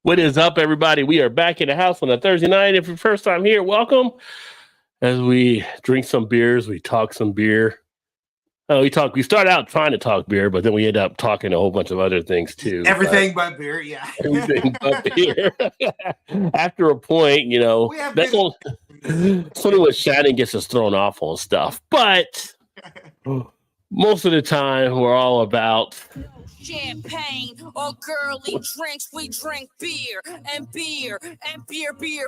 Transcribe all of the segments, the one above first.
What is up, everybody? We are back in the house on a Thursday night. If you're first time here, welcome. As we drink some beers, we talk some beer. We start out trying to talk beer, but then we end up talking a whole bunch of other things too. Everything but beer, yeah. Everything but beer. After a point, that's only when Shannon gets us thrown off on stuff. But most of the time, we're all about champagne or girly drinks. We drink beer and beer and beer.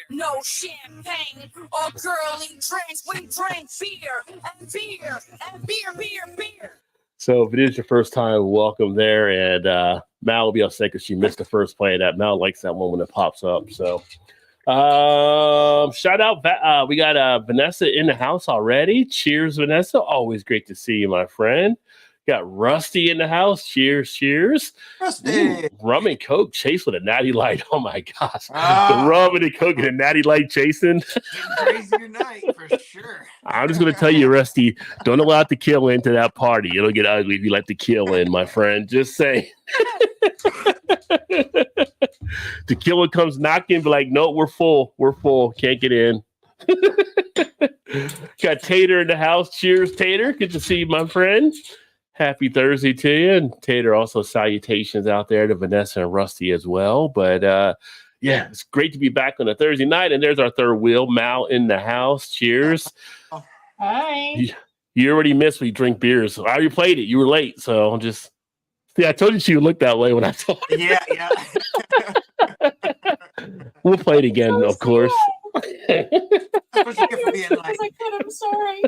No champagne or girly drinks. We drink beer and beer and beer. So if it is your first time, welcome there. And Mal will be upset because she missed the first play of that. Mal likes that one when it pops up. So shout out. We got Vanessa in the house already. Cheers, Vanessa. Always great to see you, my friend. Got Rusty in the house. Cheers. Rusty. Ooh, rum and Coke chased with a natty light. Oh my gosh. The rum and the Coke and a natty light chasing. Crazy tonight for sure. I'm just going to tell you, Rusty, don't allow tequila into that party. It'll get ugly if you let tequila in, my friend. Just say. Tequila comes knocking, be like, no, we're full. Can't get in. Got Tater in the house. Cheers, Tater. Good to see you, my friend. Happy Thursday to you. And Tater, also salutations out there to Vanessa and Rusty as well. But yeah, it's great to be back on a Thursday night. And there's our third wheel, Mal in the house. Cheers. Hi. You already missed we drink beers. I already played it. You were late. So just see, I told you she would look that way when I told her. Yeah. We'll play it again, of course. That's what you get for being like, I'm sorry.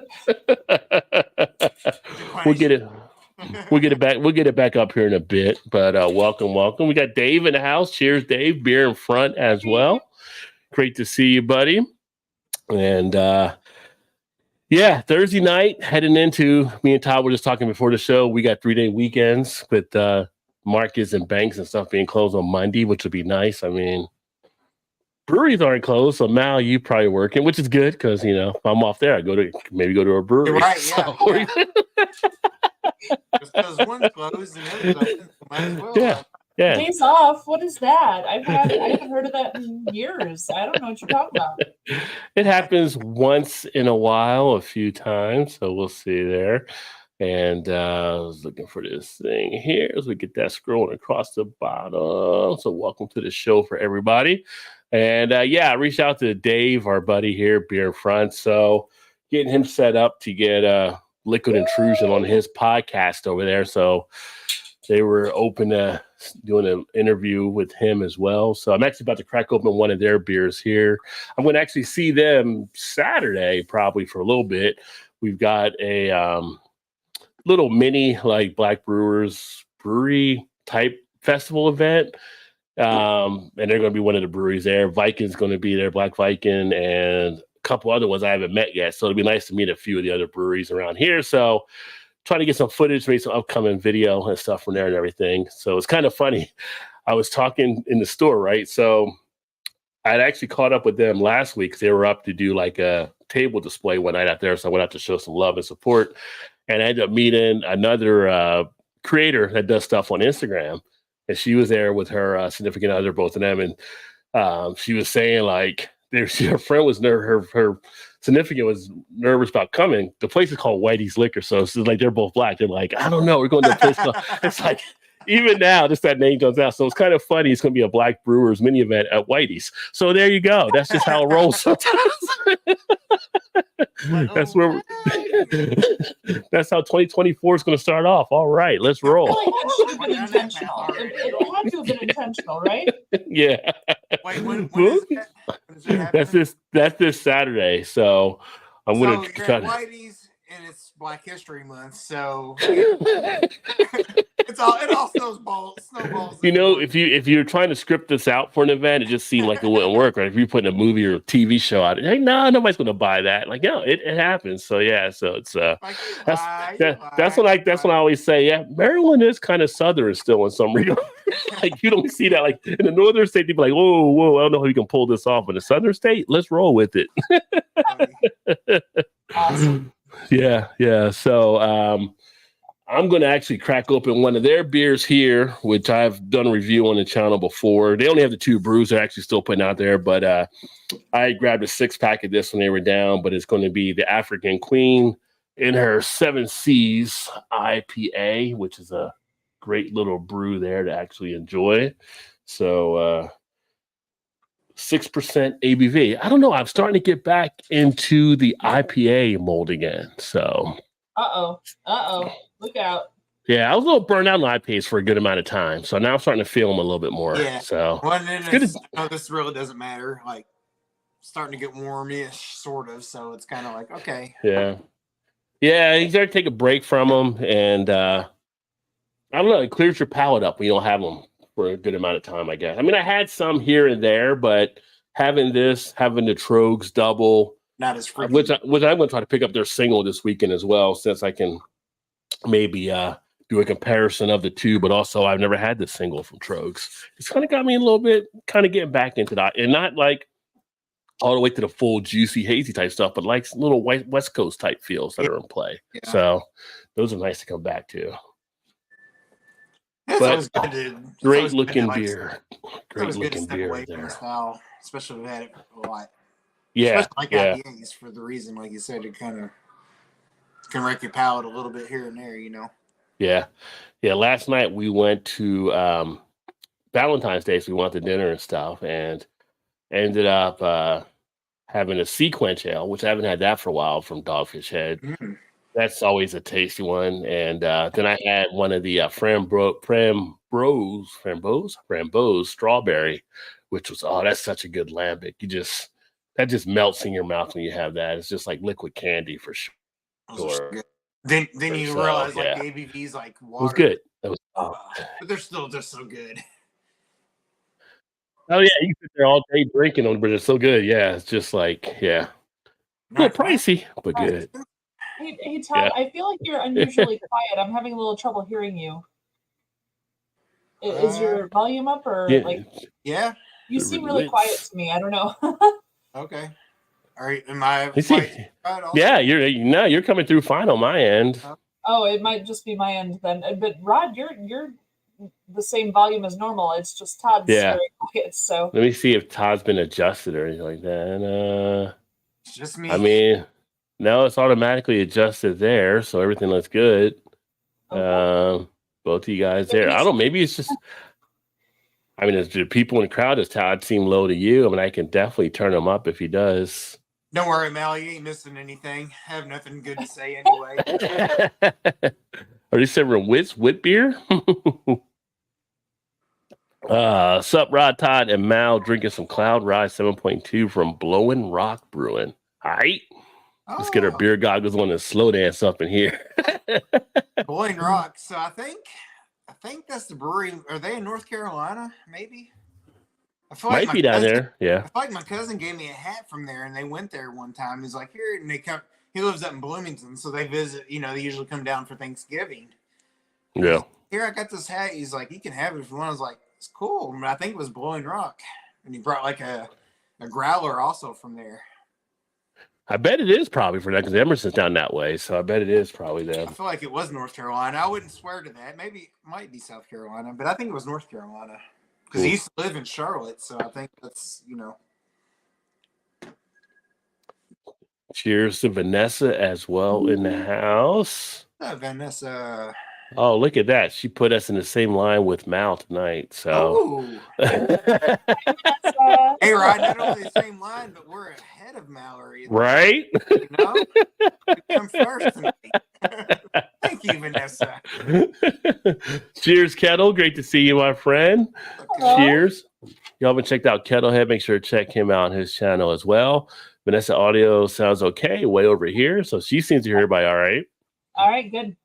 We'll get it back. We'll get it back up here in a bit. But welcome. We got Dave in the house. Cheers, Dave. Beer in front as well. Great to see you, buddy. And yeah, Thursday night heading into. Me and Todd were just talking before the show. We got 3-day weekends with markets and banks and stuff being closed on Monday, which would be nice. I mean, breweries aren't closed, so Mal, you probably working, which is good because if I'm off there, I go to a brewery. You're right, yeah. Just because one's closed and the other's open, might as well. Yeah. Days off. What is that? I haven't heard of that in years. I don't know what you're talking about. It happens once in a while, a few times, so we'll see there. And I was looking for this thing here as we get that scrolling across the bottom. So welcome to the show for everybody. And I reached out to Dave, our buddy here, Beer in Front. So getting him set up to get Liquid Intrusion on his podcast over there. So they were open to doing an interview with him as well. So I'm actually about to crack open one of their beers here. I'm going to actually see them Saturday, probably for a little bit. We've got a little mini like Black Brewers brewery type festival event. And they're going to be one of the breweries there. Viking's going to be there, Black Viking, and a couple other ones I haven't met yet. So it'll be nice to meet a few of the other breweries around here. So trying to get some footage, maybe some upcoming video and stuff from there and everything. So it's kind of funny. I was talking in the store, right? So I'd actually caught up with them last week because they were up to do like a table display one night out there. So I went out to show some love and support. And I ended up meeting another creator that does stuff on Instagram. And she was there with her significant other, both of them. And she was saying like, her friend was her significant was nervous about coming. The place is called Whitey's Liquor. So it's like they're both black. They're like, I don't know. We're going to a place called, it's like, even now, just that name comes out. So it's kind of funny. It's going to be a Black Brewers mini event at Whitey's. So there you go. That's just how it rolls sometimes. That's where that's how 2024 is going to start off. All right, let's roll. It had to have been intentional. It had to have been intentional, right? Yeah. Wait, when is that? That's this Saturday. So I'm going to cut it. Whitey's and it's Black History Month, so it all snowballs. If you're trying to script this out for an event, it just seemed like it wouldn't work. Right? If you're putting a movie or a TV show out, hey, no, nobody's going to buy that. Like, no, it happens. So yeah, so it's that's when I always say, yeah, Maryland is kind of southern still in some regard. Like you don't see that like in the northern state, people are like, whoa, I don't know how you can pull this off. In the southern state, let's roll with it. Awesome. Yeah. So I'm going to actually crack open one of their beers here, which I've done a review on the channel before. They only have the 2 brews they're actually still putting out there, but I grabbed a 6-pack of this when they were down, but it's going to be the African Queen in her 7 Seas IPA, which is a great little brew there to actually enjoy. So 6% ABV. I don't know. I'm starting to get back into the IPA mold again. So Look out. yeah, I was a little burned out on IPAs for a good amount of time. So now I'm starting to feel them a little bit more. Yeah. So Well, and then it's good. this really doesn't matter. Like, starting to get warm-ish, sort of. So it's kind of like, okay. Yeah. Yeah, you gotta take a break from them, and I don't know, it clears your palate up when you don't have them for a good amount of time, I guess. I mean, I had some here and there, but having the Trogs double, Not as freaking. which I'm going to try to pick up their single this weekend as well, since I can maybe do a comparison of the 2, but also I've never had the single from Trogs. It's kind of got me a little bit, kind of getting back into that, and not like all the way to the full juicy hazy type stuff, but like little West Coast type feels that are in play. Yeah. So those are nice to come back to. It's But always good to, great looking beer. Great looking beer away from there. the style, especially if we've had it a lot. Yeah. Especially like Yeah. IPAs, for the reason, like you said, it kind of can wreck your palate a little bit here and there, you know. Yeah. Yeah. Last night we went to Valentine's Day, so we went to dinner and stuff, and ended up having a sequence ale, which I haven't had that for a while, from Dogfish Head. Mm. That's always a tasty one. And then I had one of the Frambo's strawberry, which was, that's such a good lambic. That just melts in your mouth when you have that. It's just like liquid candy for sure. Those are so good. Then you So, realize like yeah. the ABV's like water. It was good. That was, But they're still just so good. oh yeah, you sit there all day drinking them, but it's so good. Yeah, it's just like, yeah, a little pricey, but good. Hey Todd, I feel like you're unusually quiet. I'm having a little trouble hearing you. Is your volume up or Yeah. You seem really quiet to me. I don't know. Okay. All right. Am I? Yeah, you're coming through fine on my end. Oh, it might just be my end then. But Rod, you're the same volume as normal. It's just Todd's very quiet. So let me see if Todd's been adjusted or anything like that. It's just me. I mean, no, it's automatically adjusted there, so everything looks good. Okay. Both of you guys there. I don't know. Maybe it's just. I mean, the people in the crowd, does Todd seem low to you? I mean, I can definitely turn him up if he does. Don't worry, Mal. You ain't missing anything. I have nothing good to say anyway. Are you serving wit beer? Sup, Rod, Todd, and Mal drinking some Cloud Rise 7.2 from Blowing Rock Brewing. All right. Let's get our beer goggles on and slow dance up in here. Blowing Rock. So I think that's the brewery. Are they in North Carolina? Maybe. I feel might be down there. Yeah. I feel like my cousin gave me a hat from there, and they went there one time. He's like, here, and they come. He lives up in Bloomington, so they visit. You know, they usually come down for Thanksgiving. Yeah. Here, I got this hat. He's like, you can have it if you want. I was like, it's cool. But I think it was Blowing Rock, and he brought like a growler also from there. I bet it is probably for that because Emerson's down that way, so I bet it is probably them. I feel like it was North Carolina. I wouldn't swear to that. Maybe it might be South Carolina, but I think it was North Carolina because he used to live in Charlotte, so I think that's, you know. Cheers to Vanessa as well in the house. Vanessa. Oh, look at that. She put us in the same line with Mal tonight. So hey, Rod, not only the same line, but we're ahead of Mallory. Right? You know? We come first tonight. Thank you, Vanessa. Cheers, Kettle. Great to see you, my friend. Okay. Cheers. Y'all haven't checked out Kettlehead. Make sure to check him out on his channel as well. Vanessa audio sounds okay way over here. So she seems to hear everybody all right. All right, good.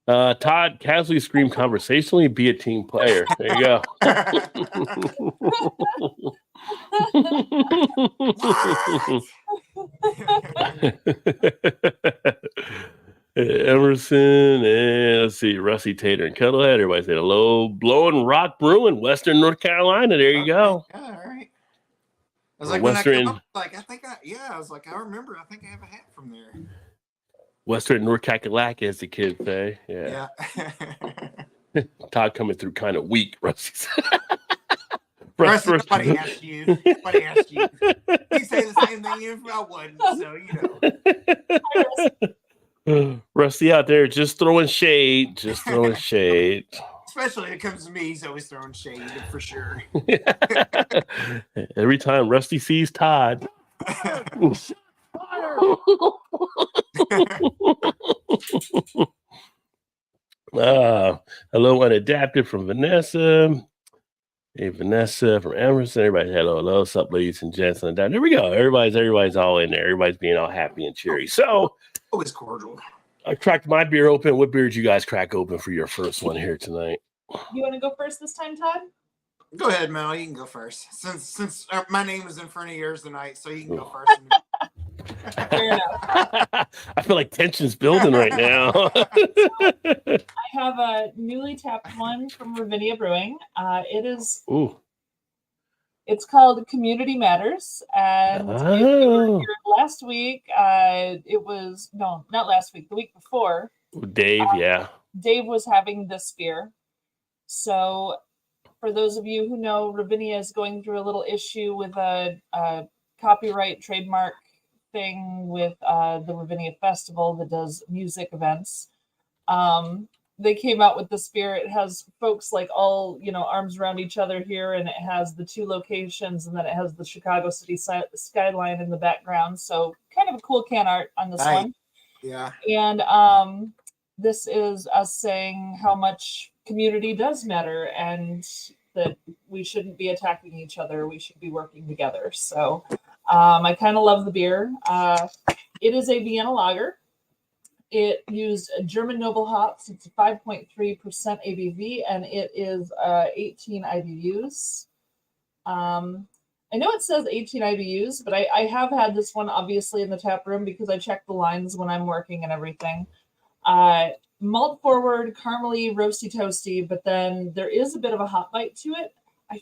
Todd, casually scream conversationally, be a team player. There you go. Emerson, and let's see, Rusty Tater and Kettlehead. Everybody say hello. Blowing Rock Brewing, Western North Carolina. There you go. Yeah, all right. I was like, Western. when I come up, like, I was like, I remember, I think I have a hat from there. Western North Kakalaka, as the kids say. Yeah. Todd coming through kind of weak, Rusty said. Rusty, nobody asked you. Nobody asked you. You say the same thing if I wouldn't, so Rusty out there just throwing shade. Just throwing shade. Especially when it comes to me, he's always throwing shade for sure. Every time Rusty sees Todd. Hello, Unadapted from Vanessa. Hey, Vanessa from Emerson. Everybody, hello. What's up, ladies and gents? And there we go. Everybody's all in there. Everybody's being all happy and cheery. So, always cordial. I cracked my beer open. What beer did you guys crack open for your first one here tonight? You want to go first this time, Todd? Go ahead, Mel. You can go first. Since my name is in front of yours tonight, so you can go first. Fair enough. I feel like tension's building right now. I have a newly tapped one from Ravinia Brewing. It's called Community Matters, and if you were here last week, not last week, the week before. Dave, Dave was having this beer. So, for those of you who know, Ravinia is going through a little issue with a copyright trademark thing with the Ravinia Festival that does music events. They came out with this beer. It has folks like all, arms around each other here, and it has the 2 locations, and then it has the Chicago City skyline in the background. So kind of a cool can art on this one. Yeah. And this is us saying how much community does matter and that we shouldn't be attacking each other. We should be working together. So I kind of love the beer. It is a Vienna lager. It used German noble hops. It's a 5.3% ABV, and it is 18 IBUs. I know it says 18 IBUs, but I have had this one obviously in the tap room because I check the lines when I'm working and everything. Malt forward, caramely, roasty, toasty, but then there is a bit of a hot bite to it. I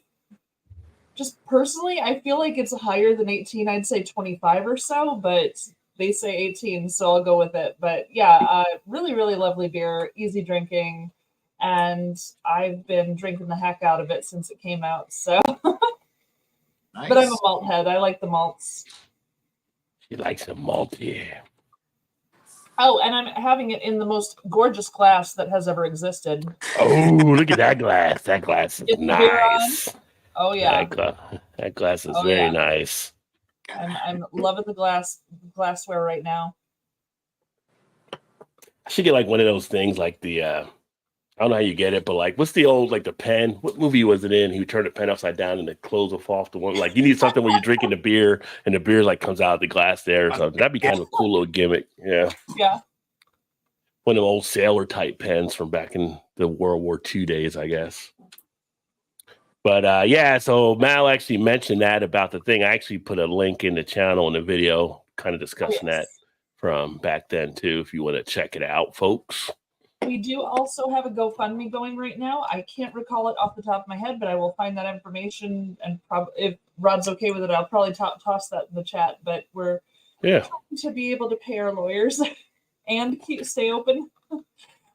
feel like it's higher than 18. I'd say 25 or so, but they say 18, so I'll go with it. But yeah, really, really lovely beer, easy drinking, and I've been drinking the heck out of it since it came out. So, Nice. But I'm a malt head. I like the malts. She likes a malt, yeah. Oh, and I'm having it in the most gorgeous glass that has ever existed. Oh, look at that glass. That glass is nice. Oh, yeah. That glass is very nice. I'm loving the glassware right now. I should get like one of those things like the I don't know how you get it, but like what's the old like the pen? What movie was it in? He would turn the pen upside down and the clothes will fall off the one. Like you need something where you're drinking the beer and the beer like comes out of the glass there. So that'd be kind of a cool little gimmick. Yeah. Yeah. One of the old sailor type pens from back in the World War II days, I guess. But so Mal actually mentioned that about the thing. I actually put a link in the channel in the video kind of discussing that from back then too, if you want to check it out, folks. We do also have a GoFundMe going right now. I can't recall it off the top of my head, but I will find that information, and if Rod's okay with it, I'll probably toss that in the chat. But we're trying to be able to pay our lawyers and stay open,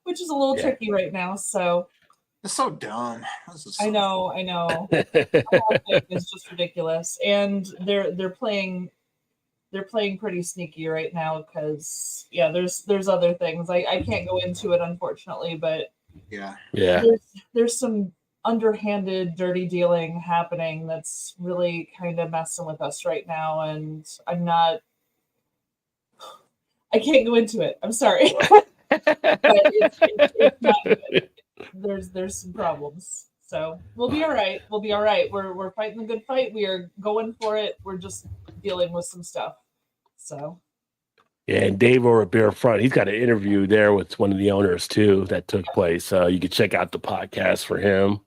which is a little tricky right now. So it's so dumb. I know. The whole thing is just ridiculous, and they're playing pretty sneaky right now because there's other things. I can't go into it unfortunately, but there's some underhanded dirty dealing happening that's really kind of messing with us right now, and I can't go into it. I'm sorry. But it's not good. There's some problems. So we'll be all right. We're fighting the good fight. We are going for it. We're just dealing with some stuff. So and Dave over at Beer Front, he's got an interview there with one of the owners too that took place. You can check out the podcast for him.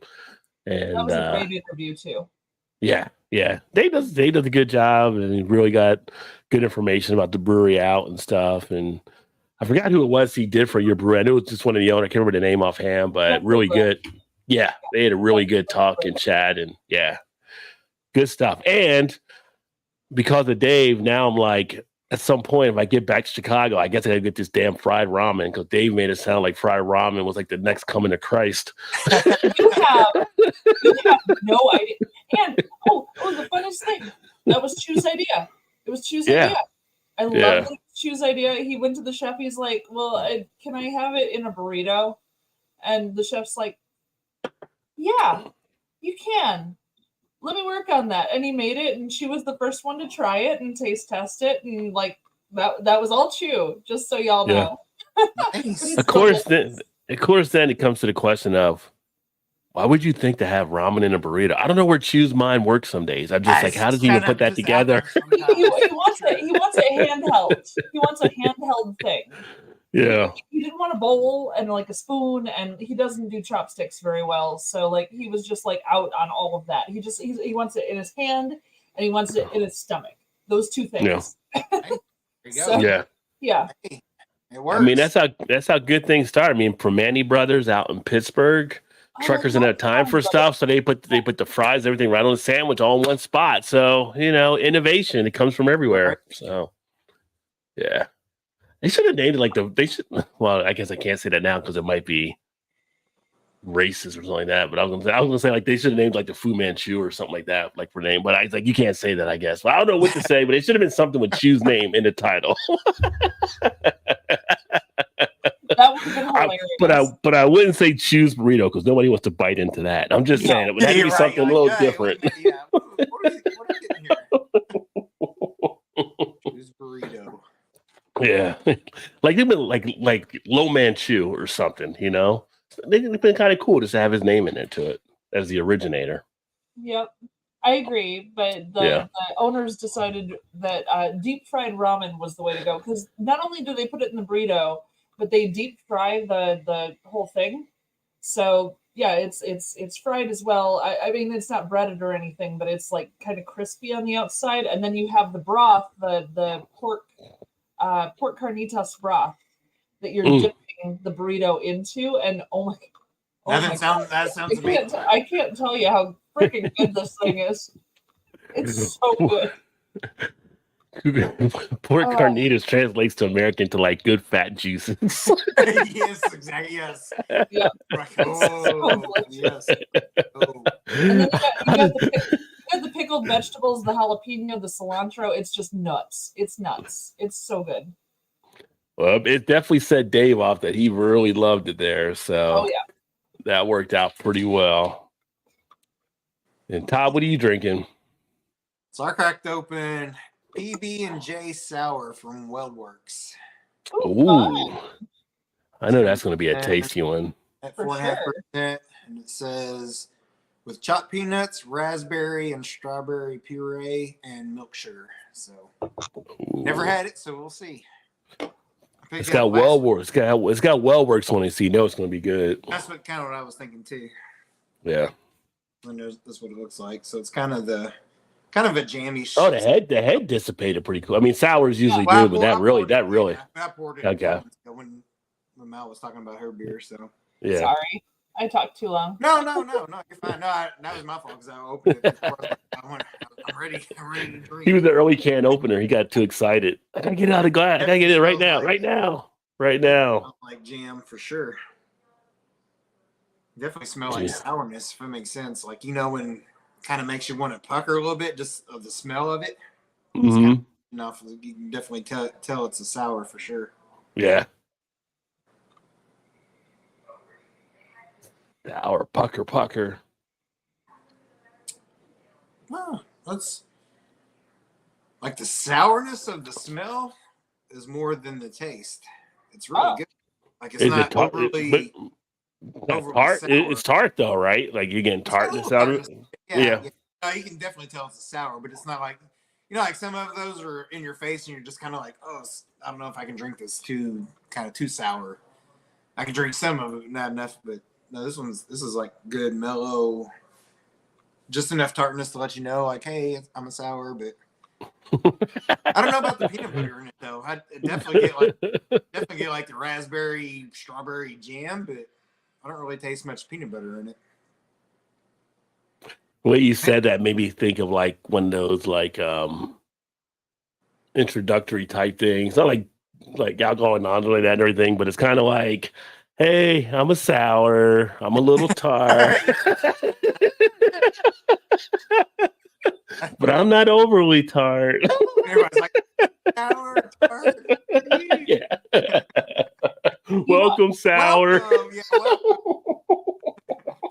And that was a great interview too. Yeah. Dave does a good job, and he really got good information about the brewery out and stuff. And I forgot who it was he did for your brewery. I knew it was just one of the owners. I can't remember the name offhand, but really good. Yeah, they had a really good talk and chat, and good stuff. And because of Dave, now I'm like, at some point, if I get back to Chicago, I guess I gotta get this damn fried ramen because Dave made it sound like fried ramen was like the next coming of Christ. You have no idea. And the funniest thing, that was Chu's idea. It was Chu's Yeah. idea. I love Yeah. that it was Chu's idea. He went to the chef. He's like, "Well, can I have it in a burrito?" And the chef's like, "Yeah, you can. Let me work on that." And he made it, and she was the first one to try it and taste test it, and like that was all Chu. Just so y'all Yeah. know. Nice. Of course, then it comes to the question of why would you think to have ramen in a burrito? I don't know where Chu's mind works some days. I'm just like, how does he even put that together? He wants it. He wants it handheld. He wants a handheld thing. Yeah. He didn't want a bowl and like a spoon, and he doesn't do chopsticks very well. So like he was just like out on all of that. He wants it in his hand and he wants it in his stomach. Those two things. Yeah. There you go. So- Yeah. Yeah. Hey, it works. I mean, that's how good things start. I mean, Primanti Brothers out in Pittsburgh, truckers didn't have time for stuff, so they put the fries, everything right on the sandwich, all in one spot. So innovation, it comes from everywhere. So yeah, they should have named it like well, I guess I can't say that now because it might be racist or something like that. But I was gonna say like they should have named like the Fu Manchu or something like that, like for name. But I was like, you can't say that, I guess. Well, I don't know what to say, but it should have been something with Chu's name in the title. That would have been hilarious. But I wouldn't say Chu's burrito because nobody wants to bite into that. I'm just saying it would have to be something a little different. Yeah. What are we getting here? Chu's burrito. Yeah, like they've been like Low Man Chu or something. They've been kind of cool just to have his name in there to it as the originator. Yep. I agree, but the owners decided that deep fried ramen was the way to go because not only do they put it in the burrito, but they deep fry the whole thing. So yeah, it's fried as well. I mean, it's not breaded or anything, but it's like kind of crispy on the outside, and then you have the broth, the pork carnitas broth that you're dipping the burrito into, and That sounds amazing. I can't tell you how freaking good this thing is. It's so good. Pork carnitas translates to American to like good fat juices. Yes, exactly. Yes. Yeah. Yes. Oh. And then you got the pickled vegetables, the jalapeno, the cilantro. It's just nuts. It's nuts. It's so good. Well, it definitely set Dave off that he really loved it there. So that worked out pretty well. And Todd, what are you drinking? So I cracked open PB&J Sour from Weldworks. Ooh. I know that's going to be a tasty one. At 4.5%. And it says with chopped peanuts, raspberry and strawberry puree, and milk sugar. So never had it, so we'll see. It's got Weldworks. It's got Weldworks on it, so you know it's going to be good. That's what I was thinking too. Yeah. And that's what it looks like. So it's kind of a jammy. Oh, the head dissipated pretty cool. I mean, sour is usually good, but that really. I poured it. Okay. When Mel was talking about her beer, so yeah. Sorry, I talked too long. No, you're fine. No, that was my fault because I opened it. I'm ready to drink. He was the early can opener. He got too excited. I gotta get it out of the glass. I gotta get it right now. Like jam for sure. Definitely smell like sourness, if it makes sense. Like when kind of makes you want to pucker a little bit just of the smell of it. Mm-hmm. Enough, you can definitely tell it's a sour for sure. Yeah. Sour pucker. Oh, that's like the sourness of the smell is more than the taste. It's really good. Like it's not overly tart. sour. It's tart though, right? Like you're getting tartness out of it. Yeah. No, you can definitely tell it's a sour, but it's not like like some of those are in your face and you're just kind of like, oh, I don't know if I can drink this too sour. I can drink some of it, not enough, but no, this is like good, mellow, just enough tartness to let you know, like, hey, I'm a sour, but I don't know about the peanut butter in it though. I definitely get like the raspberry strawberry jam, but I don't really taste much peanut butter in it. The way you said that made me think of like one of those like introductory type thing. It's not like alcohol and that and everything, but it's kind of like, hey, I'm a sour, I'm a little tart, but I'm not overly tart. Everybody's like, sour tart. Yeah. Welcome, sour. Welcome. Yeah, welcome.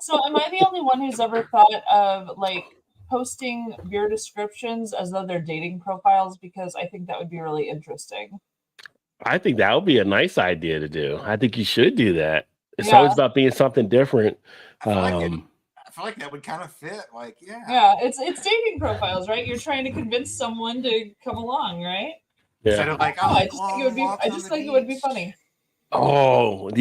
So am I the only one who's ever thought of like posting beer descriptions as though they're dating profiles? Because I think that would be really interesting. I think that would be a nice idea to do. I think you should do that. It's Yeah. always about being something different. I feel like that would kind of fit. Like, yeah. Yeah, it's dating profiles, right? You're trying to convince someone to come along, right? Instead Yeah. of like, Oh, oh, I just think it would be. I just think it would be funny. Oh, then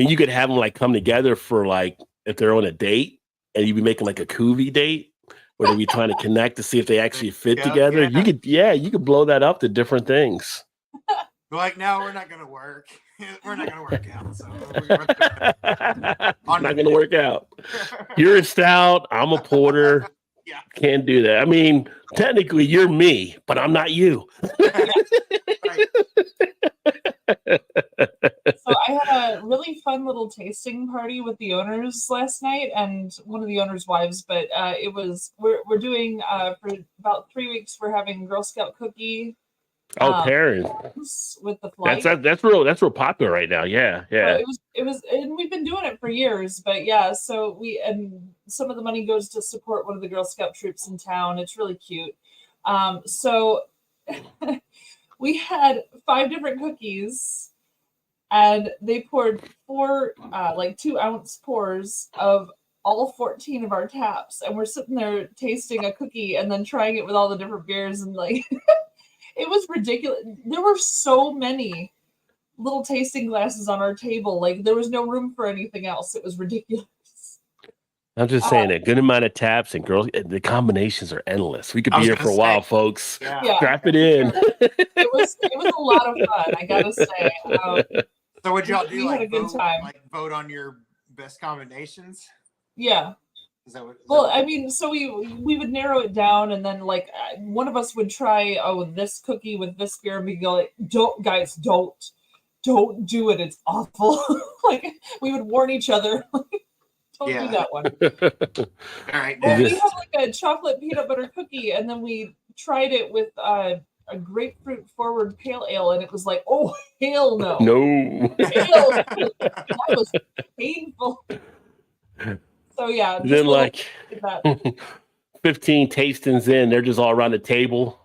you could have them like come together for like if they're on a date, and you'd be making like a Coovie date where they'd be trying to connect to see if they actually fit together. Yeah. You could blow that up to different things. We're like, no, we're not gonna work. We're not gonna work out. So Not gonna work out. You're a stout, I'm a porter. Yeah. Can't do that. I mean, technically you're me, but I'm not you. Right. So I had a really fun little tasting party with the owners last night, and one of the owners' wives. But we're doing for about 3 weeks. We're having Girl Scout cookie. Pairing. With the flight. That's real popular right now. Yeah. It was, and we've been doing it for years. But yeah, so some of the money goes to support one of the Girl Scout troops in town. It's really cute. So we had 5 different cookies, and they poured 4 like 2-ounce pours of all 14 of our taps, and we're sitting there tasting a cookie and then trying it with all the different beers, and like it was ridiculous. There were so many little tasting glasses on our table, like there was no room for anything else. It was ridiculous. I'm just saying a good amount of taps and girls, the combinations are endless. We could be here for a while, folks. Yeah. Strap it in. It was a lot of fun, I gotta say. So would y'all do we had a good time. like vote on your best combinations? Yeah. Is that what? Well, I mean, so we would narrow it down, and then like one of us would try this cookie with this beer, and we go like, don't do it. It's awful. Like we would warn each other. Don't do that one. All right. Well, we had like a chocolate peanut butter cookie, and then we tried it with a grapefruit forward pale ale, and it was like, oh hell no. No. That was painful. So yeah. Then like 15 tastings in, they're just all around the table.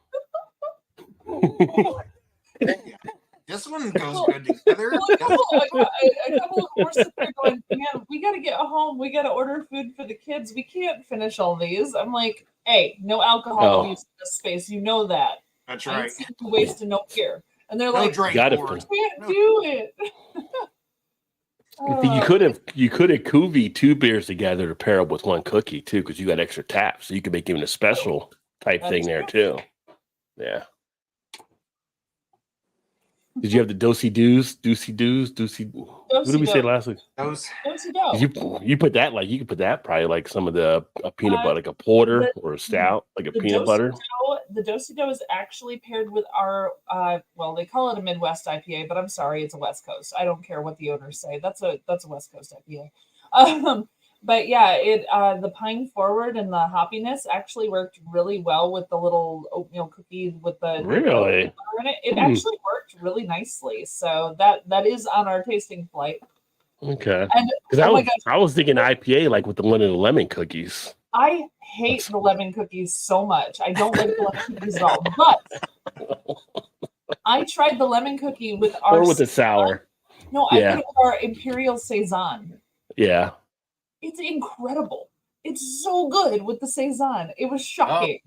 This one goes good together. A couple of more sit there going, man, we got to get home. We got to order food for the kids. We can't finish all these. I'm like, hey, no alcohol use in this space. You know that. That's I right. ain't wasting no beer. And they're No like, drink Got it. poured. can't do it. You could have Coovie 2 beers together to pair up with 1 cookie too, because you got extra taps, so you could make even a special type thing there too. Yeah. Did you have the dosey doos? What did we say last week? Those. You put that like you could put that probably like some of the a peanut butter, like a porter or a stout, like a peanut butter. The Dosey-Do is actually paired with our they call it a Midwest IPA, but I'm sorry, it's a West Coast. I don't care what the owners say. That's a West Coast IPA. But yeah, the pine forward and the hoppiness actually worked really well with the little oatmeal cookie with the Really butter in it. It actually worked really nicely. So that is on our tasting flight. Okay. And because I was thinking IPA like with the one of the lemon cookies. I hate the lemon cookies so much. I don't like the lemon cookies at all. But I tried the lemon cookie with our or with the sour. No, I put it with our Imperial Saison. Yeah. It's incredible. It's so good with the Saison. It was shocking.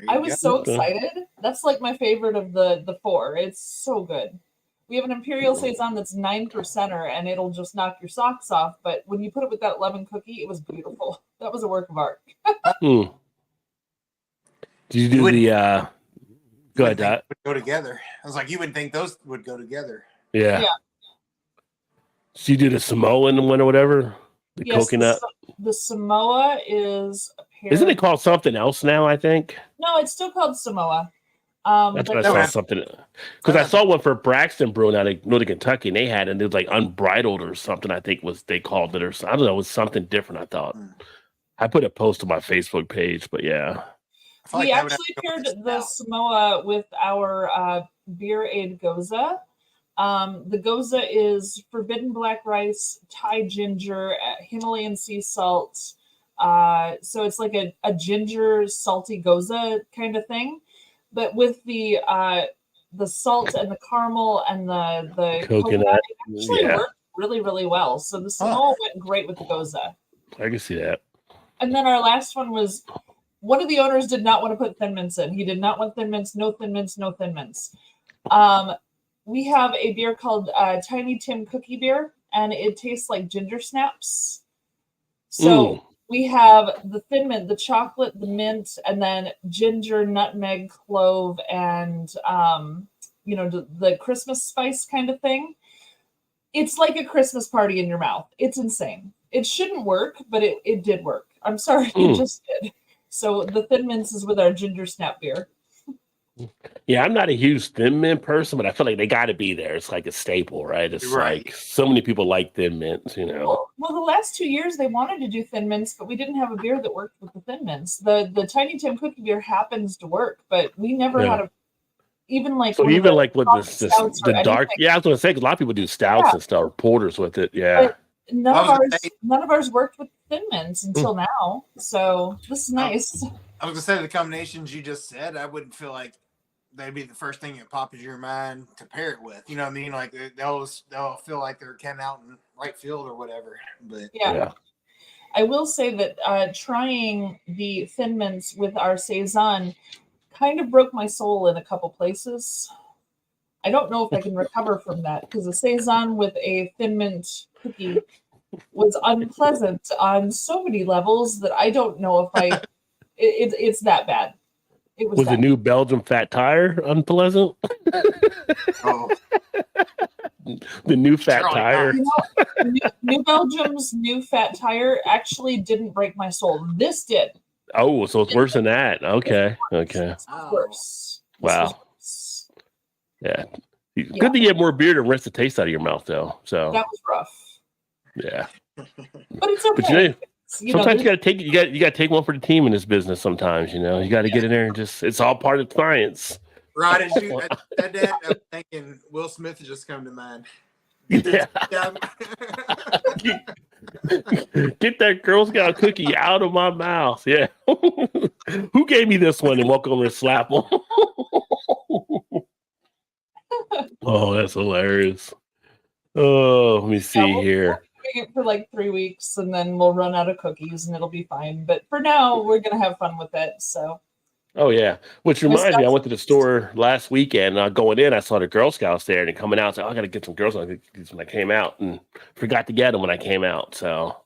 I was so excited. That's like my favorite of the 4. It's so good. We have an Imperial Saison that's 9%er, and it'll just knock your socks off. But when you put it with that lemon cookie, it was beautiful. That was a work of art. Did you do the go ahead, Dot? Go together. I was like, you would think those would go together. Yeah. So you do the Samoan one or whatever? The coconut? The Samoa is Isn't it called something else now, I think? No, it's still called Samoa. That's what I But saw that's- something because I saw one for Braxton Brewing out of Northern Kentucky, and they had and it was like unbridled or something. I think was they called it or something. I don't know. It was something different. I thought I put a post on my Facebook page, but yeah, I feel we like that would have actually to go paired with the stout. Samoa with our beer aid goza. The goza is forbidden black rice, Thai ginger, Himalayan sea salt. So it's like a ginger salty goza kind of thing, but with the salt and the caramel and the coconut, coconut. it actually Yeah, worked really, really well. So the Samoa went great with the goza. I can see that. And then our last one was one of the owners did not want to put Thin Mints in. He did not want Thin Mints, no Thin Mints, no Thin Mints. We have a beer called Tiny Tim Cookie Beer, and it tastes like ginger snaps. So we have the Thin Mint, the chocolate, the mint, and then ginger, nutmeg, clove, and the Christmas spice kind of thing. It's like a Christmas party in your mouth. It's insane. It shouldn't work, but it did work. I'm sorry, it just did. So the Thin Mints is with our ginger snap beer. Yeah, I'm not a huge Thin Mint person, but I feel like they got to be there. It's like a staple, right? It's Right. like so many people like Thin Mints, you know. Well, the last 2 years they wanted to do Thin Mints, but we didn't have a beer that worked with the Thin Mints. The Tiny Tim Cookie Beer happens to work, but we never Yeah. had even like So one of even the like with stouts or the dark, anything. yeah, I was gonna say 'cause a lot of people do stouts Yeah. and stuff, or porters with it. Yeah, But none I of was gonna ours say- none of ours worked with Thin Mints until now. So this is nice. I was gonna say the combinations you just said. I wouldn't feel like they'd be the first thing that pops in your mind to pair it with. You know what I mean? Like they'll feel like they're camping out in right field or whatever. But Yeah. I will say that trying the Thin Mints with our Saison kind of broke my soul in a couple places. I don't know if I can recover from that because a Saison with a Thin Mint cookie was unpleasant on so many levels that I don't know if it's that bad. It was was the that new Belgium fat tire unpleasant? oh, The new fat Surely tire. New Belgium's new fat tire actually didn't break my soul. This did. Oh, so it's worse than that. Okay, okay, This was worse. This wow, was worse. yeah. Good to get more beer to rinse the taste out of your mouth, though. So That was rough. yeah, But it's okay. but you know, You know, sometimes you gotta take one for the team in this business. Sometimes you know you got to get in there and just it's all part of science. right as you that day, I'm thinking Will Smith just come to mind. Yeah. Get that Girl Scout cookie out of my mouth. Yeah. Who gave me this one and walk over and slap them? Oh, that's hilarious. Oh, let me see we'll here. be doing it for like 3 weeks and then we'll run out of cookies and it'll be fine. But for now, we're going to have fun with it. So, Oh, yeah. Which reminds me, I went to the store last weekend. Going in, I saw the Girl Scouts there and coming out. So I got to get some Girl Scouts cookies when I came out and forgot to get them when I came out. So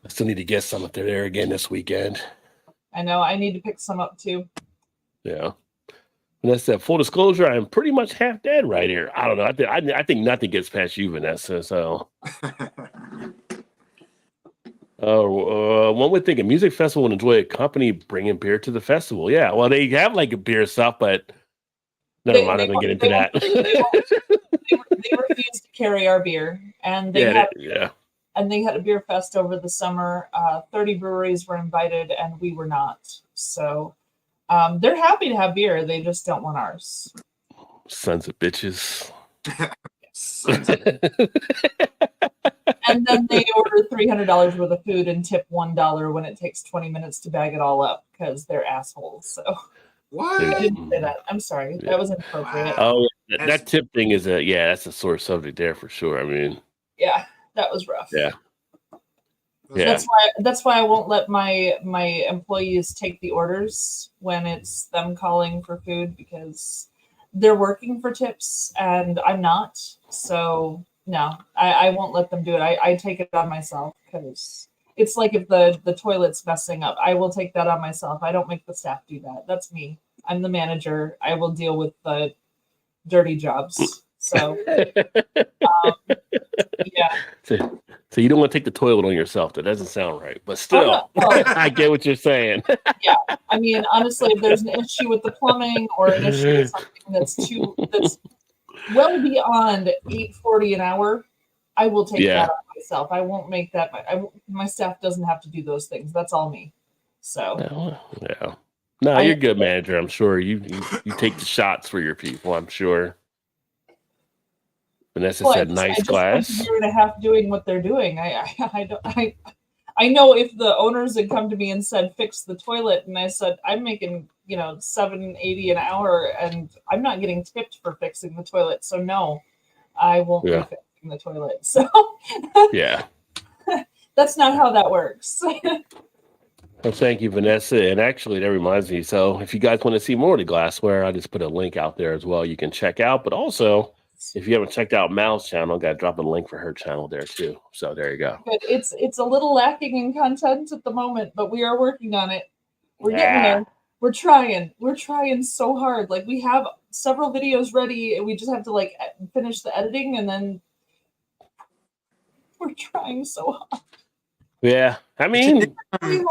I still need to get some if they're there again this weekend. I know I need to pick some up too. Yeah. And that's that. Full disclosure, I'm pretty much half dead right here. I don't know. I think nothing gets past you, Vanessa. So, one would think a music festival would enjoy a company bringing beer to the festival. Yeah, well, they have like a beer stuff, but never mind. I'm gonna get into that. They refused to carry our beer, and they had a beer fest over the summer. 30 breweries were invited, and we were not. So they're happy to have beer. They just don't want ours. Sons of bitches. And then they order $300 worth of food and tip $1 when it takes 20 minutes to bag it all up because they're assholes. So what? I didn't say that. I'm sorry. That was inappropriate. Oh, that tip thing is that's a sore subject there for sure. I mean, Yeah, that was rough. Yeah. Yeah. That's why I won't let my employees take the orders when it's them calling for food because they're working for tips and I'm not. So no, I won't let them do it. I take it on myself because it's like if the toilet's messing up, I will take that on myself. I don't make the staff do that. That's me. I'm the manager. I will deal with the dirty jobs. So yeah. So you don't want to take the toilet on yourself. That doesn't sound right. But Oh, still, no. Well, I get what you're saying. yeah. I mean, honestly, if there's an issue with the plumbing or an issue with something that's well beyond $8.40 an hour, I will take Yeah. that on myself. I won't make that. My staff doesn't have to do those things. That's all me. So Yeah. No, you're a good manager. I'm sure you take the shots for your people. I'm sure. Vanessa said, "Nice glass." Spent a year and a half doing what they're doing. I know if the owners had come to me and said fix the toilet, and I said I'm making $7.80 an hour, and I'm not getting tipped for fixing the toilet, so no, I won't be fixing the toilet. So yeah, that's not how that works. Well, thank you, Vanessa. And actually, that reminds me. So, if you guys want to see more of the glassware, I just put a link out there as well. You can check out. But also, if you haven't checked out Mal's channel, got to drop a link for her channel there too. So there you go. But it's a little lacking in content at the moment, but we are working on it. We're getting there. We're trying so hard. Like, we have several videos ready, and we just have to finish the editing, and then we're trying so hard. Yeah, I mean, you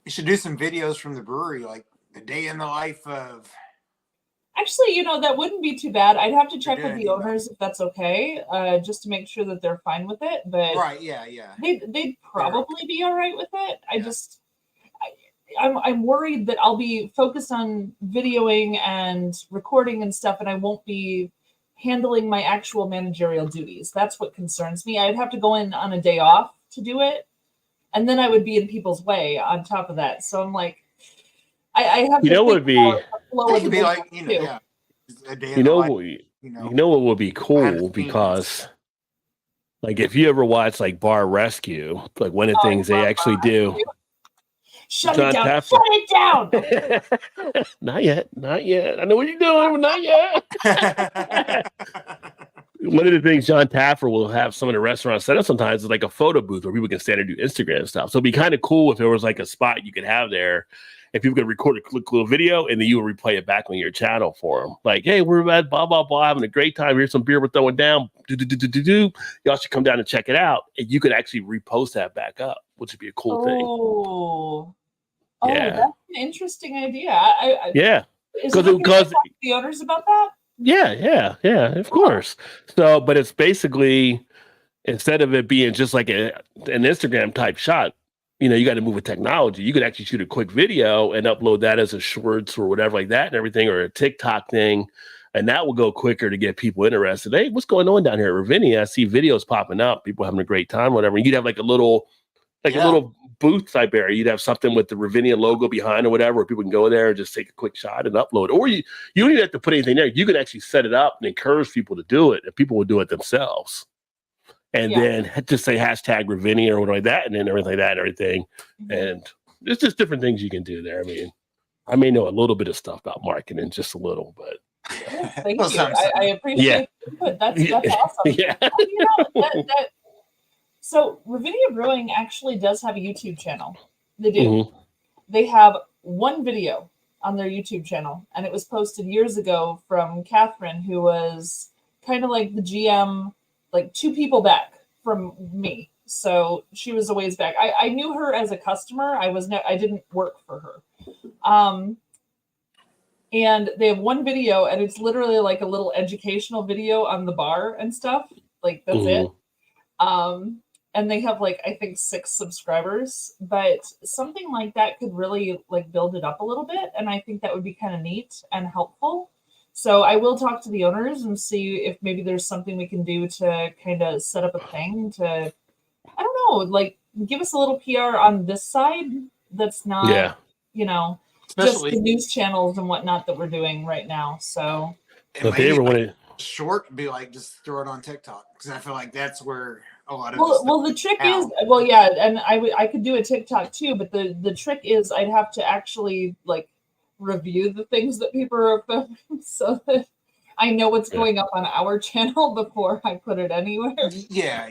should do some videos from the brewery, like the day in the life of. Actually, that wouldn't be too bad. I'd have to check with the owners if that's okay, just to make sure that they're fine with it. But right, yeah. They'd probably be all right with it. I'm worried that I'll be focused on videoing and recording and stuff, and I won't be handling my actual managerial duties. That's what concerns me. I'd have to go in on a day off to do it, and then I would be in people's way on top of that. So I'm like, I have to. Would be. It could be like a day. You know what would be cool, because like if you ever watch like Bar Rescue, like one of the things they actually do. Shut it down! Shut it down! Not yet. I know what you're doing, but not yet. One of the things John Taffer will have some of the restaurants set up sometimes is like a photo booth where people can stand and do Instagram stuff. So it'd be kind of cool if there was like a spot you could have there, and people could record a quick little video, and then you would replay it back on your channel for them. Like, hey, we're at blah, blah, blah, having a great time. Here's some beer we're throwing down. Y'all should come down and check it out. And you could actually repost that back up, which would be a cool thing. Yeah. That's an interesting idea. Yeah. Because the owners about that? Yeah, of course. So, but it's basically, instead of it being just like an Instagram type shot, you got to move with technology. You could actually shoot a quick video and upload that as a shorts or whatever like that and everything, or a TikTok thing. And that will go quicker to get people interested. Hey, what's going on down here at Ravinia? I see videos popping up, people having a great time, whatever. And you'd have like a little booth type area. You'd have something with the Ravinia logo behind or whatever, where people can go there and just take a quick shot and upload. Or you don't even have to put anything there. You can actually set it up and encourage people to do it, and people will do it themselves. And then just say hashtag Ravinia or whatever like that, and then everything like that and everything. Mm-hmm. And there's just different things you can do there. I mean, I may know a little bit of stuff about marketing, just a little, but thank you. I appreciate it. That's awesome. Yeah. So Ravinia Brewing actually does have a YouTube channel. They do. Mm-hmm. They have one video on their YouTube channel, and it was posted years ago from Catherine, who was kind of like the GM, like 2 people back from me. So she was a ways back. I knew her as a customer. I didn't work for her. And they have one video, and it's literally like a little educational video on the bar and stuff. Like, that's it. And they have I think 6 subscribers, but something like that could really build it up a little bit. And I think that would be kind of neat and helpful. So I will talk to the owners and see if maybe there's something we can do to kind of set up a thing to, I don't know, give us a little PR on this side. That's not, just the news channels and whatnot that we're doing right now. So if they ever wanted short, be just throw it on TikTok, because I feel like that's where a lot of well the trick is and I could do a TikTok too, but the trick is I'd have to actually review the things that people are filming, so that I know what's Yeah. going up on our channel before I put it anywhere. Yeah.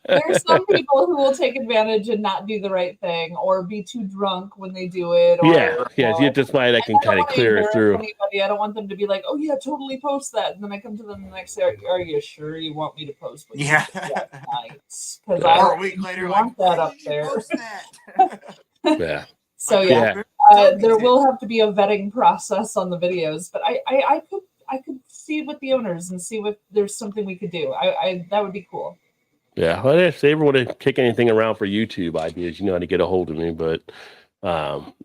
There's some people who will take advantage and not do the right thing, or be too drunk when they do it. Or, yeah, just somebody that can kind of clear it through. Anybody. I don't want them to be like, "Oh yeah, totally post that," and then I come to them the next day. Are you sure you want me to post? What Yeah. Because Or a week later, want like, that up did you there. post that? Yeah. So Like, yeah, Yeah. there will have to be a vetting process on the videos, but I could see with the owners and see if there's something we could do. I that would be cool. Yeah, well, if they ever want to kick anything around for YouTube ideas, you know how to get a hold of me. But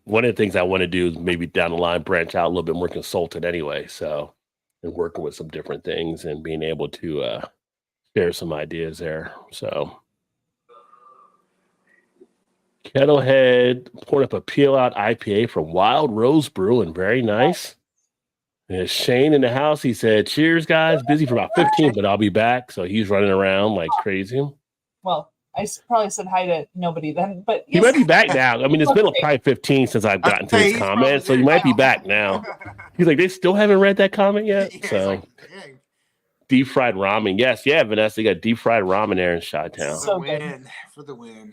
one of the things I want to do is maybe down the line branch out a little bit more consultant anyway. So, and working with some different things and being able to share some ideas there. So, Kettlehead pouring up a peel out IPA from Wild Rose Brewing. Very nice. And Shane in the house, he said, "Cheers, guys. Busy for about 15, but I'll be back." So he's running around like crazy. Well, I probably said hi to nobody then, but He yes, might be back now. I mean, it's been probably 15 since I've gotten to his He's comment, so probably he might be there back now. He's like, they still haven't read that comment yet. Yeah, So it's like, dang. deep fried ramen. Yes, yeah, Vanessa, you got deep fried ramen there in Chi-Town. For So the good. win. For the win.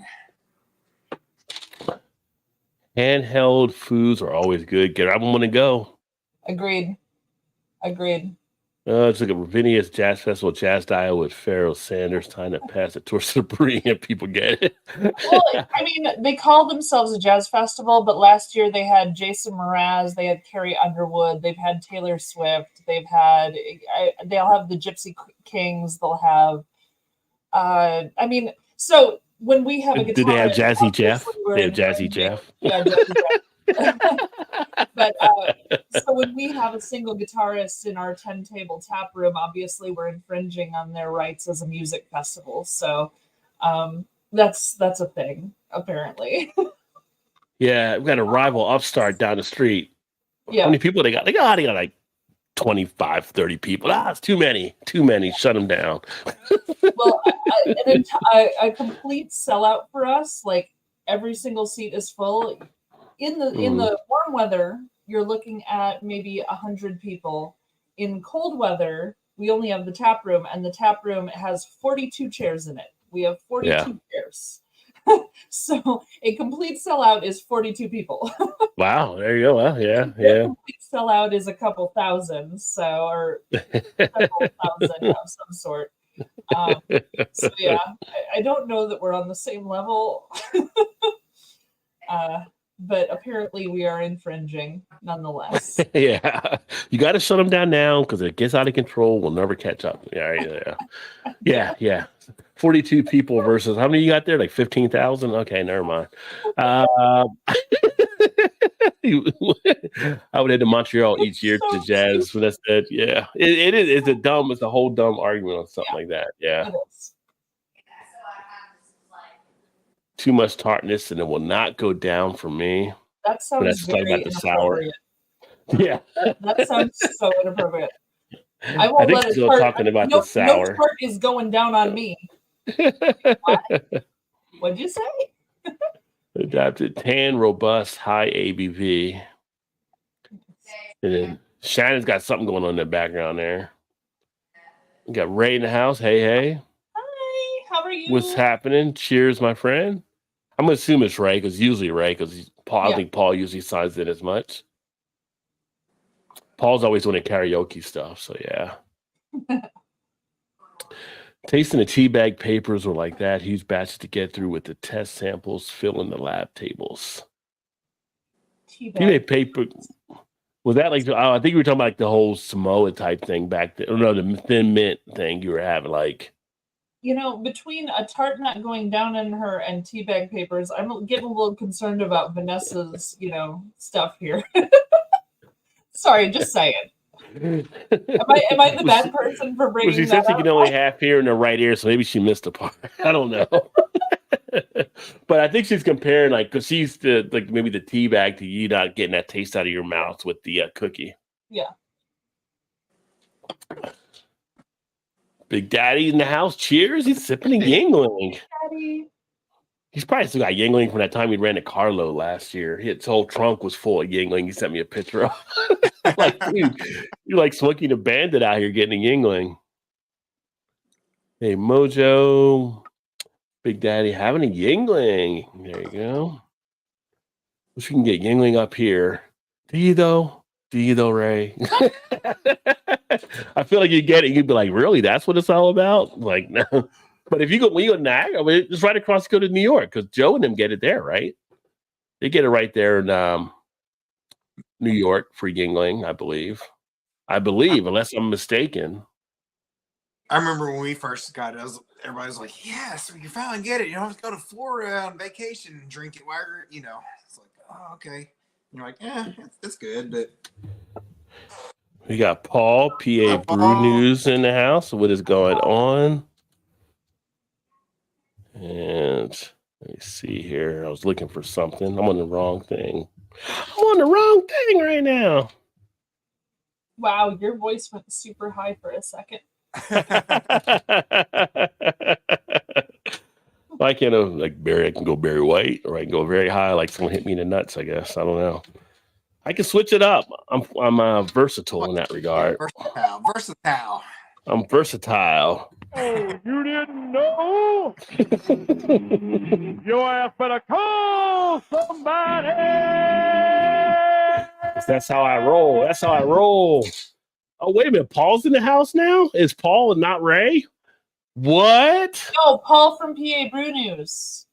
Handheld foods are always good. Get them when to go. agreed. Let's look at Ravinia's Jazz Festival Jazz Dial with Pharaoh Sanders. Time to pass it towards the brie and people get it. Well, I mean, they call themselves a jazz festival, but last year they had Jason Mraz, they had Carrie Underwood, they've had Taylor Swift, they'll have the Gypsy Kings, they'll have, I mean, so when we have a guitarist, Did they have Jazzy Jeff? obviously we're They have Jazzy infringing- Jeff. Yeah, Jazzy Jeff. But so when we have a single guitarist in our 10-table tap room, obviously we're infringing on their rights as a music festival. So that's a thing, apparently. Yeah, we got a rival upstart down the street. Yeah. How many people they got? They got like 25, 30 people. It's too many. Shut them down. Well, a complete sellout for us. Like every single seat is full. In the warm weather, you're looking at maybe 100 people. In cold weather, we only have the tap room, and the tap room has 42 chairs in it. We have 42 chairs. So a complete sellout is 42 people. Wow, there you go. Well, yeah. A complete sellout is a couple thousand, or several thousand of some sort. So yeah, I don't know that we're on the same level. But apparently we are infringing nonetheless. Yeah, you got to shut them down now because it gets out of control. We'll never catch up. Yeah. 42 people versus how many you got there? Like 15,000. Okay, never mind. I would head to Montreal each year to jazz. When I said, yeah, it is. It's a whole dumb argument on something like that. Yeah. It is. Too much tartness and it will not go down for me. That sounds very about the sour. inappropriate. Yeah. That sounds so inappropriate. I won't I think let it still tart. talking about No the sour. tart is going down on me. What'd you say? Adapted tan, robust, high ABV. And then Shannon's got something going on in the background there. We got Ray in the house. Hey. Hi, how are you? What's happening? Cheers, my friend. I'm gonna assume it's Ray because usually Ray, because Paul. I think Paul usually signs in as much. Paul's always doing the karaoke stuff, so yeah. Tasting the tea bag papers were like that. Huge batches to get through with the test samples filling the lab tables. Tea bag paper. Was that like? I think you were talking about like the whole Samoa type thing back then. Or no, the thin mint thing you were having like. You know, between a tart not going down in her and teabag papers, I'm getting a little concerned about Vanessa's, stuff here. Sorry, just saying. Am I the bad person for bringing she that said she up? can only half hear in her right ear, so maybe she missed a part. I don't know. But I think she's comparing because she's maybe the tea bag to you not getting that taste out of your mouth with the cookie. Yeah. Big Daddy in the house. Cheers. He's sipping and yingling. Daddy. He's probably still got Yingling from that time he ran to Carlo last year. His whole trunk was full of Yingling. He sent me a picture of. Like, dude, you're like smoking a bandit out here getting a Yingling. Hey, Mojo, Big Daddy having a Yingling. There you go. Wish we can get Yingling up here. Do you though? Do you though, Ray? I feel like you get it. You'd be like, really? That's what it's all about? Like, no. But if you go, when you go to Niagara, I mean, it's right across to go to New York because Joe and them get it there, right? They get it right there in New York for Yingling, I believe. Unless I'm mistaken. I remember when we first got it, everybody was like, yes, we can finally get it. You don't have to go to Florida on vacation and drink it while you're, it's like, oh, okay. And you're like, yeah, it's good, but. We got Paul, PA Brew News in the house. What is going on? And let me see here. I was looking for something. I'm on the wrong thing. I'm on the wrong thing right now. Wow, your voice went super high for a second. I can't like Barry. I can go Barry White, or I can go very high, like someone hit me in the nuts. I guess I don't know. I can switch it up. I'm versatile in that regard. Versatile. I'm versatile. Oh, you didn't know? Your ass better call somebody. That's how I roll. That's how I roll. Oh, wait a minute. Paul's in the house now? Is Paul and not Ray? What? No, Paul from PA Brew News.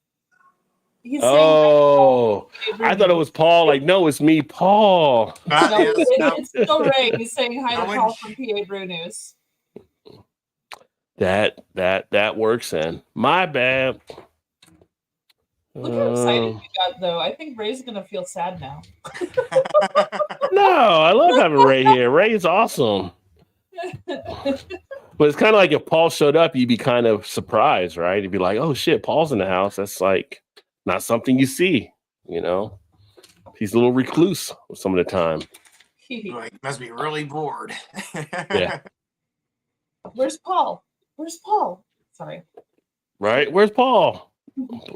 He's oh, I thought it was Paul. Like, no, it's me, Paul. No, it's still Ray. He's saying hi to Paul from PA Brew News. That works then. My bad. Look how excited you got, though. I think Ray's gonna feel sad now. No, I love having Ray here. Ray is awesome. But it's kind of like if Paul showed up, you'd be kind of surprised, right? You'd be like, oh shit, Paul's in the house. That's like not something you see, He's a little recluse some of the time. He must be really bored. Yeah. Where's Paul? Where's Paul? Sorry. Right? Where's Paul?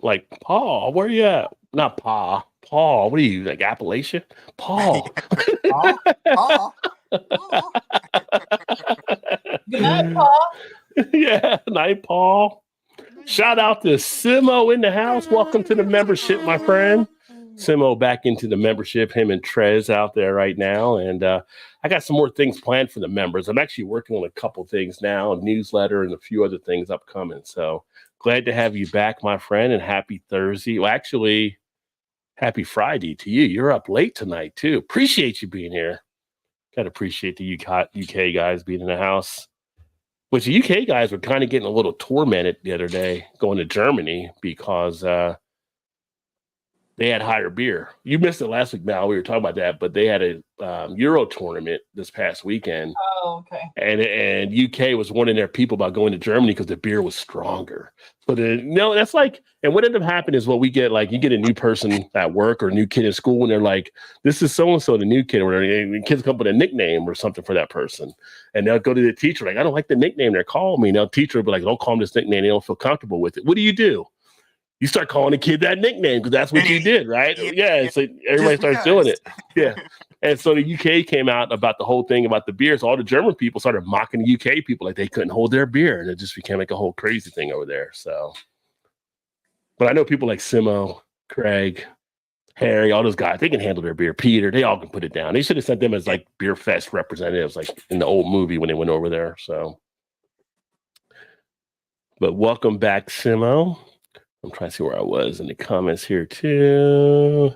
Like, Paul, where you at? Not Pa. Paul, what are you, like Appalachia? Paul. Paul. Good night, Paul. Yeah, night, Paul. Shout out to Simo in the house. Welcome to the membership, my friend. Simo back into the membership, him and Trez out there right now. And I got some more things planned for the members. I'm actually working on a couple things now, a newsletter and a few other things upcoming. So glad to have you back, my friend, and happy Thursday. Well, actually, happy Friday to you. You're up late tonight, too. Appreciate you being here. Got to appreciate the UK guys being in the house. Which the UK guys were kind of getting a little tormented the other day going to Germany because they had higher beer. You missed it last week, Mal. We were talking about that, but they had a Euro tournament this past weekend. Oh, okay. And UK was warning their people about going to Germany because the beer was stronger. But that's like, and what ended up happening is what we get, like you get a new person at work or a new kid in school, and they're like, this is so-and-so, the new kid, or the kids come up with a nickname or something for that person. And they'll go to the teacher, like, I don't like the nickname they're calling me. And the teacher will be like, don't call them this nickname. They don't feel comfortable with it. What do? You start calling a kid that nickname because that's what you did, right? Yeah. So everybody starts doing it. Yeah. And so the UK came out about the whole thing about the beer. So all the German people started mocking the UK people like they couldn't hold their beer. And it just became like a whole crazy thing over there. So, but I know people like Simo, Craig, Harry, all those guys, they can handle their beer. Peter, they all can put it down. They should have sent them as like Beer Fest representatives, like in the old movie when they went over there. So, but welcome back, Simo. I'm trying to see where I was in the comments here too.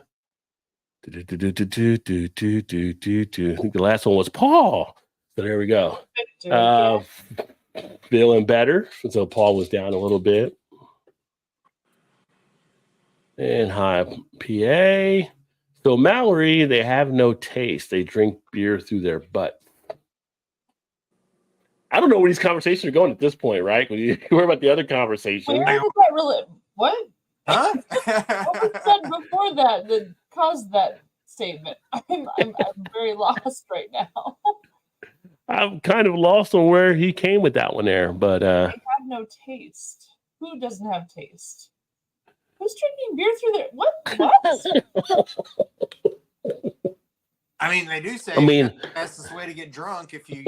I think the last one was Paul. So there we go. Feeling better. So Paul was down a little bit. And hi, PA. So Mallory, they have no taste. They drink beer through their butt. I don't know where these conversations are going at this point, right? When you hear about the other conversation. Where was that really? What? Huh? What was said before that caused that statement? I'm very lost right now. I'm kind of lost on where he came with that one there, but I have no taste. Who doesn't have taste? Who's drinking beer through there? What? I mean, they do say I mean, that's the fastest way to get drunk if you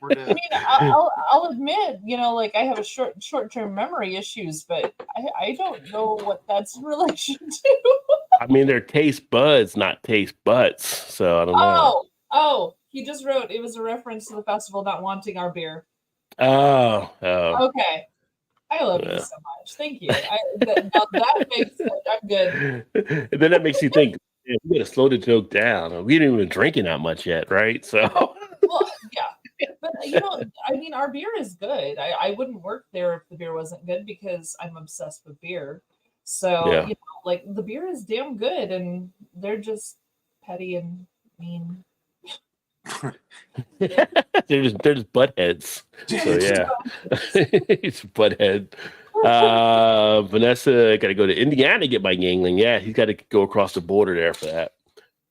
were to. I mean, I'll admit, like I have a short-term memory issues, but I don't know what that's in relation to. I mean, they're taste buds, not taste butts. So I don't know. Oh, he just wrote it was a reference to the festival not wanting our beer. Oh. Okay. I love you so much. Thank you. Now that makes it. I'm good. And then that makes you think, yeah, we gotta slow the joke down. We didn't even drinking that much yet, right? So Well, yeah. But I mean, our beer is good. I wouldn't work there if the beer wasn't good because I'm obsessed with beer. So yeah. like the beer is damn good, and they're just petty and mean. they're just butt heads. So yeah. It's butt head. Vanessa got to go to Indiana to get my Yingling. Yeah, he's got to go across the border there for that.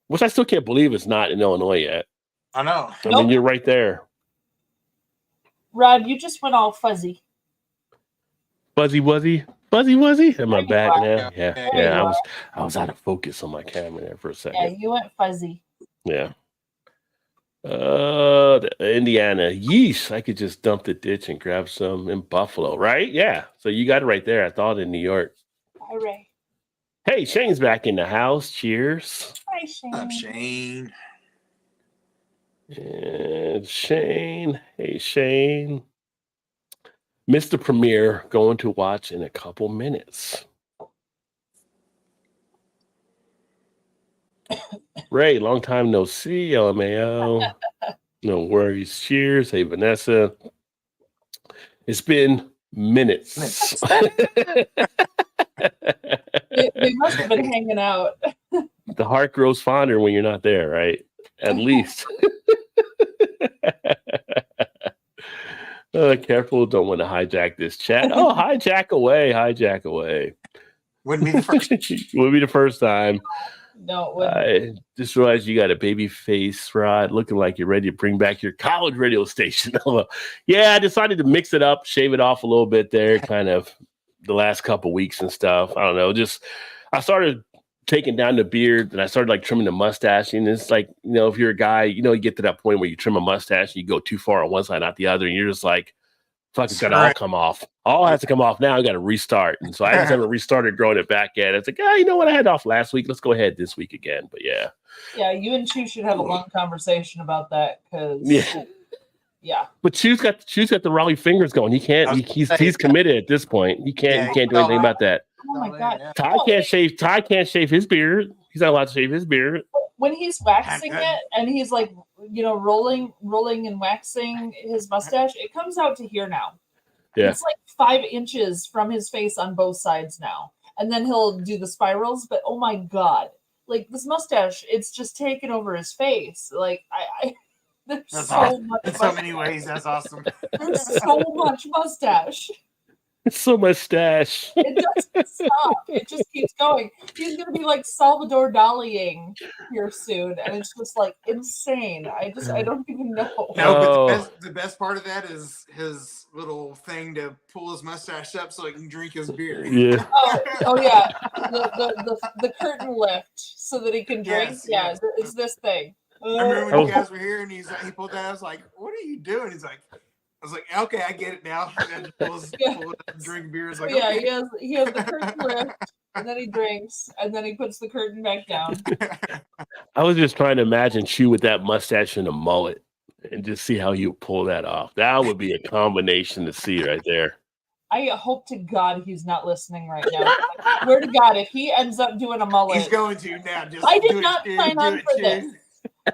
Which I still can't believe it's not in Illinois yet. I know. I mean, you're right there. Rod, you just went all fuzzy. Fuzzy wuzzy. Am I back now? Yeah. Yeah. I was out of focus on my camera there for a second. Yeah, you went fuzzy. Yeah. Indiana. Yeesh. I could just dump the ditch and grab some in Buffalo, right? Yeah. So you got it right there. I thought in New York. Hooray. Hey, Shane's back in the house. Cheers. Hi, Shane. What's up, Shane? And Shane. Hey, Shane. Mr. Premier going to watch in a couple minutes. Ray, long time no see. LMAO. No worries. Cheers. Hey, Vanessa. It's been minutes. They must have been hanging out. The heart grows fonder when you're not there, right? At least. Careful, don't want to hijack this chat. Oh, hijack away. Wouldn't be the first. Would be the first time. No, it wouldn't. Just realized you got a baby face, Rod, looking like you're ready to bring back your college radio station. Yeah, I decided to mix it up, shave it off a little bit there, kind of the last couple weeks and stuff. I don't know. I started taking down the beard and I started like trimming the mustache. And it's like, if you're a guy, you get to that point where you trim a mustache and you go too far on one side, not the other. And you're just like, fuck, it's got to all come off. All has to come off now. I got to restart. And so I just haven't restarted growing it back yet. It's like, you know what? I had off last week. Let's go ahead this week again. But yeah. Yeah, you and Chu should have a long conversation about that because yeah. But Chu's got the Raleigh fingers going. He can't. He's committed at this point. He can't do anything about that. Oh my god. Ty can't shave his beard. He's not allowed to shave his beard. When he's waxing it and he's like, rolling and waxing his mustache, it comes out to here now. Yeah. It's like 5 inches from his face on both sides now. And then he'll do the spirals, but oh my god. Like this mustache, it's just taken over his face. Like there's that's so awesome. much in so many ways. That's awesome. There's so much mustache. It's so much stash. It doesn't stop. It just keeps going. He's gonna be like Salvador Daliing here soon, and it's just like insane. I don't even know. No, but the best part of that is his little thing to pull his mustache up so he can drink his beer. Yeah. Oh yeah. The curtain lift so that he can drink. Yes. It's this thing. I remember when you guys were here and he pulled that. I was like, "What are you doing?" He's like, I was like, okay, I get it now. And pull it up and drink beer. Like, yeah, okay. he has the curtain lift, and then he drinks, and then he puts the curtain back down. I was just trying to imagine Chu with that mustache and a mullet, and just see how you pull that off. That would be a combination to see right there. I hope to God he's not listening right now. I swear to God, if he ends up doing a mullet, he's going to now. I did not sign on for this.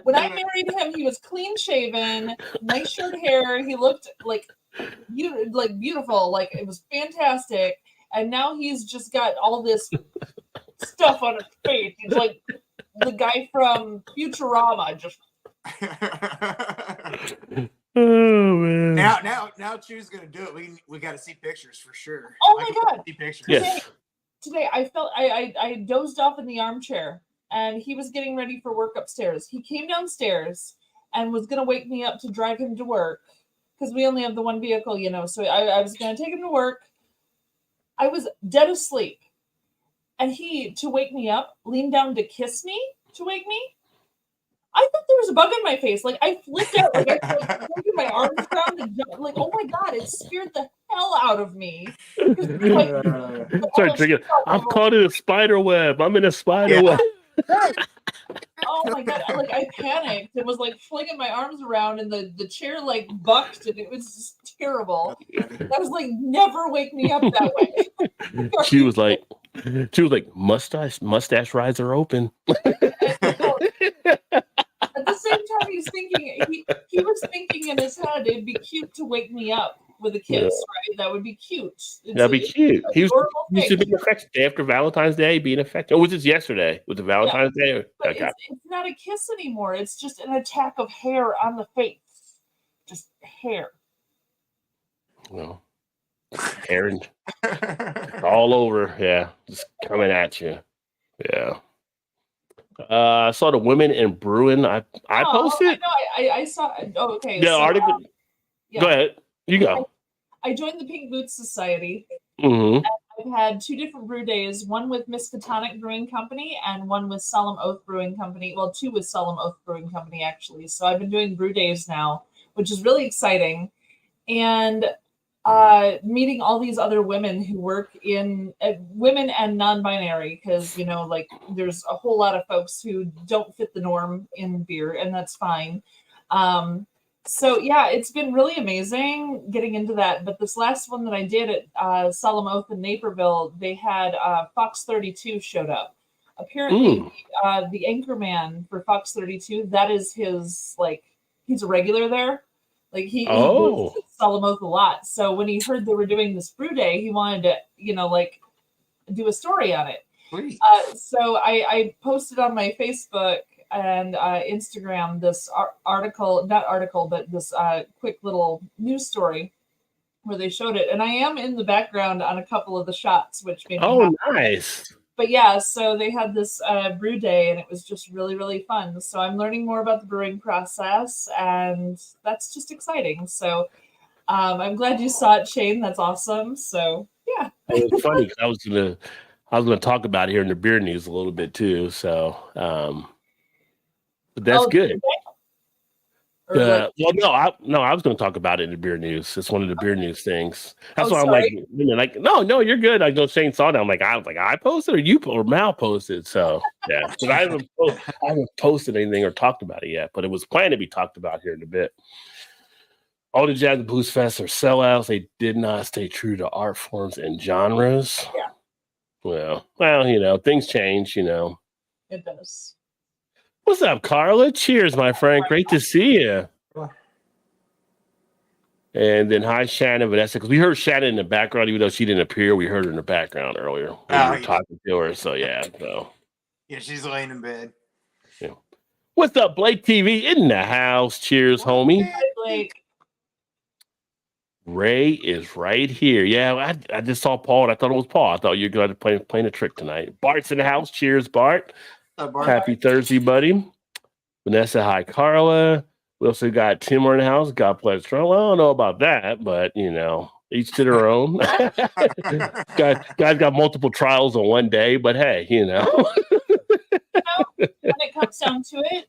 When I married him, he was clean shaven, nice short hair. He looked like beautiful, like it was fantastic. And now he's just got all this stuff on his face. He's like the guy from Futurama. Just oh man! Now Chu's gonna do it. We got to see pictures for sure. Oh my god! See pictures. Yes. Today I felt I dozed off in the armchair. And he was getting ready for work upstairs. He came downstairs and was going to wake me up to drive him to work because we only have the one vehicle, So I was going to take him to work. I was dead asleep. and he, to wake me up, leaned down to kiss me to wake me. I thought there was a bug in my face. Like I flipped out, like I was moving my arms around and like, oh my god, it scared the hell out of me. Like, Sorry, drinking. I'm caught in a spider web. I'm in a spider web. Oh my god! Like I panicked and was like flinging my arms around, and the chair like bucked, and it was just terrible. I was like, never wake me up that way. She was like, mustache rides are open. At the same time, he was thinking in his head it'd be cute to wake me up with a kiss, right? That would be cute. That'd be cute. He was to be affectionate after Valentine's Day, being affectionate. Or was this yesterday? Was it Valentine's Day? Okay. It's not a kiss anymore. It's just an attack of hair on the face. Just hair. Well, hair and all over. Yeah, just coming at you. Yeah. I saw the women in Bruin. I posted. I saw. Oh, okay. Yeah, so, article. Go ahead. You go. I joined the Pink Boots Society. Mm-hmm. I've had 2 different brew days, one with Miskatonic Brewing Company and one with Solemn Oath Brewing Company. Well, 2 with Solemn Oath Brewing Company, actually. So I've been doing brew days now, which is really exciting. And meeting all these other women who work in women and non-binary, because like there's a whole lot of folks who don't fit the norm in beer, and that's fine. So yeah, it's been really amazing getting into that. But this last one that I did at Solemn Oath in Naperville, they had Fox 32 showed up. Apparently, the anchor man for Fox 32, that is his, like, he's a regular there. Like he goes to Solemn Oath a lot. So when he heard they were doing this brew day, he wanted to, like, do a story on it. So I posted on my Facebook and Instagram this this quick little news story where they showed it. And I am in the background on a couple of the shots, which made me happy. Nice. But yeah, so they had this brew day, and it was just really, really fun. So I'm learning more about the brewing process, and that's just exciting. So I'm glad you saw it, Shane. That's awesome. So yeah. It was funny because I was gonna talk about it here in the beer news a little bit too. So but that's good. I was going to talk about it in the beer news. It's one of the beer news things. That's why I'm like, no, you're good. I know Shane saw that. I posted, or Mal posted. So yeah, because I haven't posted anything or talked about it yet, but it was planned to be talked about here in a bit. All the Jazz and Blues Fest are sellouts. They did not stay true to art forms and genres. Yeah. Well, things change. It does. What's up, Carla? Cheers, my friend. Great to see you. And then hi, Shannon Vanessa, because we heard Shannon in the background, even though she didn't appear. We heard her in the background earlier when we were talking to her. So yeah, she's laying in bed. Yeah. What's up, Blake TV in the house? Cheers, homie. Hi, Blake. Ray is right here. Yeah, I just saw Paul, and I thought it was Paul. I thought you were going to playing a trick tonight. Bart's in the house. Cheers, Bart. Happy Thursday, buddy. Vanessa, hi, Carla. We also got Tim in the house. God bless Trump. Well, I don't know about that, but each to their own. guys got multiple trials on one day, but hey, when it comes down to it,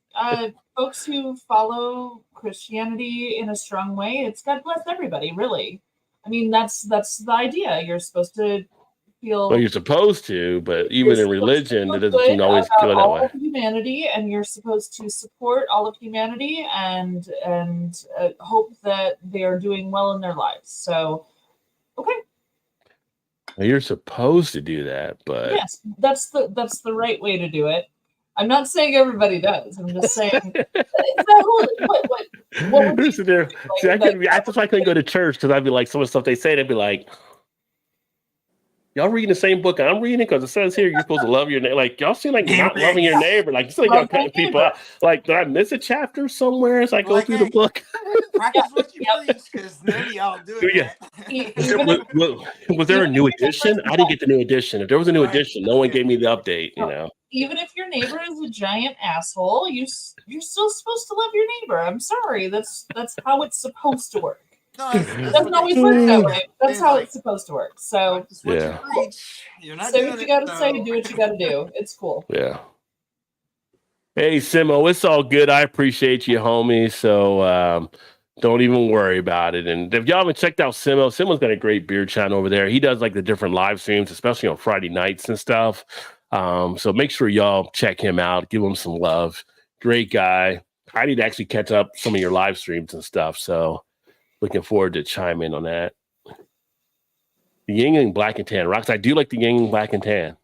folks who follow Christianity in a strong way, it's God bless everybody, really. I mean, that's the idea. You're supposed to feel. Well, you're supposed to, but even in religion, it doesn't always go that all way. Of humanity, and you're supposed to support all of humanity and hope that they are doing well in their lives. So, okay. Well, you're supposed to do that, but yes, that's the right way to do it. I'm not saying everybody does. I'm just saying. What would you do? See, that's why I couldn't go to church, because I'd be like, some of the stuff they say, they'd be like, y'all reading the same book I'm reading, because it says here you're supposed to love your neighbor. Like, y'all seem like not loving your neighbor. Like, you seem like y'all cutting people out. Like, did I miss a chapter somewhere as I go through the book? Practice what you preach, because none of y'all do it. Was there a new edition? I didn't get the new edition. If there was a new edition, no one gave me the update. Even if your neighbor is a giant asshole, you're still supposed to love your neighbor. I'm sorry, that's how it's supposed to work. No, that's Doesn't what always they work say. that way. That's It's how like, it's supposed to work. So practice what Yeah. you preach. You're not say doing what you it, gotta so. say, do what you gotta do. It's cool. Yeah. Hey, Simo, it's all good. I appreciate you, homie. So don't even worry about it. And if y'all haven't checked out Simo's got a great beer channel over there. He does like the different live streams, especially on Friday nights and stuff. So make sure y'all check him out. Give him some love. Great guy. I need to actually catch up some of your live streams and stuff. So looking forward to chime in on that. The Yingling Black and Tan rocks. I do like the Yingling Black and Tan.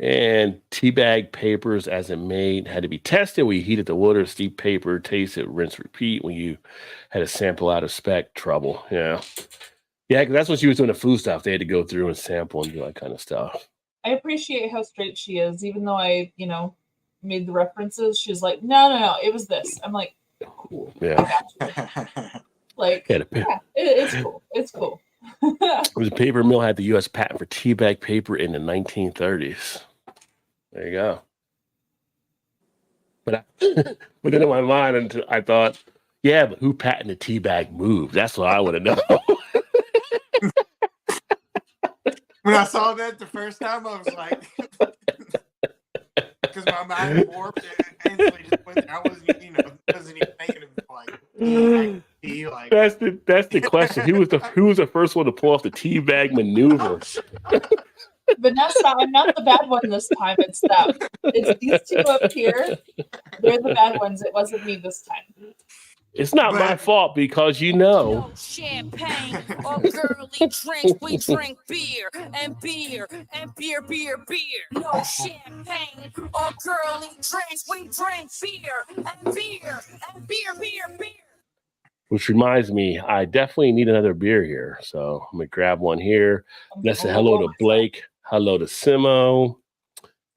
And teabag papers as it made had to be tested. We heated the water, steep paper, taste it, rinse, repeat. When you had a sample out of spec, trouble. Yeah. Yeah, because that's what she was doing the food stuff. They had to go through and sample and do that kind of stuff. I appreciate how straight she is, even though I, made the references. She's like, no, it was this. I'm like, cool. Yeah. I got you. Like, Yeah, it's cool. It's cool. the paper mill had the U.S. patent for teabag paper in the 1930s. There you go. But but then in my mind, I thought, yeah, but who patented teabag move? That's what I want to know. When I saw that the first time, I was like, because my mind warped and instantly just went there. I wasn't even thinking of like, That's the question. Who was the first one to pull off the teabag maneuver? Vanessa, I'm not the bad one this time. It's them. It's these two up here. They're the bad ones. It wasn't me this time. It's not my fault because No champagne or girly drinks. We drink beer and beer and beer, beer, beer. No champagne or girly drinks. We drink beer and beer and beer, beer, beer. Which reminds me, I definitely need another beer here. So I'm gonna grab one here. Let's say hello to Blake. Hello to Simo.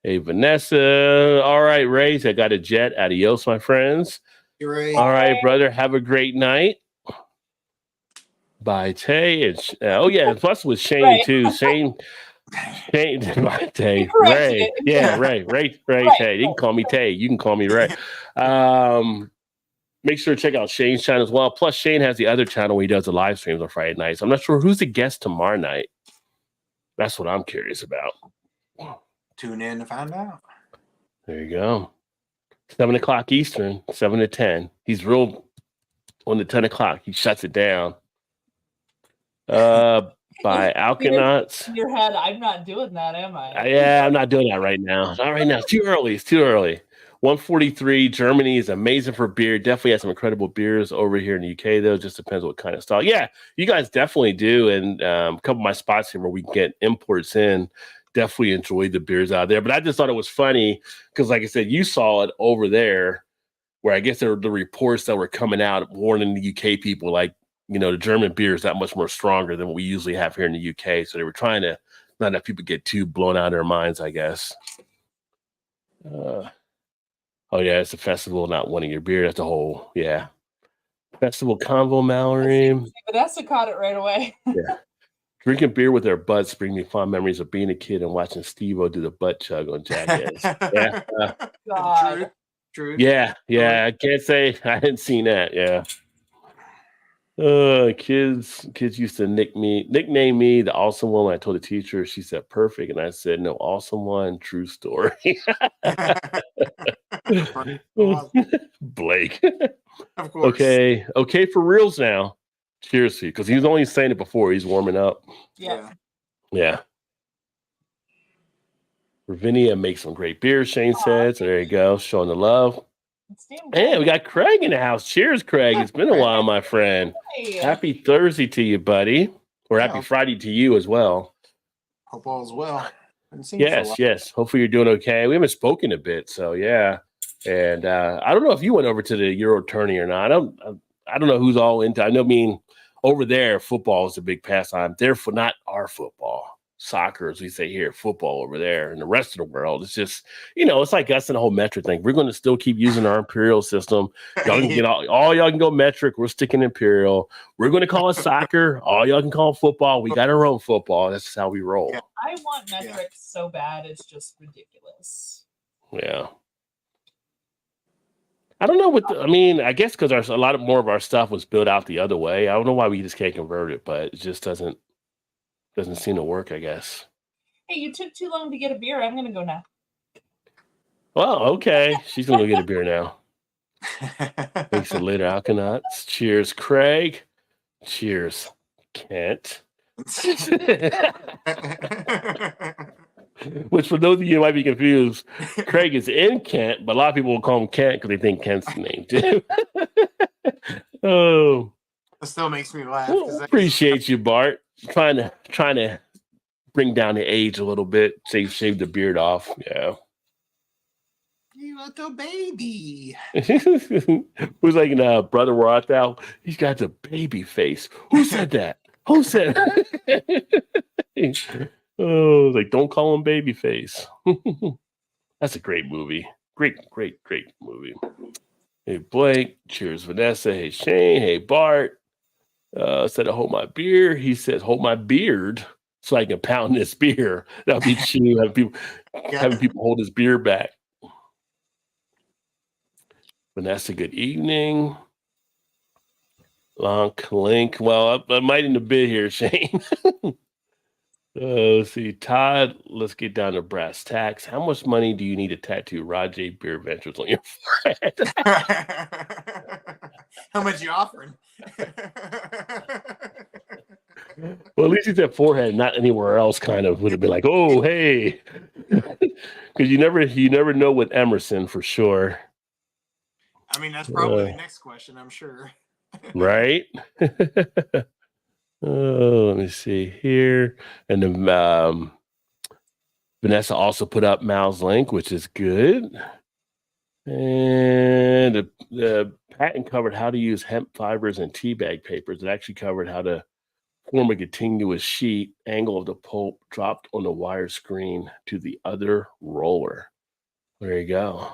Hey, Vanessa. All right, Rays. I got a jet. Adios, my friends. Right. All right, brother. Have a great night. Bye, Tay. And oh yeah, plus with Shane Right. too. Shane, bye, Tay. Corrected Ray. it. Yeah, Ray. Tay. You can call me Tay. You can call me Ray. Make sure to check out Shane's channel as well. Plus, Shane has the other channel where he does the live streams on Friday nights. I'm not sure who's the guest tomorrow night. That's what I'm curious about. Tune in to find out. There you go. 7 o'clock Eastern, 7 to 10. He's real on the 10 o'clock. He shuts it down. By Alkanauts. In your head, I'm not doing that, am I? Yeah, I'm not doing that right now. Not right now. It's too early. It's too early. 143. Germany is amazing for beer. Definitely has some incredible beers over here in the UK, though. Just depends what kind of style. Yeah, you guys definitely do. And a couple of my spots here where we can get imports in. Definitely enjoyed the beers out there. But I just thought it was funny because, like I said, you saw it over there where I guess there were the reports that were coming out warning the UK people, like, the German beer is that much more stronger than what we usually have here in the UK. So they were trying to not let people get too blown out of their minds, I guess. Oh, yeah, it's a festival, not wanting your beer. That's a whole, festival convo, Mallory. Vanessa caught it right away. Yeah. Drinking beer with their butts bring me fond memories of being a kid and watching Steve-O do the butt chug on Jackass. Yeah. God. True. Yeah. I can't say I hadn't seen that. Yeah. Kids used to nickname me the awesome one. When I told the teacher, she said perfect, and I said no, awesome one, true story. Blake. Of course. Okay, for reals now. Cheers to you, because he was only saying it before. He's warming up. Yeah. Ravinia makes some great beer, Shane said. So there you go, showing the love. Hey, we got Craig in the house. Cheers, Craig. It's been a while, my friend. Hey. Happy Thursday to you, buddy. Or happy Friday to you as well. Hope all's well. Yes. Hopefully you're doing okay. We haven't spoken a bit, so yeah. And I don't know if you went over to the Euro tourney or not. I don't know who's all into. Over there, football is a big pastime. Therefore, not our football. Soccer, as we say here, football over there, and the rest of the world. It's just, it's like us and the whole metric thing. We're going to still keep using our imperial system. Y'all can get all y'all can go metric. We're sticking imperial. We're going to call it soccer. All y'all can call it football. We got our own football. That's how we roll. Yeah. I want metrics so bad. It's just ridiculous. Yeah. I don't know what I mean. I guess because a lot more of our stuff was built out the other way. I don't know why we just can't convert it, but it just doesn't seem to work. I guess. Hey, you took too long to get a beer. I'm gonna go now. Well, okay. She's gonna go get a beer now. Thanks it later, Alkanauts. Cheers, Craig. Cheers, Kent. Which, for those of you who might be confused, Craig is in Kent, but a lot of people will call him Kent because they think Kent's the name too. Oh, It still makes me laugh. well, appreciate you, Bart. Trying to bring down the age a little bit. Shave the beard off. Yeah. You little baby. Who's like, brother, where art thou? He's got the baby face. Who said that? Who said that? Oh, like, don't call him baby face. That's a great movie. Great movie. Hey, Blake. Cheers, Vanessa. Hey, Shane. Hey, Bart. Said to hold my beer. He says, hold my beard so I can pound this beer. That'll be true. Having people hold his beer back. Vanessa, good evening. Link. Well, I might in a bit here, Shane. Let's see. Todd, let's get down to brass tacks. How much money do you need to tattoo J BeerVentures on your forehead? How much you offering? Well, at least it's that forehead, not anywhere else. Kind of would have been like, oh, hey, because you never know with Emerson for sure. I mean, that's probably the next question, I'm sure. Right? Oh, let me see here. And then Vanessa also put up Mal's link, which is good. And the patent covered how to use hemp fibers and tea bag papers. It actually covered how to form a continuous sheet, angle of the pulp dropped on the wire screen to the other roller. There you go.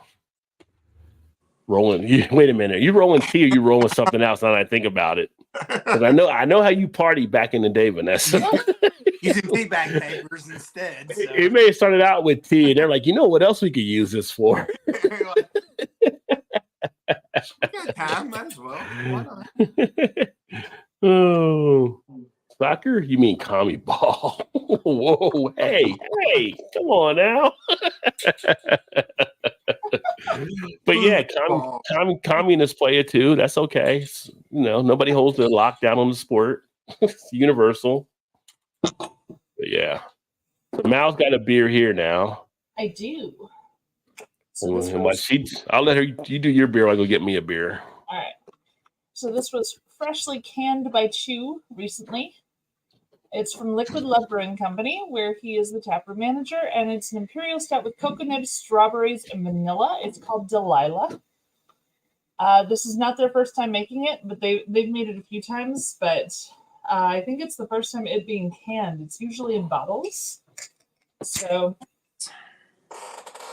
Rolling. Wait a minute. You rolling tea or you rolling something else? Now that I think about it. Because I know how you party back in the day, Vanessa. Using tea bag papers instead. So. It may have started out with tea, and they're like, you know what else we could use this for? Good time, might as well. Why not? Oh, soccer? You mean commie ball? Whoa, hey, come on now. But yeah, communists play it too. That's okay. Nobody holds the lockdown on the sport. It's universal. But yeah. So Mal's got a beer here now. I do. So I'll let her. You do your beer. I'll go get me a beer. All right. So this was freshly canned by Chew recently. It's from Liquid Love Brewing Company, where he is the taproom manager, and it's an imperial stout with coconut, strawberries, and vanilla. It's called Delilah. This is not their first time making it, but they've made it a few times. But I think it's the first time it being canned. It's usually in bottles. So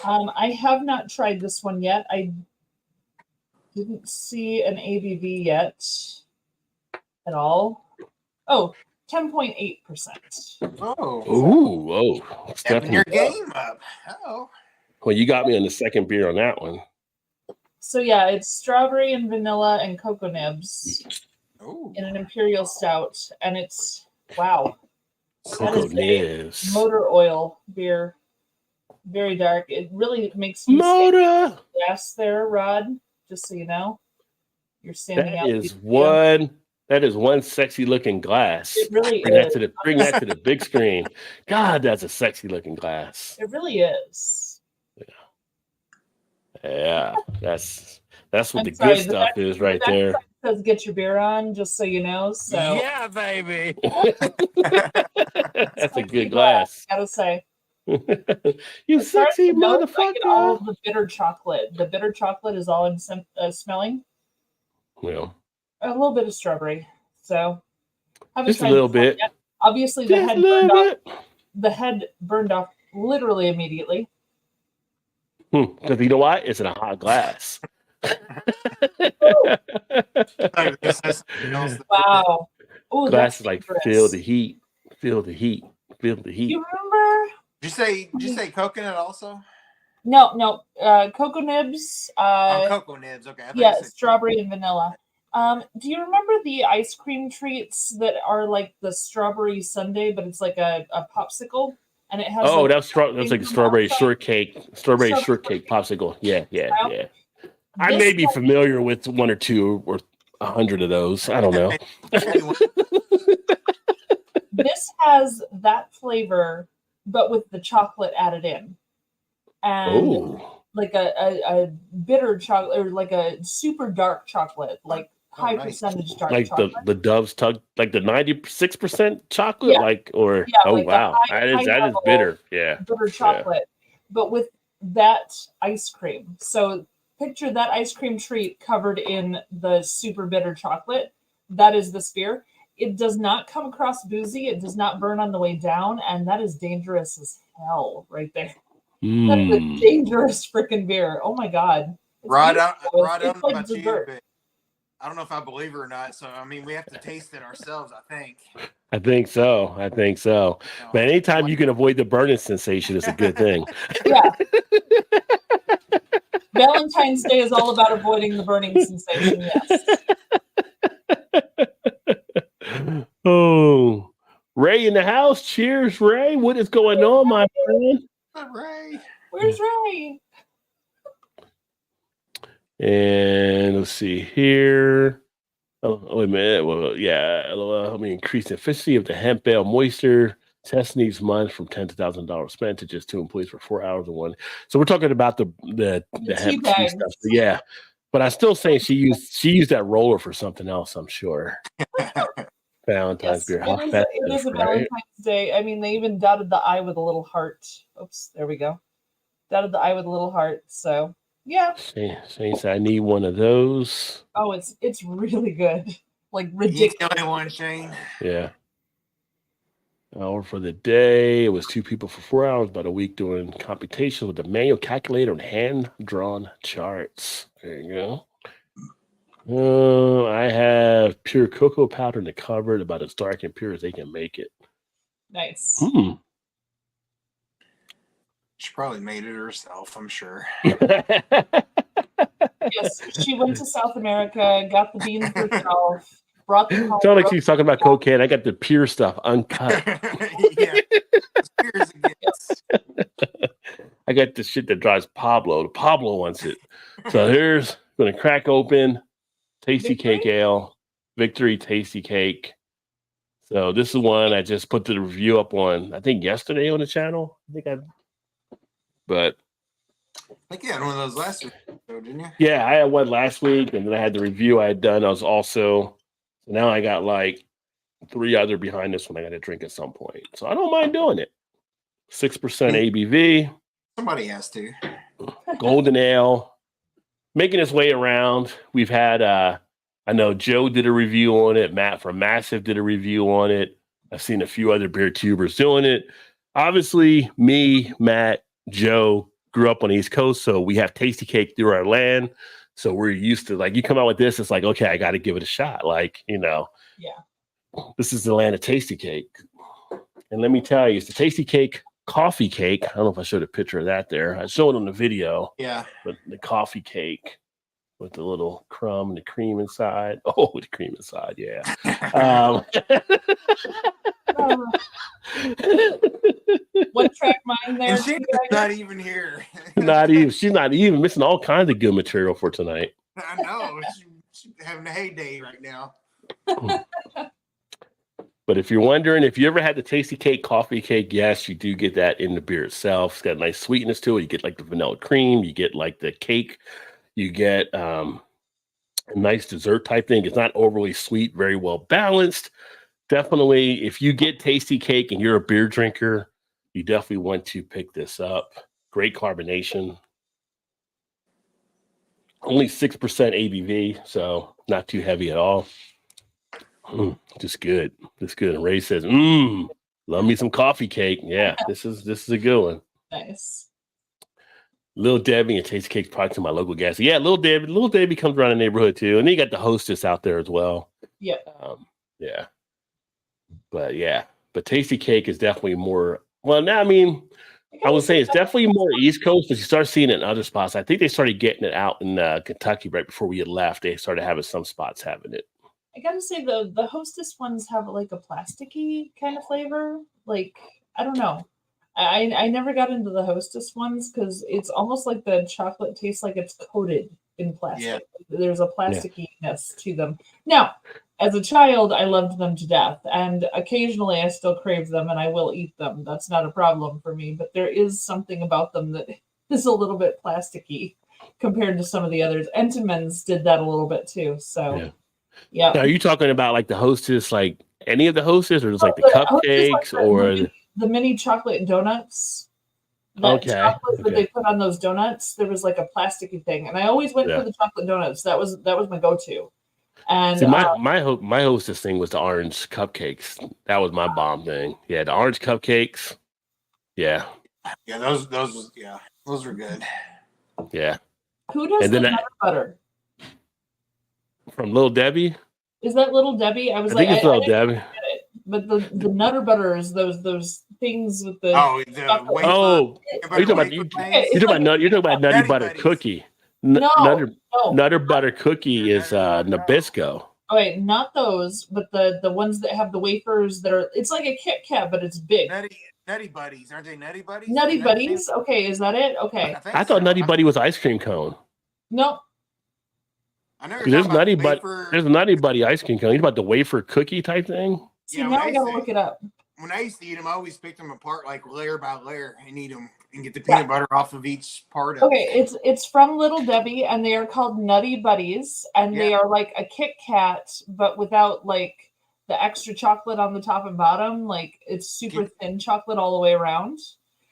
I have not tried this one yet. I didn't see an ABV yet at all. Oh, 10.8%. Oh. Stepping your game up. Oh. Well, you got me on the second beer on that one. So yeah, it's strawberry and vanilla and cocoa nibs in an imperial stout, and it's wow. Cocoa nibs. Motor oil beer, very dark. It really makes you motor. Yes, there, Rod. Just so you know, you're standing out. That is one sexy looking glass. It really is. Bring that to the big screen. God, that's a sexy looking glass. It really is. Yeah. That's what the good stuff is right there. Says get your beer on, just so you know. So yeah, baby. That's a good glass. Gotta say. You sexy motherfucker. All of the bitter chocolate. The bitter chocolate is all I'm smelling. Well. A little bit of strawberry. So just a little bit. Yet. Obviously the head burned off literally immediately. Because you know what? It's in a hot glass. Wow. Ooh, glass is like feel the heat. You remember? Did you say coconut also? No. Cocoa nibs. Cocoa nibs. Okay. I thought you Yeah, said strawberry and vanilla. Do you remember the ice cream treats that are like the strawberry sundae, but it's like a popsicle, and it has Oh, like that's cream like a from strawberry outside? shortcake, Strawberry popsicle. Yeah, style. yeah. I This may be familiar with one or two or 100 of those. I don't know. maybe one. this has that flavor, but with the chocolate added in, and Oh, like a bitter chocolate or like a super dark chocolate, like high nice. percentage dark like chocolate. the Dove's tug, like the 96% chocolate, Yeah. like or Yeah, oh like the wow, high that is level bitter. Yeah, bitter chocolate, but with that ice cream. So picture that ice cream treat covered in the super bitter chocolate. That is the spear. It does not come across boozy. It does not burn on the way down, and that is dangerous as hell right there. That is a Mm. dangerous freaking beer. Oh my god. It's Rod, I beautiful. don't It's know like about you, dessert. but I don't know if I believe it or not. So I mean, we have to taste it ourselves. I think. I think so. No. But anytime you can avoid the burning sensation, it's a good thing. Yeah. Valentine's Day is all about avoiding the burning sensation. Yes. Oh, Ray in the house. Cheers, Ray. What is going on, my friend? Ray. Where's Ray? And let's see here. Oh, wait a minute. Well, yeah. I mean, increase the efficiency of the hemp bale moisture. Test needs months from $10 to $1,000 spent to just 2 employees for 4 hours and one. So we're talking about the hemp tea bags. stuff. So yeah, but I still saying she used that roller for something else. I'm sure. Valentine's beer. How It festive, is a right? Valentine's Day. I mean, they even dotted the I with a little heart. Oops, there we go. Dotted the I with a little heart. So yeah. Shane said, I need one of those. Oh, it's really good. Like You ridiculous. ain't the only one, Shane. Yeah. Hour for the day. It was 2 people for 4 hours, about a week doing computations with the manual calculator and hand-drawn charts. There you go. I have pure cocoa powder in the cupboard, about as dark and pure as they can make it. Nice. She probably made it herself, I'm sure. Yes, she went to South America, got the beans herself, brought them home. Sound like she's talking about cocaine. I got the pure stuff, uncut. Yeah. Cheers again. I got the shit that drives Pablo. Pablo wants it. So here's going to crack open Tasty Victory? Cake Ale, Victory Tasty Cake. So this is one I just put the review up on, I think yesterday on the channel. But I think you had one of those last week, didn't you? yeah, I had one last week, and then I had the review I had done. I was also, so now I got like 3 other behind this one I got to drink at some point. So I don't mind doing it. 6% ABV. Somebody has to. Golden Ale, making its way around. We've had, I know Joe did a review on it. Matt from Massive did a review on it. I've seen a few other beer tubers doing it. Obviously, me, Matt, Joe grew up on the East Coast, so we have Tasty Cake through our land. So we're used to, like, you come out with this, it's like, okay, I got to give it a shot. Like, Yeah. This is the land of Tasty Cake. And let me tell you, it's the Tasty Cake coffee cake. I don't know if I showed a picture of that there. I showed it on the video. Yeah. But the coffee cake with the little crumb and the cream inside. Oh, the cream inside, yeah. One track mind there. And she's not even here. She's not even missing all kinds of good material for tonight. I know. She's having a heyday right now. But if you're wondering, if you ever had the Tasty Cake coffee cake, yes, you do get that in the beer itself. It's got a nice sweetness to it. You get like the vanilla cream, you get like the cake, you get a nice dessert type thing. It's not overly sweet, very well balanced. Definitely, if you get Tasty Cake and you're a beer drinker, you definitely want to pick this up. Great carbonation. Only 6% ABV, so not too heavy at all. Just good. Just good. And Ray says, love me some coffee cake. Yeah, this is a good one. Nice. Little Debbie and Tasty Cake's probably to my local gas. Yeah, Little Debbie comes around the neighborhood too. And then you got the hostess out there as well. Yeah. But Tasty Cake is definitely more, well, now, I mean, I would say it's definitely more East Coast, but you start seeing it in other spots. I think they started getting it out in Kentucky right before we had left. They started having some spots having it. I gotta say the Hostess ones have like a plasticky kind of flavor. Like I don't know. I never got into the Hostess ones because it's almost like the chocolate tastes like it's coated in plastic. Yeah. There's a plastickiness to them. Now, as a child, I loved them to death, and occasionally I still crave them, and I will eat them. That's not a problem for me. But there is something about them that is a little bit plasticky compared to some of the others. Entenmann's did that a little bit too. So, yeah. Now, are you talking about like the Hostess, like any of the Hostess, or just like the Hostess, cupcakes, like or the mini chocolate donuts? That chocolate that they put on those donuts, there was like a plasticky thing, and I always went for the chocolate donuts. That was my go-to. And see, my Hostess thing was the orange cupcakes. That was my bomb thing. Yeah, the orange cupcakes. Yeah. Yeah, those were good. Yeah. Who does the Nutter Butter? From Little Debbie? Is that Little Debbie? I think it's Little Debbie. But the Nutter Butter is those things with the are you talking about Nutty Butter Cookie? Nutter Butter Cookie is Nabisco. Oh wait, not those, but the ones that have the wafers that are. It's like a Kit Kat, but it's big. Nutty Buddies, aren't they Nutty Buddies? Nutty Buddies. Okay, is that it? Okay. I thought Nutty Buddy was ice cream cone. No. There's Nutty Buddy ice cream cone. You about the wafer cookie type thing? See, now I gotta look it up. When I used to eat them, I always picked them apart like layer by layer and eat them and get the peanut butter off of each part of it. Okay, it's from Little Debbie, and they are called Nutty Buddies, and they are like a Kit Kat, but without like the extra chocolate on the top and bottom. Like it's super thin chocolate all the way around,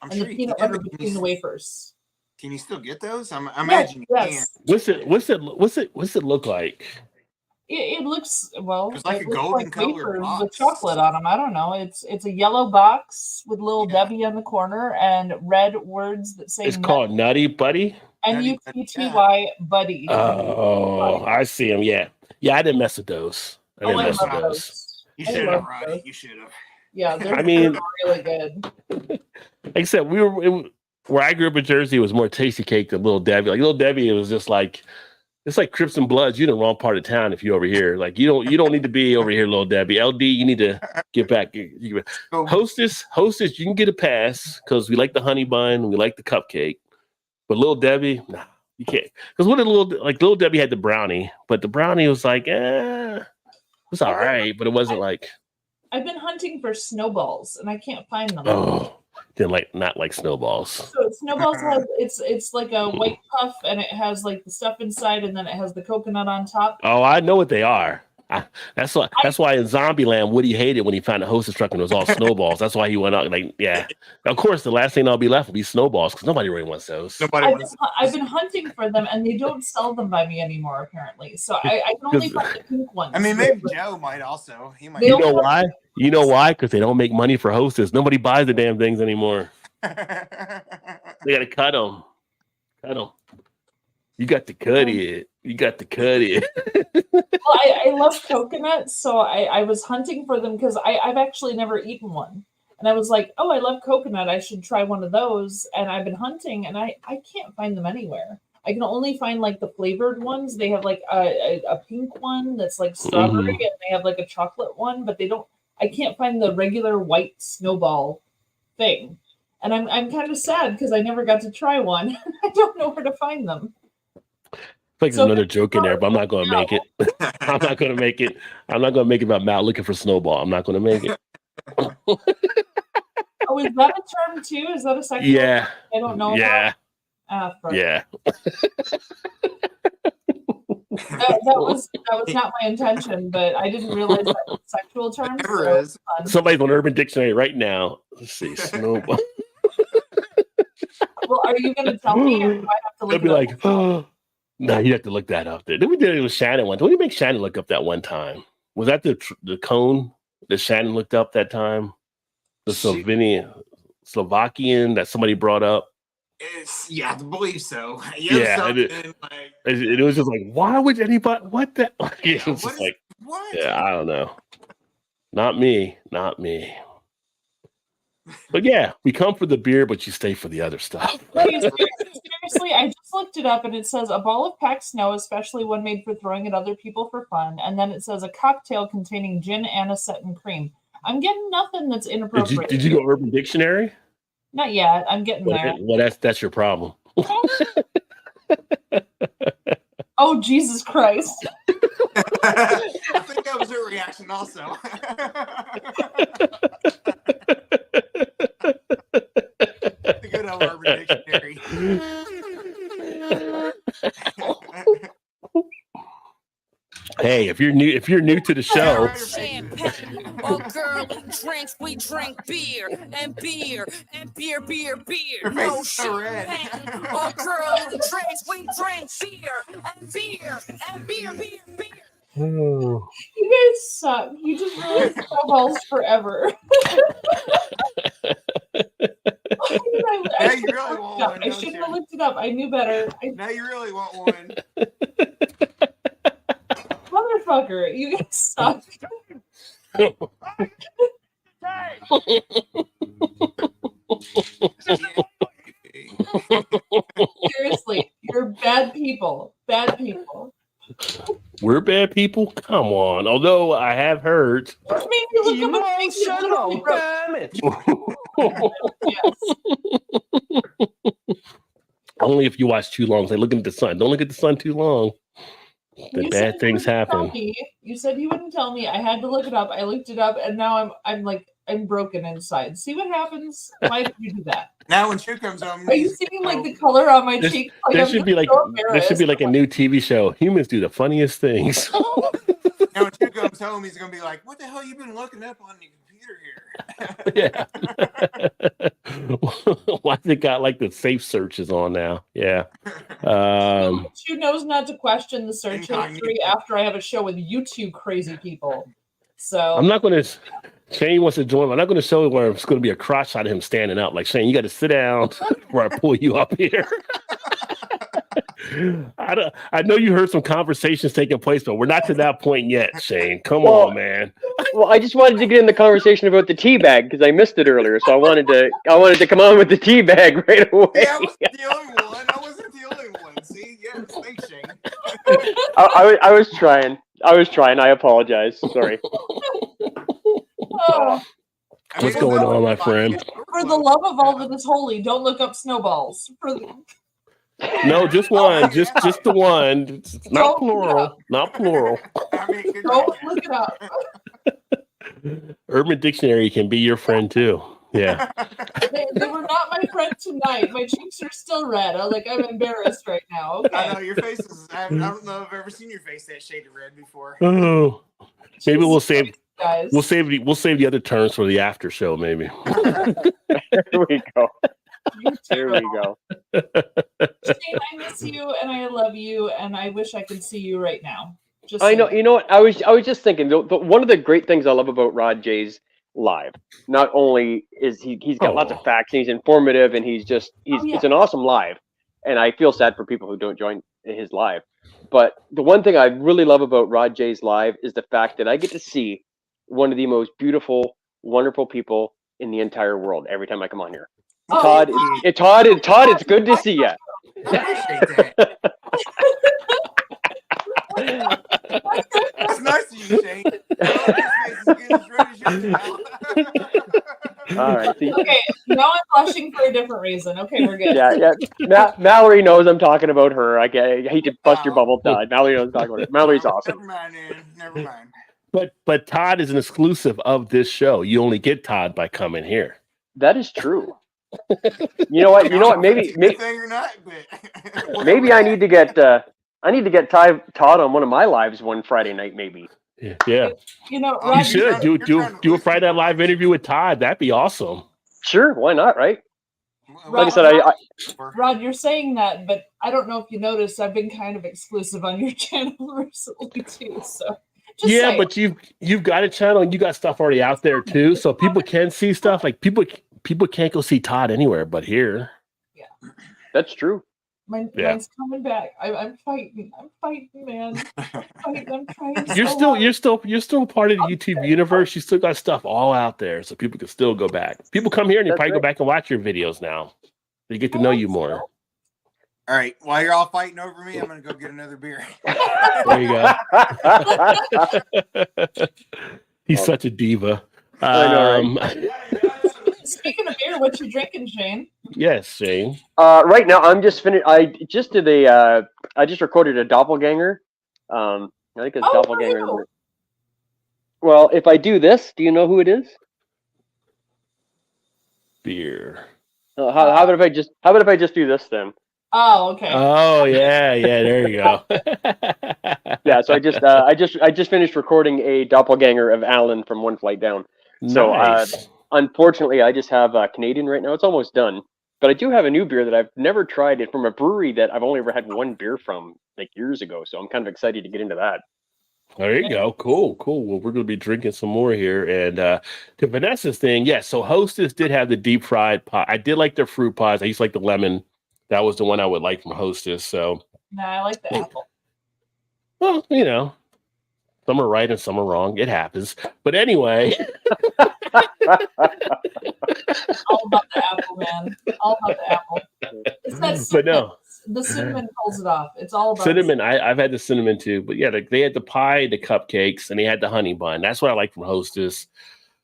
and the peanut butter between the wafers. Can you still get those? I imagine you can. What's it look like? It looks well. It's like a golden color box with chocolate on them. I don't know. It's a yellow box with Little Debbie on the corner and red words that say. It's called Nutty Buddy. NUTTY Buddy. Oh, I see them. Yeah. I didn't mess with those. I didn't mess with those. You should have, Roddy. You should have. Yeah, they're really good. Like I said, where I grew up in Jersey, it was more Tasty Cake than Little Debbie. Like Little Debbie, it was just like. It's like Crips and Bloods. You're in the wrong part of town if you're over here. Like you don't need to be over here, Little Debbie. LD, you need to get back. Hostess, you can get a pass because we like the honey bun, we like the cupcake. But Little Debbie, nah, you can't. Because Little Debbie had the brownie, but the brownie was like, it was all right, but it wasn't like. I've been hunting for snowballs and I can't find them. Oh. Not like snowballs. So snowballs has it's like a white puff and it has like the stuff inside and then it has the coconut on top. Oh, I know what they are. That's why in Zombieland Woody hated when he found a Hostess truck and it was all snowballs. That's why he went out Of course, the last thing I'll be left will be snowballs because nobody really wants those. I've been hunting for them and they don't sell them by me anymore apparently. So I can only find the pink ones. I mean, maybe Joe might also. He might. You know why? You know why? Because they don't make money for Hostess. Nobody buys the damn things anymore. They got to cut them. You got to cut it. Well, I love coconuts, so I was hunting for them because I've actually never eaten one. And I was like, oh, I love coconut. I should try one of those. And I've been hunting, and I can't find them anywhere. I can only find like the flavored ones. They have like a pink one that's like strawberry, and they have like a chocolate one, but they don't. I can't find the regular white snowball thing. And I'm kind of sad because I never got to try one. I don't know where to find them. Like there's another joke in there, but I'm not going to make it. I'm not going to make it. I'm not going to make it about Matt looking for Snowball. I'm not going to make it. Oh, is that a term too? Is that a sexual term? I don't know. Yeah. Yeah. That was not my intention, but I didn't realize that was a sexual term. Somebody's on Urban Dictionary right now. Let's see, Snowball. Well, are you going to tell me, or do I have to look? They'll be like, oh. No, you have to look that up. Then we did it with Shannon once. What did you make Shannon look up that one time? Was that the cone that Shannon looked up that time? The Slovakian that somebody brought up? I believe so. It was just like, why would anybody? What the? It was just what? Yeah, I don't know. Not me. But yeah, we come for the beer, but you stay for the other stuff. Okay, seriously, I just looked it up and it says a ball of packed snow, especially one made for throwing at other people for fun. And then it says a cocktail containing gin, anisette, and cream. I'm getting nothing that's inappropriate. Did you go Urban Dictionary? Not yet. I'm getting there. Well, that's your problem. Oh, Jesus Christ. I think that was her reaction also. The good old Urban Dictionary. Hey, if you're new to the show, Champagne or girly drinks, we drink beer and beer. Your No face is so red. champagne or girly drinks, we drink beer and beer. oh, You guys suck. You just ruined snowballs forever. Now you really want one, I don't shouldn't you? have looked it up. I knew better. Now you really want one. Motherfucker, you guys suck. Seriously, you're bad people. Bad people. we're bad people. Come on. Although I have heard. Maybe look up a Emotional damage. Yes. Only if you watch too long. Say, looking at the sun. Don't look at the sun too long. The You said bad you things wouldn't tell happen. me. You said you wouldn't tell me. I had to look it up. I looked it up, and now I'm broken inside. See what happens? Why did you do that? Now when Chu comes home, Are you seeing like the color on my This- cheek? There I'm should be like so there should be like a new TV show. Humans do the funniest things. now when Chu comes home, he's gonna be like, "What the hell you been looking up on your computer here?" Yeah. Why they got like the safe searches on now? Yeah. She knows not to question the search Incognito. history after I have a show with you two crazy people. So I'm not going to. Shane wants to join. I'm not going to show where it's going to be a crotch shot of him standing up. Like Shane, you got to sit down where I pull you up here. I know you heard some conversations taking place, but we're not to that point yet, Shane. Come Well, on, man. Well, I just wanted to get in the conversation about the tea bag because I missed it earlier, so I wanted to come on with the tea bag right away. Yeah, I wasn't the only one. I wasn't the only one. See, yes, thanks, Shane. I was trying. I apologize. Sorry. oh, What's going on, my friend? for the love of all that is holy, don't look up snowballs. No, just one. Just the one. Not Don't- plural. Not plural. I mean, good Don't job. look it up. Urban Dictionary can be your friend too. Yeah. They were not my friend tonight. My cheeks are still red. I'm embarrassed right now. I Okay. know your face is. I don't know if I've ever seen your face that shade of red before. Oh. Maybe we'll save Guys. we'll save the other terms for the after show. Maybe. There we go. You're There we terrible. go. Shane, I miss you and I love you and I wish I could see you right now. Just I know. saying. You know what? I was just thinking. One of the great things I love about Rod J's live, not only is he's got lots of facts, and he's informative, and he's yeah. it's an awesome live, and I feel sad for people who don't join his live. But the one thing I really love about Rod J's live is the fact that I get to see one of the most beautiful, wonderful people in the entire world every time I come on here. Oh, Todd, Todd, it's good to see you. I appreciate that. That's nice of you, Shane. Oh, his face is getting as red as yours now. All right. See, Okay, now I'm blushing for a different reason. Okay, we're good. yeah. Mallory knows I'm talking about her. I hate to bust your bubble, Todd. Mallory knows I'm talking about her. Mallory's awesome. Never mind, man. Never mind. But Todd is an exclusive of this show. You only get Todd by coming here. That is true. You know what? Maybe Good thing or not, but maybe I need to get Todd on one of my lives one Friday night. Maybe. Yeah. You know, Oh, You Rod, should do a Friday Night Live interview with Todd. That'd be awesome. Sure. Why not? Right. Like I Rod, said, Rod, you're saying that, but I don't know if you noticed, I've been kind of exclusive on your channel recently too. So just Yeah, saying. but you've got a channel and you got stuff already out there too, so people can see stuff. Like people can't go see Todd anywhere but here. that's true. Mine's coming back. I'm fighting. I'm fighting, man. I'm trying You're so still hard. you're still part of the YouTube universe. You still got stuff all out there, so people can still go back. People come here and they That's probably go right. back and watch your videos now. They get to I know hope you so. more. All right, while you're all fighting over me, I'm gonna go get another beer. There you go. He's such a diva. I know, Speaking of beer, what you drinking, Shane? Yes, Shane. Right now, I'm just finished. I just did I just recorded a doppelganger. I think it's Oh, doppelganger. wow. Well, if I do this, do you know who it is? Beer. How about if I just do this then? Oh, okay. Oh yeah, there you go. Yeah. So I just finished recording a doppelganger of Alan from One Flight Down. So Nice. unfortunately, I just have Canadian right now. It's almost done. But I do have a new beer that I've never tried it from a brewery that I've only ever had one beer from like years ago. So I'm kind of excited to get into that. There you go. Cool. Well, we're going to be drinking some more here. And to Vanessa's thing, yes. So Hostess did have the deep fried pie. I did like their fruit pies. I used to like the lemon. That was the one I would like from Hostess. So, No, I like the apple. well, some are right and some are wrong. It happens. But anyway, All about the apple, man. All about the apple. It's that cinnamon. but no. The cinnamon pulls it off. It's all about Cinnamon. I've had the cinnamon too. But yeah, they had the pie, the cupcakes, and they had the honey bun. That's what I like from Hostess.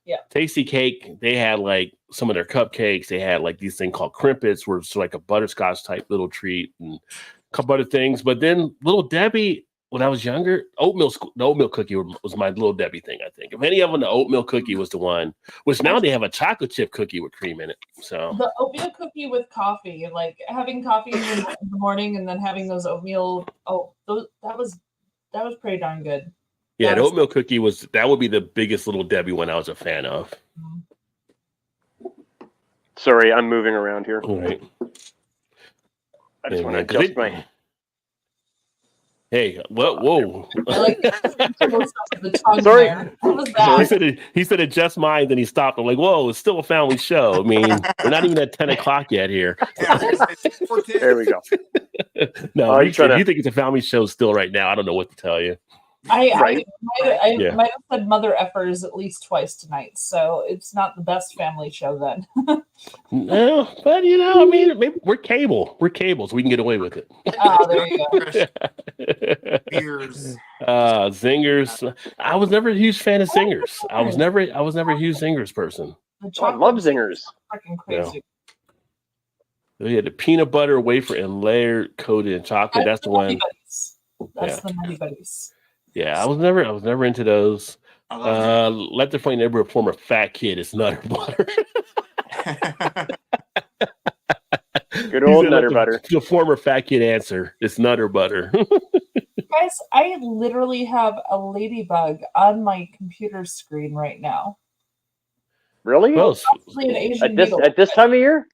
Yeah. Tasty Cake, they had like some of their cupcakes. They had like these thing called crimpets, where it's like a butterscotch type little treat and a couple other things. But then Little Debbie, when I was younger, the oatmeal cookie was my Little Debbie thing, I think. If any of them, the oatmeal cookie was the one, which now they have a chocolate chip cookie with cream in it. So the oatmeal cookie with coffee, like having coffee in the morning and then having those oatmeal. Oh, that was pretty darn good. yeah, the oatmeal cookie would be the biggest Little Debbie one I was a fan of. Sorry, I'm moving around here. All right. I just want to man, 'cause adjust my. Hey, whoa. I like the tongue Sorry. there. What was that? He said it just mine, then he stopped. I'm like, whoa, it's still a family show. I mean, we're not even at 10 o'clock yet here. There we go. No, if you think it's a family show still right now, I don't know what to tell you. I Yeah. might have said mother effers at least twice tonight, so it's not the best family show then. No, but I mean, maybe we're cable, so we can get away with it. Oh, there you go. Beers. Zingers. I was never a huge fan of Zingers. I was never a huge Zingers person. I love Zingers. Fucking crazy. We had the peanut butter wafer and layered coated in chocolate. That's the one. That's the Nutty Buddies. Yeah, I was never into those. Let the funny neighborhood former fat kid. It's Nutter Butter. Good old Nutter Butter. The former fat kid answer. It's Nutter Butter. Guys, I literally have a ladybug on my computer screen right now. Really? Well, An Asian beetle. at this time of year?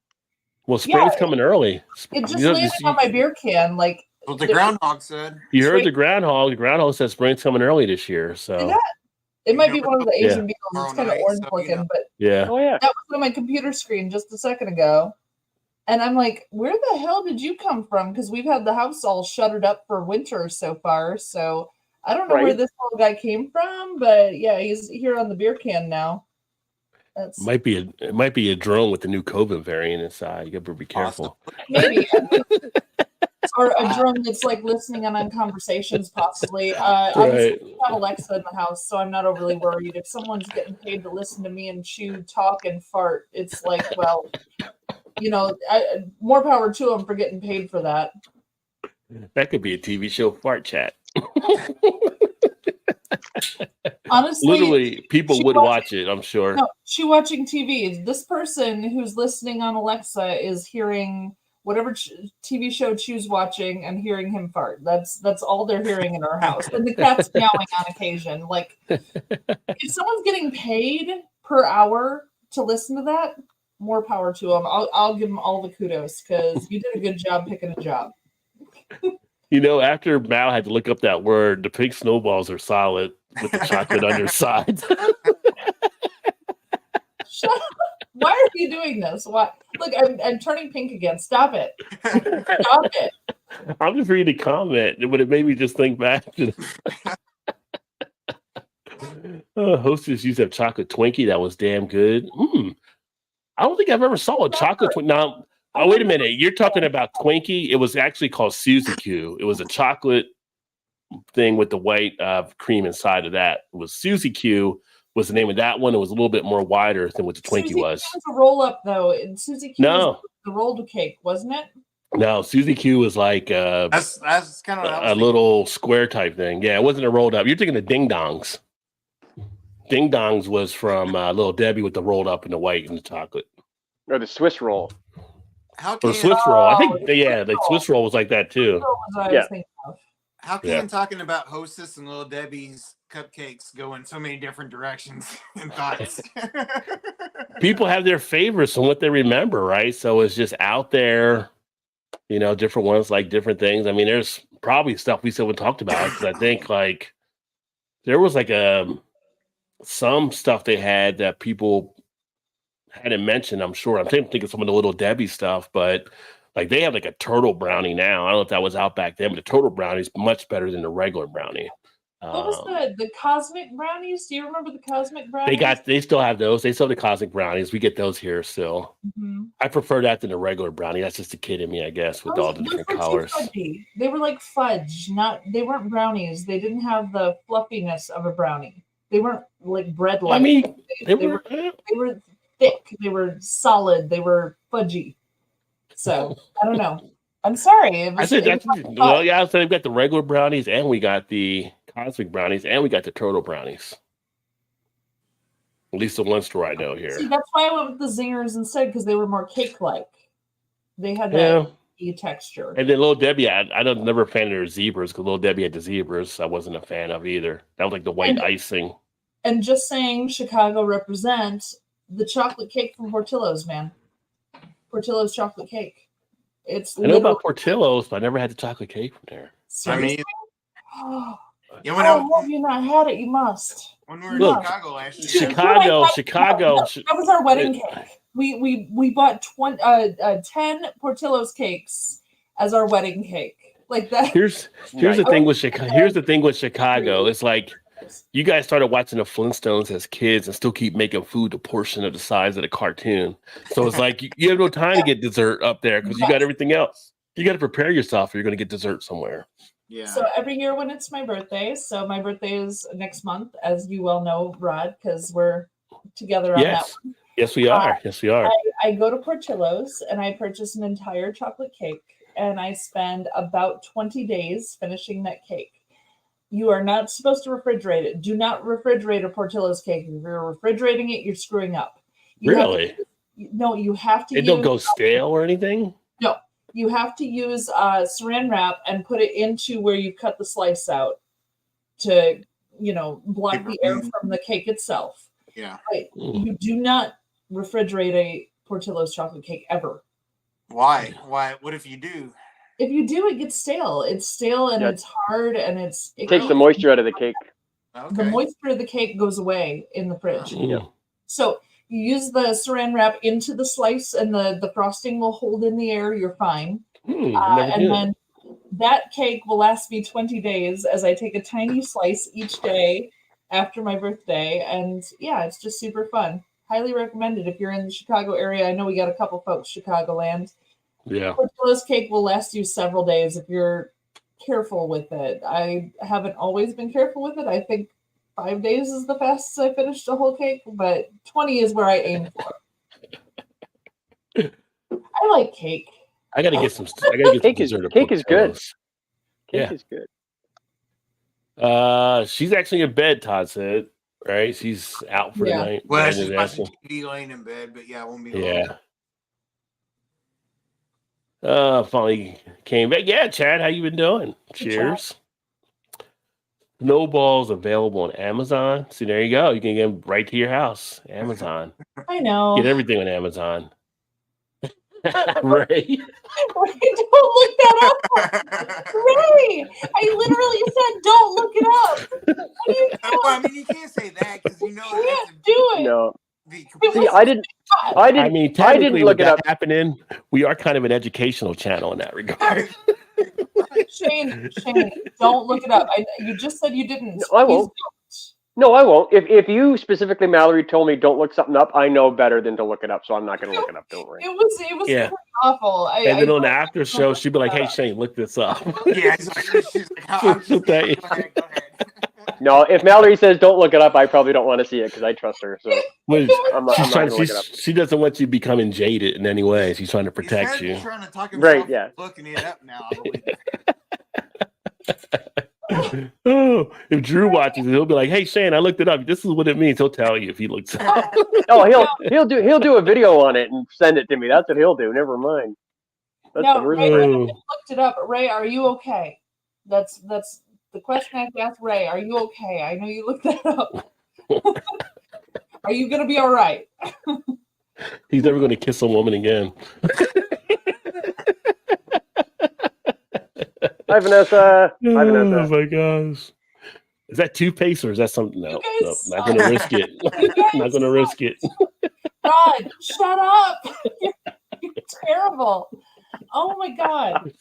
Well, spring's coming early. It just landed on my beer can, like. What the groundhog said. You heard the groundhog. The groundhog said spring's coming early this year. So it might be one of the Asian beetles. It's kind of orange looking, but yeah. Oh yeah. That was on my computer screen just a second ago. And I'm like, where the hell did you come from? Because we've had the house all shuttered up for winter so far. So I don't know where this little guy came from, but yeah, he's here on the beer can now. It might be a drone with the new COVID variant inside. You gotta be careful. Maybe. Or a drone that's like listening in on conversations, possibly. Obviously, we have Alexa in the house, so I'm not overly worried. If someone's getting paid to listen to me and chew, talk, and fart, it's like, well, more power to them for getting paid for that. That could be a TV show, Fart Chat. Honestly, literally, people would watch it, I'm sure. No, she watching TV. This person who's listening on Alexa is hearing whatever TV show she's watching and hearing him fart. That's all they're hearing in our house. And the cat's meowing on occasion. Like, if someone's getting paid per hour to listen to that, more power to them. I'll give them all the kudos because you did a good job picking a job. After Mal had to look up that word, the pink snowballs are solid with the chocolate underside. Shut up. Why are you doing this? Why? Look, I'm turning pink again. Stop it. Stop it. I'm just reading the comment, but it made me just think back to Hostess used to have chocolate Twinkie that was damn good. I don't think I've ever saw a chocolate Twinkie. Now, oh, wait a minute. You're talking about Twinkie? It was actually called Suzy Q. It was a chocolate thing with the white cream inside of that. It was Suzy Q was the name of that one. It was a little bit more wider than what the Twinkie was. It was a roll up though. And Suzy Q was the rolled cake, wasn't it? No, Suzy Q was like that's kind of a little square type thing. Yeah, it wasn't a rolled up. You're thinking of Ding Dongs. Ding Dongs was from Little Debbie with the rolled up and the white and the chocolate. Or the Swiss roll. Or Swiss roll. I think, the Swiss roll was like that too. How can talking about Hostess and Little Debbie's cupcakes go in so many different directions and thoughts? People have their favorites and what they remember, right? So it's just out there, different ones like different things. I mean, there's probably stuff we still haven't talked about because I think like there was like some stuff they had that people hadn't mentioned. I'm sure. I'm thinking of some of the Little Debbie stuff, but like they have like a turtle brownie now. I don't know if that was out back then, but the turtle brownie is much better than the regular brownie. What was the cosmic brownies? Do you remember the cosmic brownies? They still have those. They still have the cosmic brownies. We get those here still. Mm-hmm. I prefer that than the regular brownie. That's just a kid in me, I guess, with all the different colors. They were like fudge, they weren't brownies. They didn't have the fluffiness of a brownie. They weren't like bread-like. I mean, they were thick. They were solid. They were fudgy. So I don't know. I'm sorry. I said they've got the regular brownies, and we got the cosmic brownies, and we got the turtle brownies. At least the one store I know here. See, that's why I went with the zingers instead, because they were more cake-like. They had that texture. And then Little Debbie, I was never a fan of their zebras because Little Debbie had the zebras. I wasn't a fan of either. That was like the white icing. And just saying, Chicago represents the chocolate cake from Portillo's, man. Portillo's chocolate cake. I know about Portillo's, but I never had the chocolate cake from there. Seriously? Have you not had it? You must. When we were in Chicago last year. Chicago. That was our wedding cake. We bought 10 Portillo's cakes as our wedding cake. Like that. Here's the thing with Chicago. Here's the thing with Chicago. It's like you guys started watching the Flintstones as kids and still keep making food a portion of the size of the cartoon. So it's like you have no time to get dessert up there because you got everything else. You got to prepare yourself or you're going to get dessert somewhere. Yeah. So every year when it's my birthday, so my birthday is next month, as you well know, Rod, because we're together on that one. Yes, we are. Yes, we are. I go to Portillo's and I purchase an entire chocolate cake and I spend about 20 days finishing that cake. You are not supposed to refrigerate it. Do not refrigerate a Portillo's cake. If you're refrigerating it, you're screwing up. You have to. It don't go stale or anything? No. You have to use saran wrap and put it into where you cut the slice out to, block the air from the cake itself. Yeah. Right. You do not refrigerate a Portillo's chocolate cake ever. Why? What if you do? If you do, it gets stale. It's stale and it's hard and it takes the moisture out of the cake. Okay. The moisture of the cake goes away in the fridge. Yeah. So you use the saran wrap into the slice and the frosting will hold in the air. You're fine. And then that cake will last me 20 days as I take a tiny slice each day after my birthday. And yeah, it's just super fun. Highly recommended if you're in the Chicago area. I know we got a couple folks, Chicagoland. Yeah. Portillo's cake will last you several days if you're careful with it. I haven't always been careful with it. I think 5 days is the fastest I finished a whole cake, but 20 is where I aim for. I like cake. I gotta get some. Cake is good. Cake is good. She's actually in bed. Todd said, right? She's out for the night. Well, she's watching TV, laying in bed, but yeah, it won't be long. Finally came back. Yeah, Chad, how you been doing? Cheers. Snowballs available on Amazon. See, there you go. You can get them right to your house. Amazon. I know. Get everything on Amazon. Ray. Don't look that up. Ray, I literally said don't look it up. What are you doing? Well, I mean, you can't say that because you can't do it. No. be It completely. was See, I mean, didn't technically, look with it that up. happening, we are kind of an educational channel in that regard. Shane, don't look it up. You just said you didn't. No, I Please won't. don't. No, I won't. If you specifically, Mallory, told me don't look something up, I know better than to look it up, so I'm not going to look it up. Don't worry. It was Yeah. pretty awful. And then on the don't after show, she'd be like, "Hey, Shane, look this up." Yeah, exactly. She's like, I'm just, go ahead, go ahead. No, if Mallory says don't look it up, I probably don't want to see it because I trust her. So Which I'm not she's going trying. to look it up. She doesn't want you becoming jaded in any way. She's trying to He's protect kind you. of trying to talk himself Right, yeah. into looking it up now, I believe. Oh, if Drew watches it, he'll be like, "Hey, Shane, I looked it up. This is what it means." He'll tell you if he looks it up. Oh, he'll do a video on it and send it to me. That's what he'll do. Never mind. That's No, the worst Ray, part. I looked it up. Ray, are you okay? That's the question I have to ask Ray. Are you okay? I know you looked that up. Are you gonna be all right? He's never going to kiss a woman again. Hi, Vanessa. Hi, Oh Vanessa. my gosh. Is that toothpaste or is that something? No, You no, guys not going to risk it. You guys Not going to risk it. God, shut up. You're terrible. Oh my God.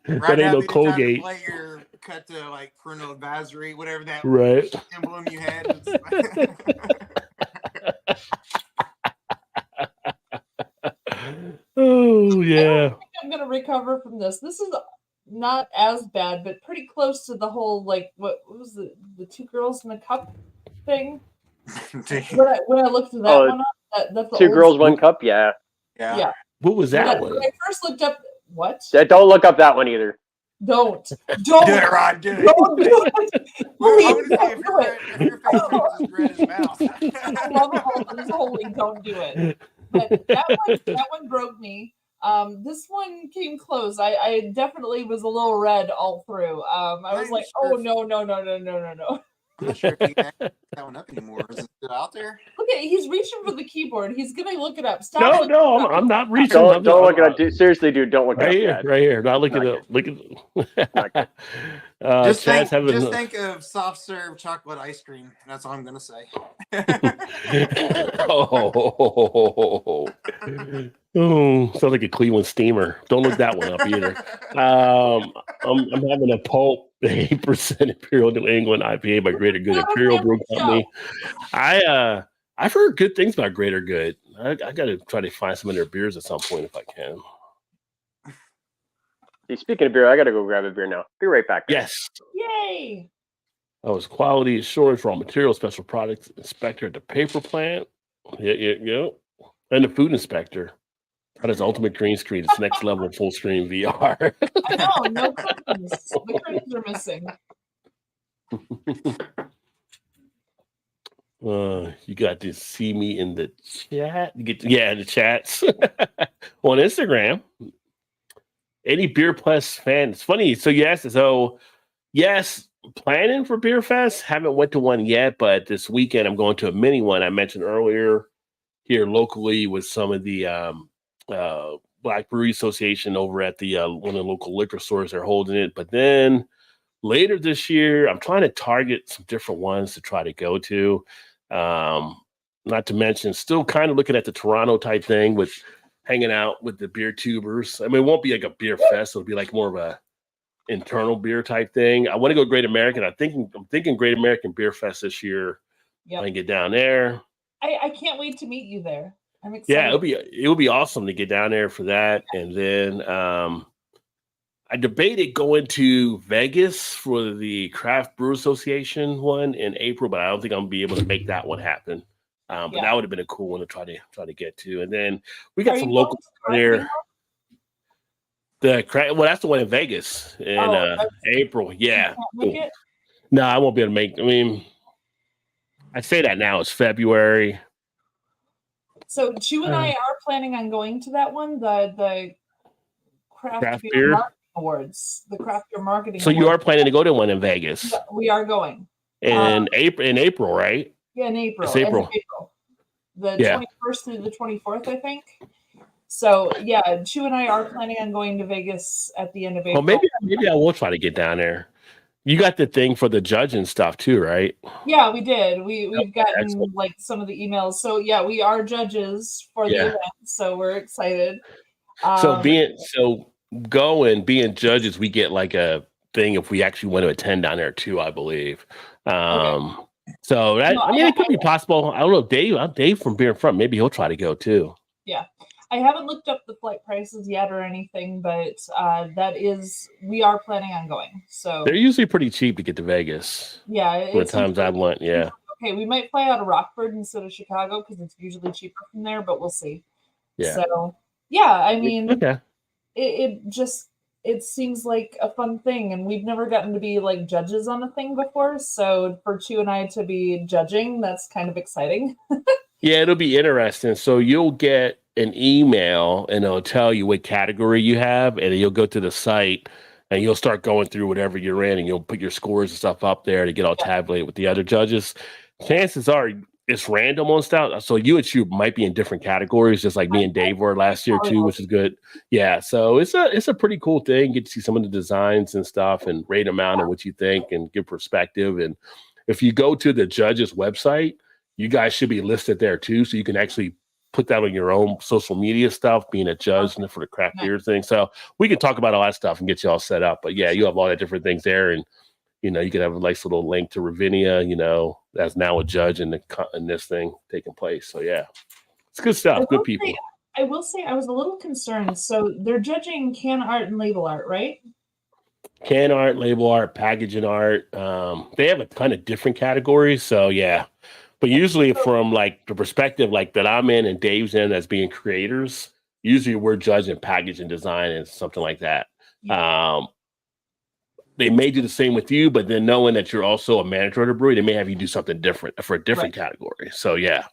Right That ain't now, no be the time to Colgate. play your cut to like parental advisory, whatever that Right. emblem you had. Oh, I yeah. don't think I'm gonna recover from this. This is not as bad, but pretty close to the whole like what was the two girls in the cup thing? When I looked that one up, that's the Two old girls, one cup. Yeah. Yeah. What was When that one? I first looked up what? Don't look up that one either. Don't Do it, Rod. Do it. don't do it. Well, I Please want to see don't if do your it. face just read his mouth. Lovable but is holy. Don't do it. But that one broke me. This one came close. I definitely was a little red all through. I was I'm like, sure oh no. I'm not sure if he can that one up anymore. Is it still out there? Look at he's reaching for the keyboard. He's gonna look it up. Stop. No, I'm not reaching. Don't look it up. Dude. Seriously, dude, don't look it Right up. here, Yeah. right here. Not looking Not up. Look Not at. Just Chad's think of soft serve chocolate ice cream. That's all I'm gonna say. Oh, sounds like a Cleveland steamer. Don't look that one up either. I'm having a pulp 8% Imperial New England IPA by Greater Good Imperial Brew Company. I've heard good things about Greater Good. I got to try to find some of their beers at some point if I can. Hey, speaking of beer, I gotta go grab a beer now. Be right back. Yes. Yay! I was quality assurance, raw material, special products inspector at the paper plant. Yeah. And the food inspector. That is Ultimate Green Screen. It's next level full screen VR. I know, no curtains. The curtains are missing. You got to see me in the chat. In the chats on Instagram. Any Beer Plus fan? It's funny. So yes, planning for Beer Fest. Haven't went to one yet, but this weekend I'm going to a mini one I mentioned earlier here locally with some of the Black Brewery Association over at the one of the local liquor stores. They're holding it, but then later this year, I'm trying to target some different ones to try to go to. Not to mention, still kind of looking at the Toronto type thing with hanging out with the beer tubers. I mean, it won't be like a beer fest. It'll be like more of a internal beer type thing. I want to go Great American. I'm thinking Great American Beer Fest this year. Yep. I can get down there. I can't wait to meet you there. I'm excited. Yeah, it would be awesome to get down there for that. And then I debated going to Vegas for the Craft Brew Association one in April, but I don't think I'm gonna be able to make that one happen. But that would have been a cool one to try to get to. And then we got some local there. That's the one in Vegas in April. Yeah. No, I won't be able to make. I mean, I say that now. It's February. So Chu and I are planning on going to that one, the Craft Beer Marketing Awards, the Craft Beer Marketing. So Awards. You are planning to go to one in Vegas? Yeah, we are going in April, right? Yeah, in April. It's April. The 21st through the 24th, I think. So yeah, Chu and I are planning on going to Vegas at the end of April. Well, maybe I will try to get down there. you got the thing for the judge and stuff too, right? Yeah, we did. We've gotten excellent. like some of the emails. So yeah, we are judges for the Yeah. event, so we're excited. So being judges, we get like a thing if we actually want to attend down there too, I believe. So that No, I mean, it could be possible. I don't know, Dave from Beer in Front, maybe he'll try to go too. yeah. I haven't looked up the flight prices yet or anything, but we are planning on going. So They're usually pretty cheap to get to Vegas. yeah, The times I went, yeah. Okay, we might fly out of Rockford instead of Chicago because it's usually cheaper from there, but we'll see. Yeah. So yeah, I mean, Okay. it seems like a fun thing, and we've never gotten to be like judges on a thing before. So for Chu and I to be judging, that's kind of exciting. Yeah, it'll be interesting. So you'll get an email and it'll tell you what category you have, and then you'll go to the site and you'll start going through whatever you're in, and you'll put your scores and stuff up there to get all tabulated with the other judges. Chances are it's random on stuff. So you and Chu might be in different categories, just like me and Dave were last year too, which is good. Yeah, so it's a pretty cool thing. Get to see some of the designs and stuff and rate them out and what you think and give perspective. And if you go to the judges website, you guys should be listed there too, so you can actually put that on your own social media stuff, being a judge and for the craft beer thing. So we can talk about all that stuff and get you all set up. But yeah, you have all that different things there, and you can have a nice little link to Ravinia, as now a judge in this thing taking place. So yeah, it's good stuff. Good people. I will say I was a little concerned. So they're judging can art and label art, right? Can art, label art, packaging art. They have a ton of different categories. So yeah. But usually from like the perspective like that I'm in and Dave's in as being creators, usually we're judging package and design and something like that. Yeah. They may do the same with you, but then knowing that you're also a manager of the brewery, they may have you do something different for a different category. So yeah.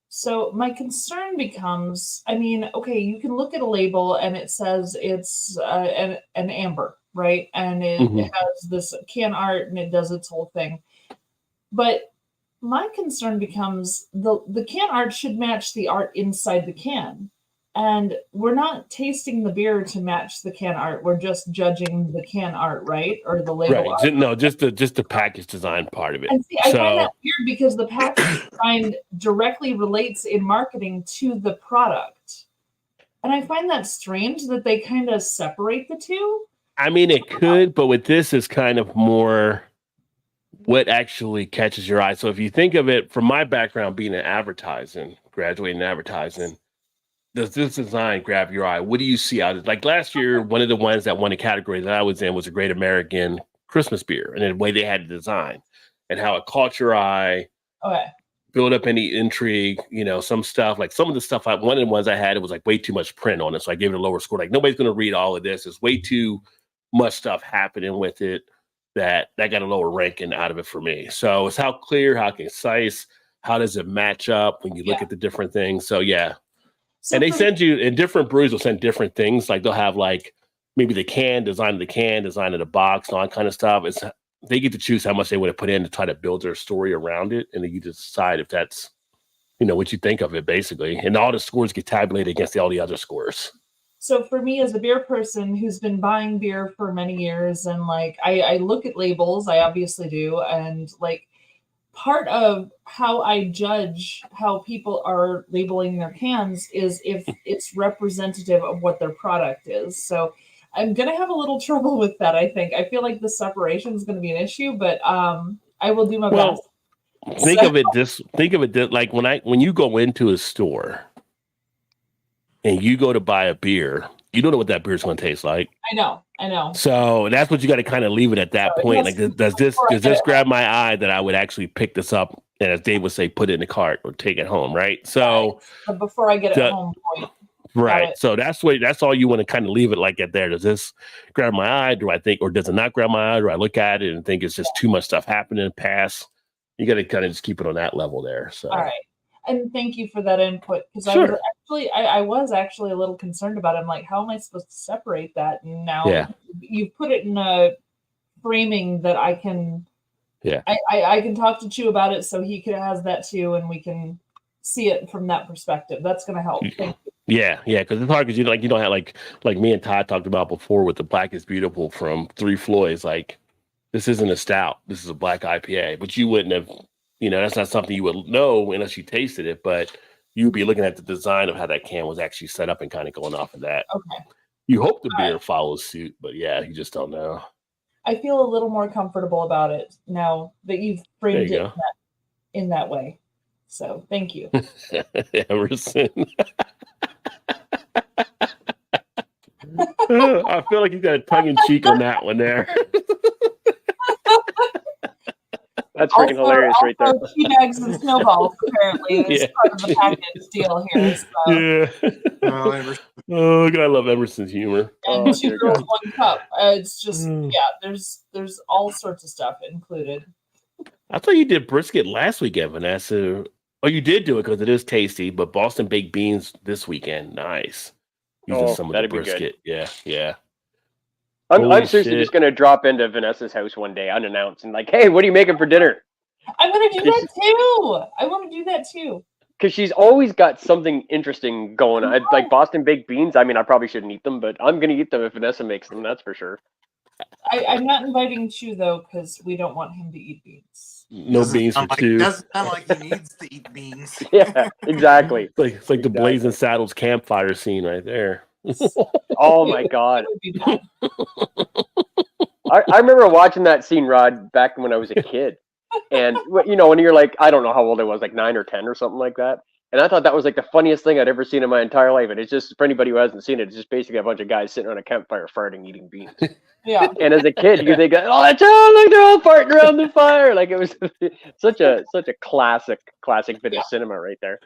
So my concern becomes, I mean, okay, you can look at a label and it says it's an amber, right? And it has this can art and it does its whole thing. But my concern becomes the can art should match the art inside the can. And we're not tasting the beer to match the can art. We're just judging the can art, right? Or the label art. No, just the package design part of it. And see, I find that weird because the package design directly relates in marketing to the product. And I find that strange that they kind of separate the two. I mean, it could, but with this is kind of more what actually catches your eye. So if you think of it from my background being in advertising, graduating in advertising, does this design grab your eye? What do you see out of it? Like last year, one of the ones that won a category that I was in was a Great American Christmas beer, and the way they had the design and how it caught your eye, build up any intrigue, some stuff. Like some of the stuff, one of the ones I had, it was like way too much print on it, so I gave it a lower score. Like nobody's going to read all of this. There's way too much stuff happening with it. That got a lower ranking out of it for me. So it's how clear, how concise, how does it match up when you look at the different things. So yeah. So and they send you, and different breweries will send different things. Like they'll have like maybe the design of the box, and all that kind of stuff. They get to choose how much they want to put in to try to build their story around it. And then you decide if that's, what you think of it basically. And all the scores get tabulated against all the other scores. So for me as a beer person who's been buying beer for many years, and like I look at labels, I obviously do, and like part of how I judge how people are labeling their cans is if it's representative of what their product is. So I'm gonna have a little trouble with that. I think I feel like the separation is going to be an issue, but I will do my best. Think of it this like when you go into a store and you go to buy a beer, you don't know what that beer is going to taste like. I know. So that's what you got to kind of leave it at that point. Like, does this grab my eye that I would actually pick this up and, as Dave would say, put it in the cart or take it home, right? So but before I get it home, point. Right. So that's all you want to kind of leave it like at there. Does this grab my eye? Do I think, or does it not grab my eye? Do I look at it and think it's just too much stuff happening? Pass. You got to kind of just keep it on that level there. So. All right. And thank you for that input, because I was actually a little concerned about it. I'm like, how am I supposed to separate that? And now you've put it in a framing that I can I can talk to Chu about it, so he has that too, and we can see it from that perspective. That's going to help. Thank you. Yeah, because it's hard because you don't have like me and Todd talked about before with the Black is Beautiful from Three Floyds. Like this isn't a stout. This is a black IPA. But you wouldn't have, that's not something you would know unless you tasted it. But you'd be looking at the design of how that can was actually set up and kind of going off of that. Okay. You hope the beer follows suit, but yeah, you just don't know. I feel a little more comfortable about it now that you've framed it in that way. So thank you. Emerson. I feel like you got a tongue in cheek on that one there. That's freaking hilarious right there. Tea bags and snowballs apparently is part of the package deal here. So. Yeah. Oh, God, I love Emerson's humor. And 2 girls, 1 cup. It's just there's all sorts of stuff included. I thought you did brisket last weekend, Vanessa. Oh, you did do it because it is tasty, but Boston baked beans this weekend. Nice. Using some of the brisket. Yeah. I'm seriously just gonna drop into Vanessa's house one day unannounced and like, hey, what are you making for dinner? I'm gonna do that too. I want to do that too. Because she's always got something interesting going on. Like Boston baked beans. I mean, I probably shouldn't eat them, but I'm gonna eat them if Vanessa makes them. That's for sure. I'm not inviting Chu though because we don't want him to eat beans. No beans for Chu. Doesn't sound like he needs to eat beans. Yeah, exactly. It's like the Blazing Saddles campfire scene right there. Oh my God. I remember watching that scene, Rod, back when I was a kid. And, when you're like, I don't know how old I was, like 9 or 10 or something like that. And I thought that was like the funniest thing I'd ever seen in my entire life. And it's just, for anybody who hasn't seen it, it's just basically a bunch of guys sitting on a campfire farting, eating beans. Yeah. And as a kid, you think, oh, look, they're all farting around the fire. Like it was such a classic bit of cinema right there.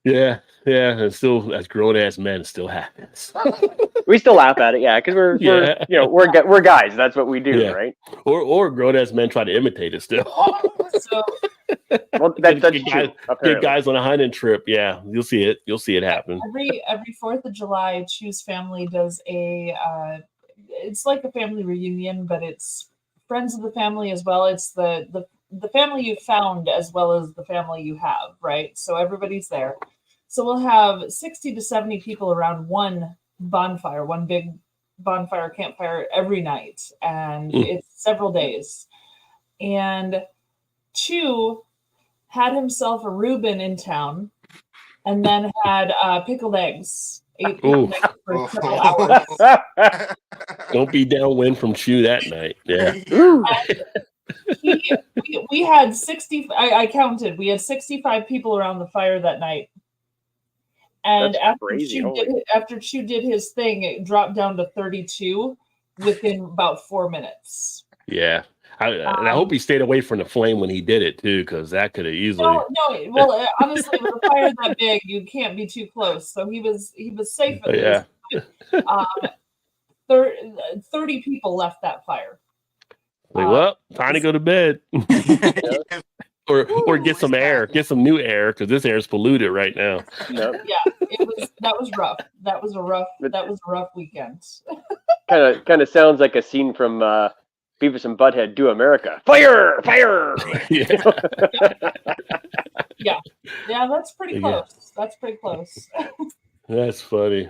Yeah, and still, as grown ass men, it still happens. We still laugh at it, yeah, because we're guys. That's what we do, right? Or grown ass men try to imitate it still. So, well, that's true. Get guys on a hunting trip. Yeah, you'll see it. You'll see it happen. Every 4th of July, Chu's family does it's like a family reunion, but it's friends of the family as well. It's the family you found as well as the family you have, right? So everybody's there. So we'll have 60 to 70 people around one bonfire, one big bonfire campfire every night. And it's several days. And Chu had himself a Reuben in town and then had pickled eggs. Ate pickled eggs for several hours. Don't be downwind from Chu that night. Yeah. We had 60. I counted. We had 65 people around the fire that night. And after Chu did his thing, it dropped down to 32 within about 4 minutes. Yeah. And I hope he stayed away from the flame when he did it too, because that could have easily. No. Well, honestly, with a fire that big, you can't be too close. So he was safe at least. 30 people left that fire. Like, well, time to go to bed. or get some air, get some new air, because this air is polluted right now. Yep. Yeah, that was rough. That was a rough weekend. Kind of sounds like a scene from Beavis and Butthead Do America. Fire! Yeah, that's pretty close. That's pretty close. That's funny.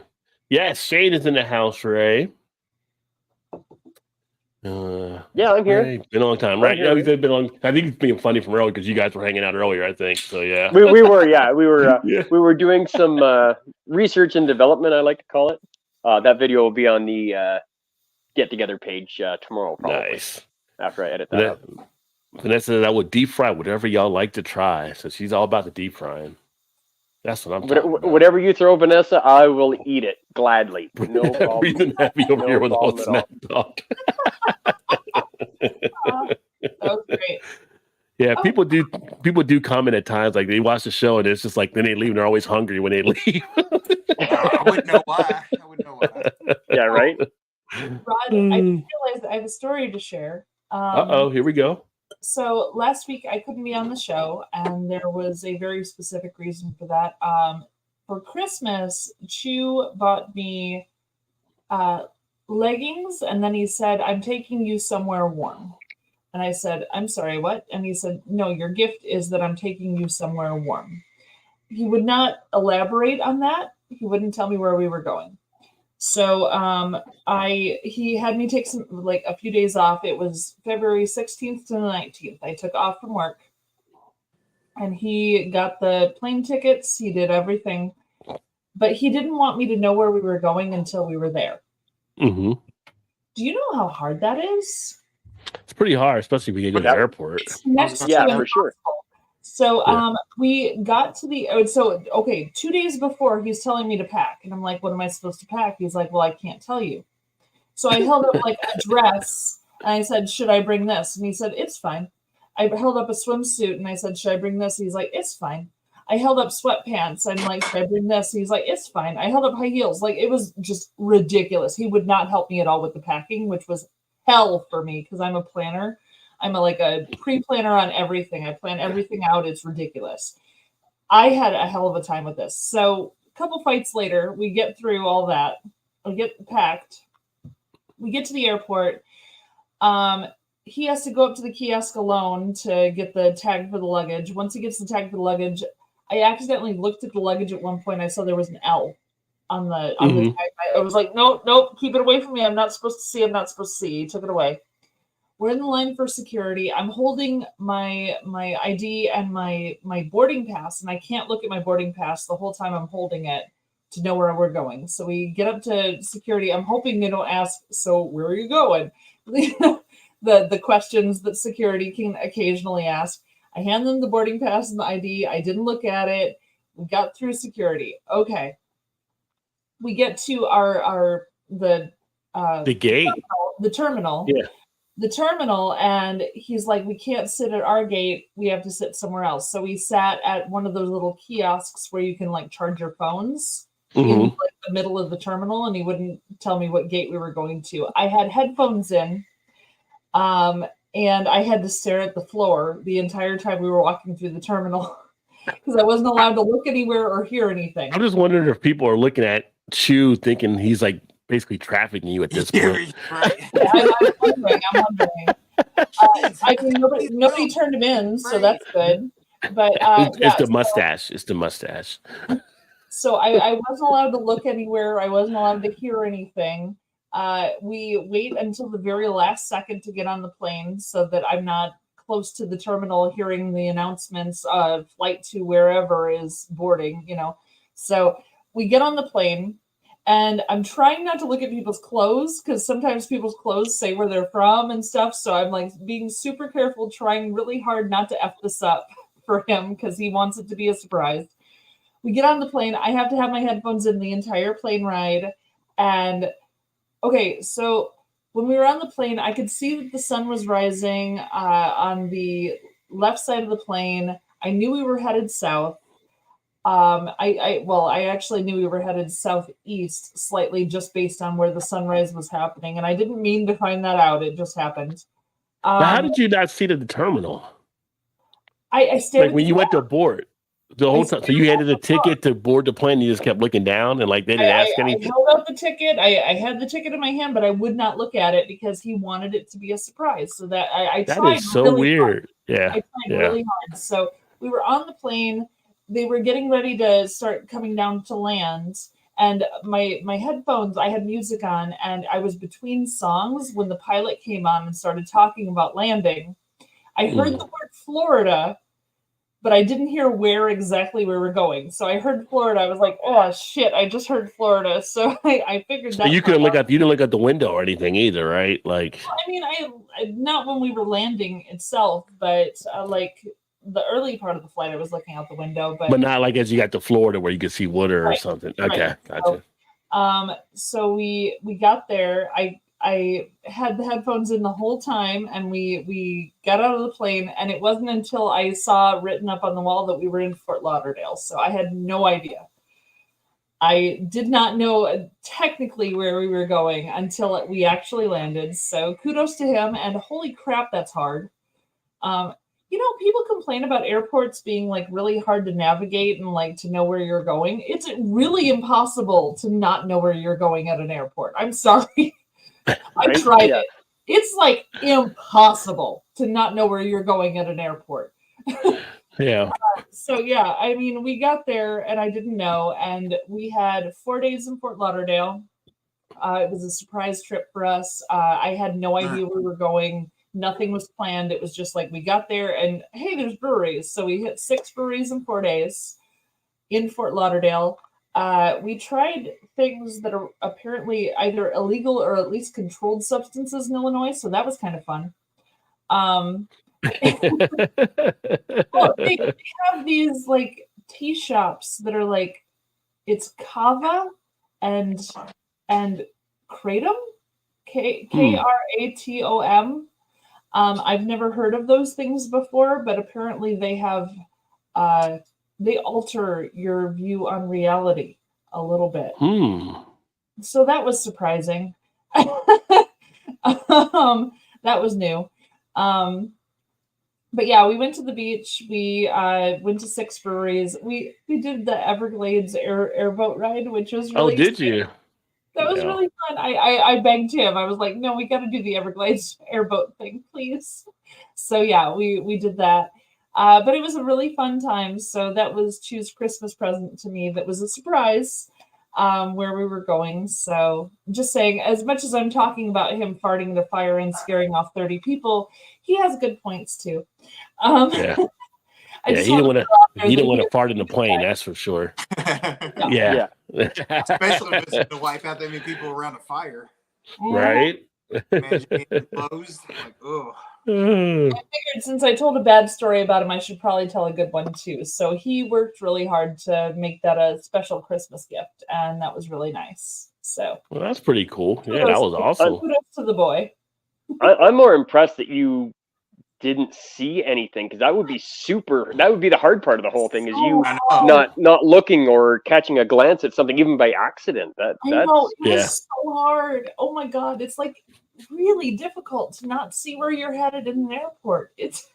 Yes, Shane is in the house, Ray. Yeah, I'm here. Ray, been a long time, right? Yeah, been long. I think it's being funny from earlier because you guys were hanging out earlier. I think so. Yeah, we were. Yeah, we were. We were doing some research and development. I like to call it. That video will be on the get together page tomorrow. Probably. Nice. After I edit that up. Vanessa says I would deep fry whatever y'all like to try. So she's all about the deep frying. That's what I'm talking about. Whatever you throw, Vanessa, I will eat it gladly. No problem. Breathing heavy over here with all the snack talk. That was great. Yeah, people do comment at times like they watch the show and it's just like then they leave and they're always hungry when they leave. I wouldn't know why. Yeah, right. Rod, I just realized I have a story to share. Here we go. So last week I couldn't be on the show, and there was a very specific reason for that. For Christmas, Chu bought me leggings, and then he said, "I'm taking you somewhere warm." And I said, "I'm sorry, what?" And he said, "No, your gift is that I'm taking you somewhere warm." He would not elaborate on that. He wouldn't tell me where we were going. So he had me take some like a few days off. It was February 16th to the 19th. I took off from work and he got the plane tickets. He did everything, but he didn't want me to know where we were going until we were there. Mm-hmm. Do you know how hard that is? It's pretty hard, especially when you go to the airport. It's next to Yeah, impossible. for sure. So Yeah. we got to the 2 days before he's telling me to pack, and I'm like, what am I supposed to pack? He's like, well, I can't tell you. So I held up like a dress and I said, should I bring this? And he said, it's fine. I held up a swimsuit and I said, should I bring this? He's like, it's fine. I held up sweatpants and like, should I bring this? He's like, it's fine. I held up high heels. Like, it was just ridiculous. He would not help me at all with the packing, which was hell for me because I'm a planner. I'm a pre-planner on everything. I plan everything out. It's ridiculous. I had a hell of a time with this. So a couple fights later, we get through all that. We get packed. We get to the airport. He has to go up to the kiosk alone to get the tag for the luggage. Once he gets the tag for the luggage, I accidentally looked at the luggage at one point. I saw there was an L on the tag. I was like, nope, keep it away from me. I'm not supposed to see. He took it away. We're in the line for security. I'm holding my ID and my boarding pass, and I can't look at my boarding pass the whole time I'm holding it to know where we're going. So we get up to security. I'm hoping they don't ask, so where are you going? the questions that security can occasionally ask. I hand them the boarding pass and the ID. I didn't look at it. We got through security. Okay. We get to the gate. The terminal. Yeah. The terminal, and he's like, we can't sit at our gate. We have to sit somewhere else. So we sat at one of those little kiosks where you can like charge your phones in like the middle of the terminal, and he wouldn't tell me what gate we were going to. I had headphones in, and I had to stare at the floor the entire time we were walking through the terminal because I wasn't allowed to look anywhere or hear anything. I'm just wondering if people are looking at Chu thinking he's like basically trafficking you at this point. Right. I'm wondering. I mean, nobody turned him in, so that's good. But it's the mustache. It's the mustache. So I wasn't allowed to look anywhere. I wasn't allowed to hear anything. We wait until the very last second to get on the plane so that I'm not close to the terminal hearing the announcements of flight to wherever is boarding, So we get on the plane. And I'm trying not to look at people's clothes because sometimes people's clothes say where they're from and stuff. So I'm like being super careful, trying really hard not to F this up for him because he wants it to be a surprise. We get on the plane. I have to have my headphones in the entire plane ride. And okay, so when we were on the plane, I could see that the sun was rising on the left side of the plane. I knew we were headed south. I actually knew we were headed southeast slightly just based on where the sunrise was happening. And I didn't mean to find that out. It just happened. But how did you not see the terminal? I stared like when you went to board the whole time. So you handed a ticket to board the plane. You just kept looking down and like they didn't ask anything. I held up the ticket. I had the ticket in my hand, but I would not look at it because he wanted it to be a surprise. So that I that tried is so really weird. hard. Yeah. I tried really hard. So we were on the plane. They were getting ready to start coming down to land. And my headphones, I had music on, and I was between songs when the pilot came on and started talking about landing. I heard the word Florida, but I didn't hear where exactly we were going. So I heard Florida. I was like, oh shit, I just heard Florida. So I figured that. You couldn't look out. You didn't look out the window or anything either, right? Like, I mean, I not when we were landing itself, but like the early part of the flight, I was looking out the window, but not like as you got to Florida where you could see water or something. Okay, gotcha. So we got there. I had the headphones in the whole time, and we got out of the plane, and it wasn't until I saw written up on the wall that we were in Fort Lauderdale. So I had no idea. I did not know technically where we were going until we actually landed. So kudos to him, and holy crap, that's hard. People complain about airports being like really hard to navigate and like to know where you're going. It's really impossible to not know where you're going at an airport. I'm sorry. I tried it. It's like impossible to not know where you're going at an airport. Yeah. So yeah, I mean, we got there and I didn't know, and we had 4 days in Fort Lauderdale. It was a surprise trip for us. I had no idea where we were going. Nothing was planned. It was just like we got there and hey, there's breweries. So we hit 6 breweries in 4 days in Fort Lauderdale. We tried things that are apparently either illegal or at least controlled substances in Illinois. So that was kind of fun. Well, they have these like tea shops that are like, it's kava and kratom, Kratom. I've never heard of those things before, but apparently they have they alter your view on reality a little bit. So that was surprising. That was new. But yeah, we went to the beach. We went to 6 breweries. We did the Everglades airboat ride, which was really Oh, did exciting. you? That was Yeah. really fun. I begged him. I was like, no, we got to do the Everglades airboat thing, please. So yeah, we did that. But it was a really fun time. So that was Chu's Christmas present to me. That was a surprise where we were going. So just saying, as much as I'm talking about him farting the fire and scaring off 30 people, he has good points too. Yeah. I Yeah, just he didn't wanna want to. throw out there He that didn't want he to fart in the plane. That's for sure. Yeah. Especially if it's to wipe out that many people around a fire. Right. Imagine being closed. Like, oh. figured since I told a bad story about him, I should probably tell a good one too. So he worked really hard to make that a special Christmas gift, and that was really nice. So Well, that's pretty cool. Yeah, that was awesome. kudos to the boy. I'm more impressed that you didn't see anything, because that would be the hard part of the whole thing, is you I know. not looking or catching a glance at something even by accident. I That's know it yeah. was so hard. Oh my god, it's like really difficult to not see where you're headed in an airport. It's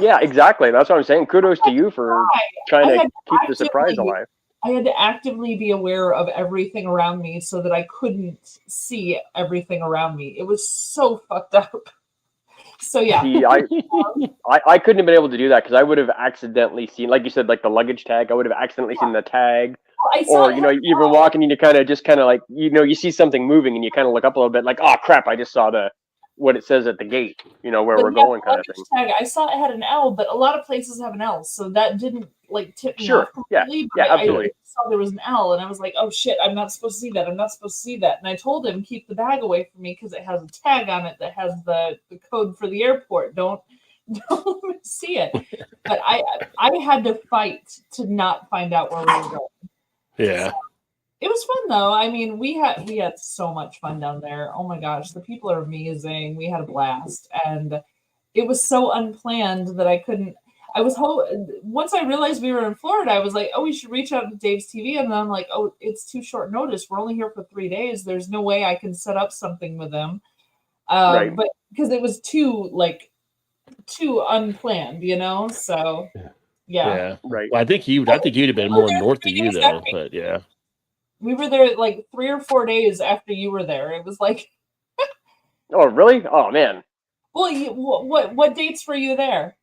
yeah, exactly. That's what I'm saying. Kudos to you for trying I to had keep the surprise actively- alive. I had to actively be aware of everything around me so that I couldn't see everything around me. It was so fucked up. So yeah. See, I couldn't have been able to do that, because I would have accidentally seen, like you said, like the luggage tag. I would have accidentally seen the tag, I saw or you've been walking and you kind of like you see something moving and you kind of look up a little bit, like, oh crap, I just saw what it says at the gate, where we're going, kind of thing. Tag, I saw it had an L, but a lot of places have an L, so that didn't like tip me Sure. off completely. Yeah, but absolutely. I saw there was an L, and I was like, oh shit, I'm not supposed to see that. I'm not supposed to see that. And I told him, keep the bag away from me because it has a tag on it that has the code for the airport. Don't see it. But I had to fight to not find out where we were going. Yeah. It was fun though. I mean, we had so much fun down there. Oh my gosh, the people are amazing. We had a blast, and it was so unplanned that I couldn't. Once I realized we were in Florida, I was like, oh, we should reach out to Dave's TV, and then I'm like, oh, it's too short notice. We're only here for 3 days. There's no way I can set up something with them, Right. but because it was too unplanned, So yeah. Right. Well, I think you'd have been more north of you though, Exactly. but yeah. We were there like 3 or 4 days after you were there. It was like, Oh, really? Oh man, well, what dates were you there?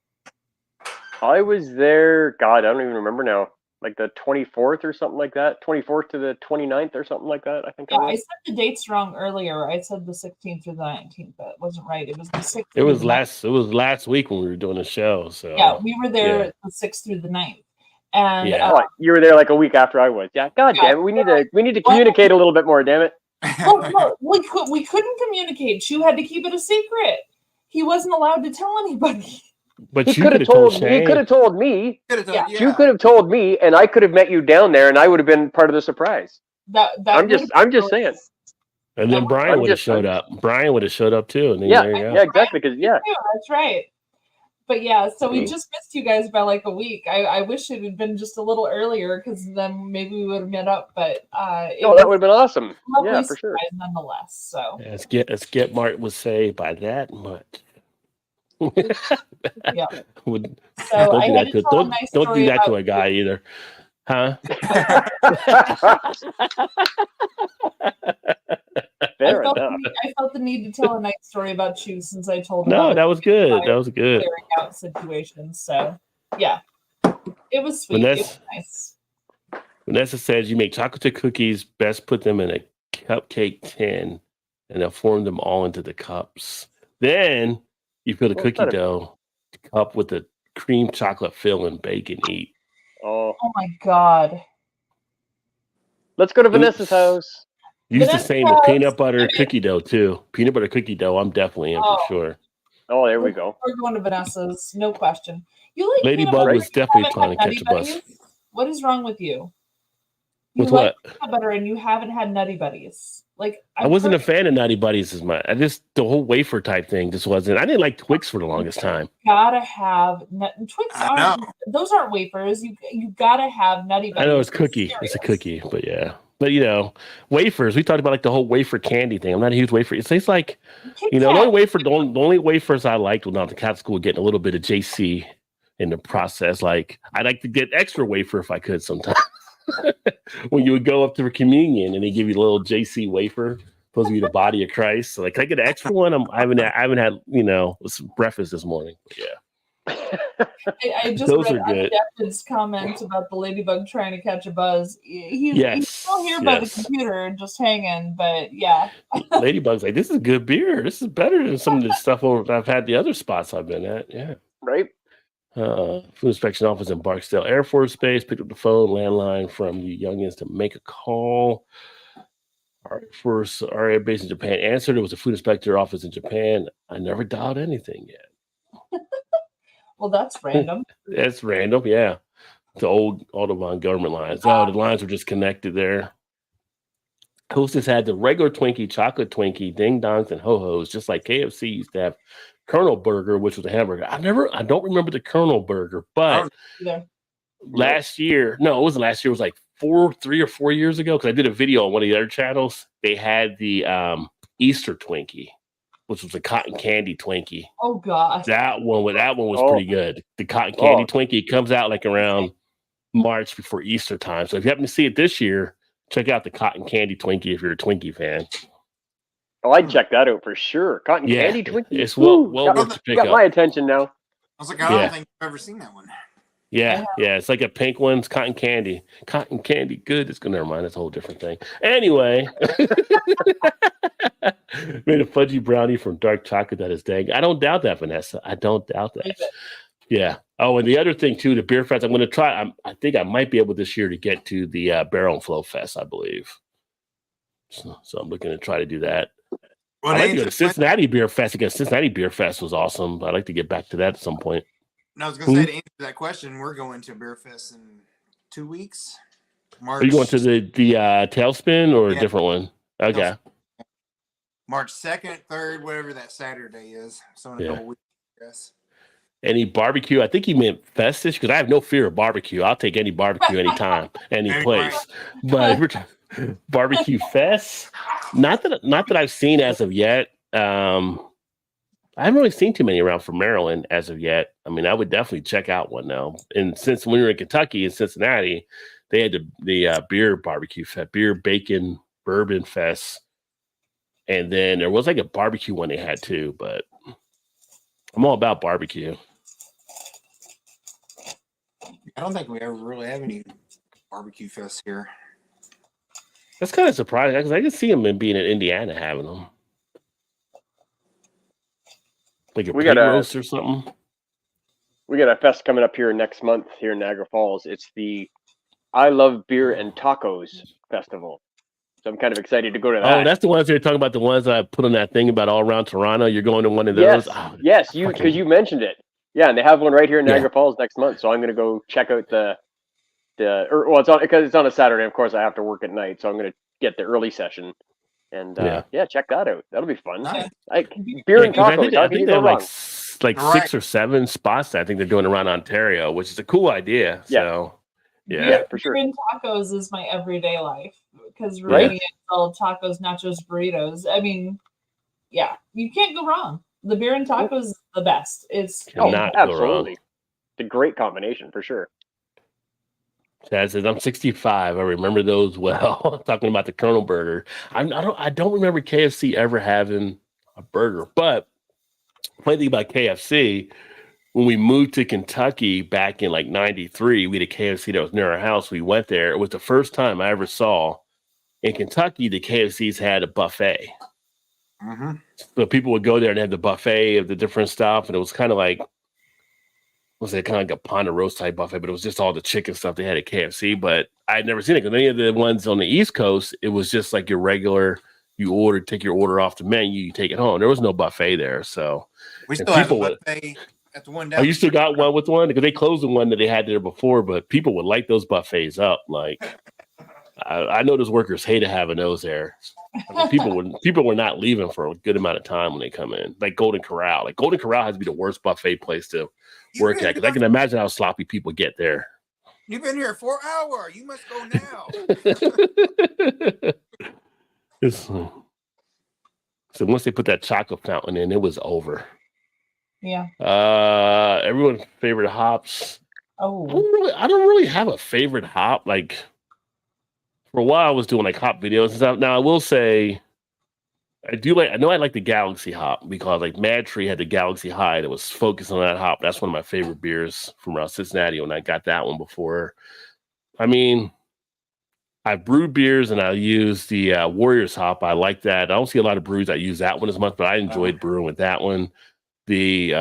I was there. God, I don't even remember now. Like the 24th or something like that. 24th to the 29th or something like that. I think. Yeah, I I was. said the dates wrong earlier. I said the 16th through the 19th, but it wasn't right. It was the 6th. It was last week when we were doing the show. So Yeah, we were there yeah. the 6th through the 9th. And Yeah. Oh, you were there like a week after I was. Yeah. God damn it. We need to communicate a little bit more. Damn it. well, we couldn't communicate. Chu had to keep it a secret. He wasn't allowed to tell anybody. But He you could have told told. Shane. He could have told me. Yeah. You could have told me, and I could have met you down there, and I would have been part of the surprise. I'm just saying. And then Brian would have showed up. Brian would have showed up too. And then there you go. Yeah, exactly. Because That's right. But yeah, so we just missed you guys by like a week. I wish it had been just a little earlier, because then maybe we would have met up. But that would have been awesome. Yeah, for sure. Nonetheless, so Let's get Mark would say by that much. yeah. Don't I do had that to to tell a nice don't story do that to about a guy either, huh? Fair I enough. felt the need to tell a nice story about Chu since I told him. No, that was good. That was good. Clearing out situations. So yeah, it was sweet. Vanessa- It was nice. Vanessa says you make chocolate chip cookies. Best put them in a cupcake tin, and then form them all into the cups. Then you fill the Well, cookie dough cup with the cream chocolate fill and bake and eat. Oh, Oh my god. let's go to Vanessa's Oops. house. Use the Vanessa's same the house. peanut butter Okay. cookie dough too. Peanut butter cookie dough, I'm definitely in for Oh. sure. Oh, there we go. We're going to Vanessa's, no question. You like peanut Ladybug butter? was You definitely haven't trying had to catch Nutty a bus. Buddies? What is wrong with you? You With like what? peanut butter and you haven't had Nutty Buddies. Like I wasn't a fan of Nutty Buddies as much. I just the whole wafer type thing just wasn't. I didn't like Twix for the longest time. Gotta have Twix I aren't know. those aren't wafers. You gotta have Nutty Buddies. I know it's cookie. It's a cookie, but yeah. But you know, wafers. We talked about like the whole wafer candy thing. I'm not a huge wafer. It tastes like Kit you know Kat. the only wafers I liked when I was in cat school getting a little bit of JC in the process. Like I like to get extra wafer if I could sometimes. When you would go up to communion and they give you a little JC wafer, supposed to be the body of Christ. So like, can I get an extra one? I haven't had some breakfast this morning. But yeah, I just those read are good. Undefted's comment about the ladybug trying to catch a buzz. He's Yes, still here by the yes. computer, just hanging. But yeah, Ladybug's like, this is good beer. This is better than some of the stuff I've had the other spots I've been at. Yeah. Right? Food inspection office in Barksdale Air Force Base. Picked up the phone landline from you youngins to make a call. Our first RA base in Japan answered. It was a food inspector office in Japan. I never dialed anything yet. well, that's random. That's random, yeah. The old Audubon government lines. Oh, the lines were just connected there. Hostess had the regular Twinkie, chocolate Twinkie, ding dongs, and ho hos, just like KFC used to have Colonel Burger, which was a hamburger. I don't remember the Colonel Burger, but Either. last year, no, it wasn't last year. It was like 3 or 4 years ago because I did a video on one of the other channels. They had the Easter Twinkie, which was a cotton candy Twinkie. Oh god. That one was pretty good. The cotton candy Twinkie comes out like around March before Easter time. So if you happen to see it this year, check out the cotton candy Twinkie if you're a Twinkie fan. Oh, I'd check that out for sure. Cotton Yeah, candy Twinkie. it's well worth to pick got up. my attention now. I was like, I don't think I've ever seen that one. Yeah, it's like a pink one. It's cotton candy. Cotton candy, good. It's gonna never mind. It's a whole different thing. Anyway, made a fudgy brownie from dark chocolate that is dang. I don't doubt that, Vanessa. I don't doubt that. Yeah. Oh, and the other thing too, the beer fest. I'm going to try. I think I might be able this year to get to the Barrel and Flow Fest. I believe. So I'm looking to try to do that. Well, I like to go to Cincinnati Beer Fest because Cincinnati Beer Fest was awesome. I'd like to get back to that at some point. I was going to say, to answer that question, we're going to Beer Fest in 2 weeks. March, Are you going to the Tailspin or a Yeah. different one? Okay. March 2nd, 3rd, whatever that Saturday is. So in a couple weeks, I guess. Any barbecue? I think he meant festish because I have no fear of barbecue. I'll take any barbecue anytime, any place. But if we're talking barbecue fest, not that I've seen as of yet. I haven't really seen too many around from Maryland as of yet. I mean, I would definitely check out one now. And since when we were in Kentucky and Cincinnati, they had the beer barbecue fest, beer, bacon, bourbon fest. And then there was like a barbecue one they had too, but I'm all about barbecue. I don't think we ever really have any barbecue fests here. That's kind of surprising because I can see them being in Indiana having them. Like a pig roast or something. We got a fest coming up here next month here in Niagara Falls. It's the I Love Beer and Tacos Festival. So I'm kind of excited to go to that. Oh, that's the ones you're talking about. The ones that I put on that thing about all around Toronto. You're going to one of those. Yes, because you mentioned it. Yeah, and they have one right here in Niagara Falls next month. So I'm going to go check out because it's on a Saturday. Of course, I have to work at night, so I'm going to get the early session. And check that out. That'll be fun. Nice. Like beer and tacos. I think they're like 6 or 7 spots. I think they're doing around Ontario, which is a cool idea. So yeah, for sure. Beer and tacos is my everyday life because really it's all tacos, nachos, burritos. I mean, yeah, you can't go wrong. The beer and tacos is the best. It's absolutely. It's a great combination for sure. Chad says, I'm 65. I remember those well. Talking about the Colonel Burger. I don't remember KFC ever having a burger. But the funny thing about KFC, when we moved to Kentucky back in like 93, we had a KFC that was near our house. We went there. It was the first time I ever saw in Kentucky, the KFCs had a buffet. Mm-hmm. So people would go there and have the buffet of the different stuff, and it was kind of like, was it kind of like a Ponderosa type buffet, but it was just all the chicken stuff they had at KFC. But I had never seen it because any of the ones on the East Coast, it was just like your regular. You order, take your order off the menu, you take it home. There was no buffet there, so We and still have a people would. buffet at the one Oh, down. you still got one with one because they closed the one that they had there before, but people would light those buffets up. Like I know those workers hated having those there. I mean, people were not leaving for a good amount of time when they come in. Like Golden Corral, has to be the worst buffet place to work at because I can imagine how sloppy people get there. You've been here 4 hours. You must go now. So once they put that chocolate fountain in, it was over. Yeah. Everyone's favorite hops. Oh. I don't really have a favorite hop. Like for a while, I was doing like hop videos and stuff. Now I will say, I like the Galaxy hop because like Mad Tree had the Galaxy High that was focused on that hop. That's one of my favorite beers from Cincinnati when I got that one before. I mean, I've brewed beers and I use the Warriors hop. I like that. I don't see a lot of brews that use that one as much, but I enjoyed brewing with that one. The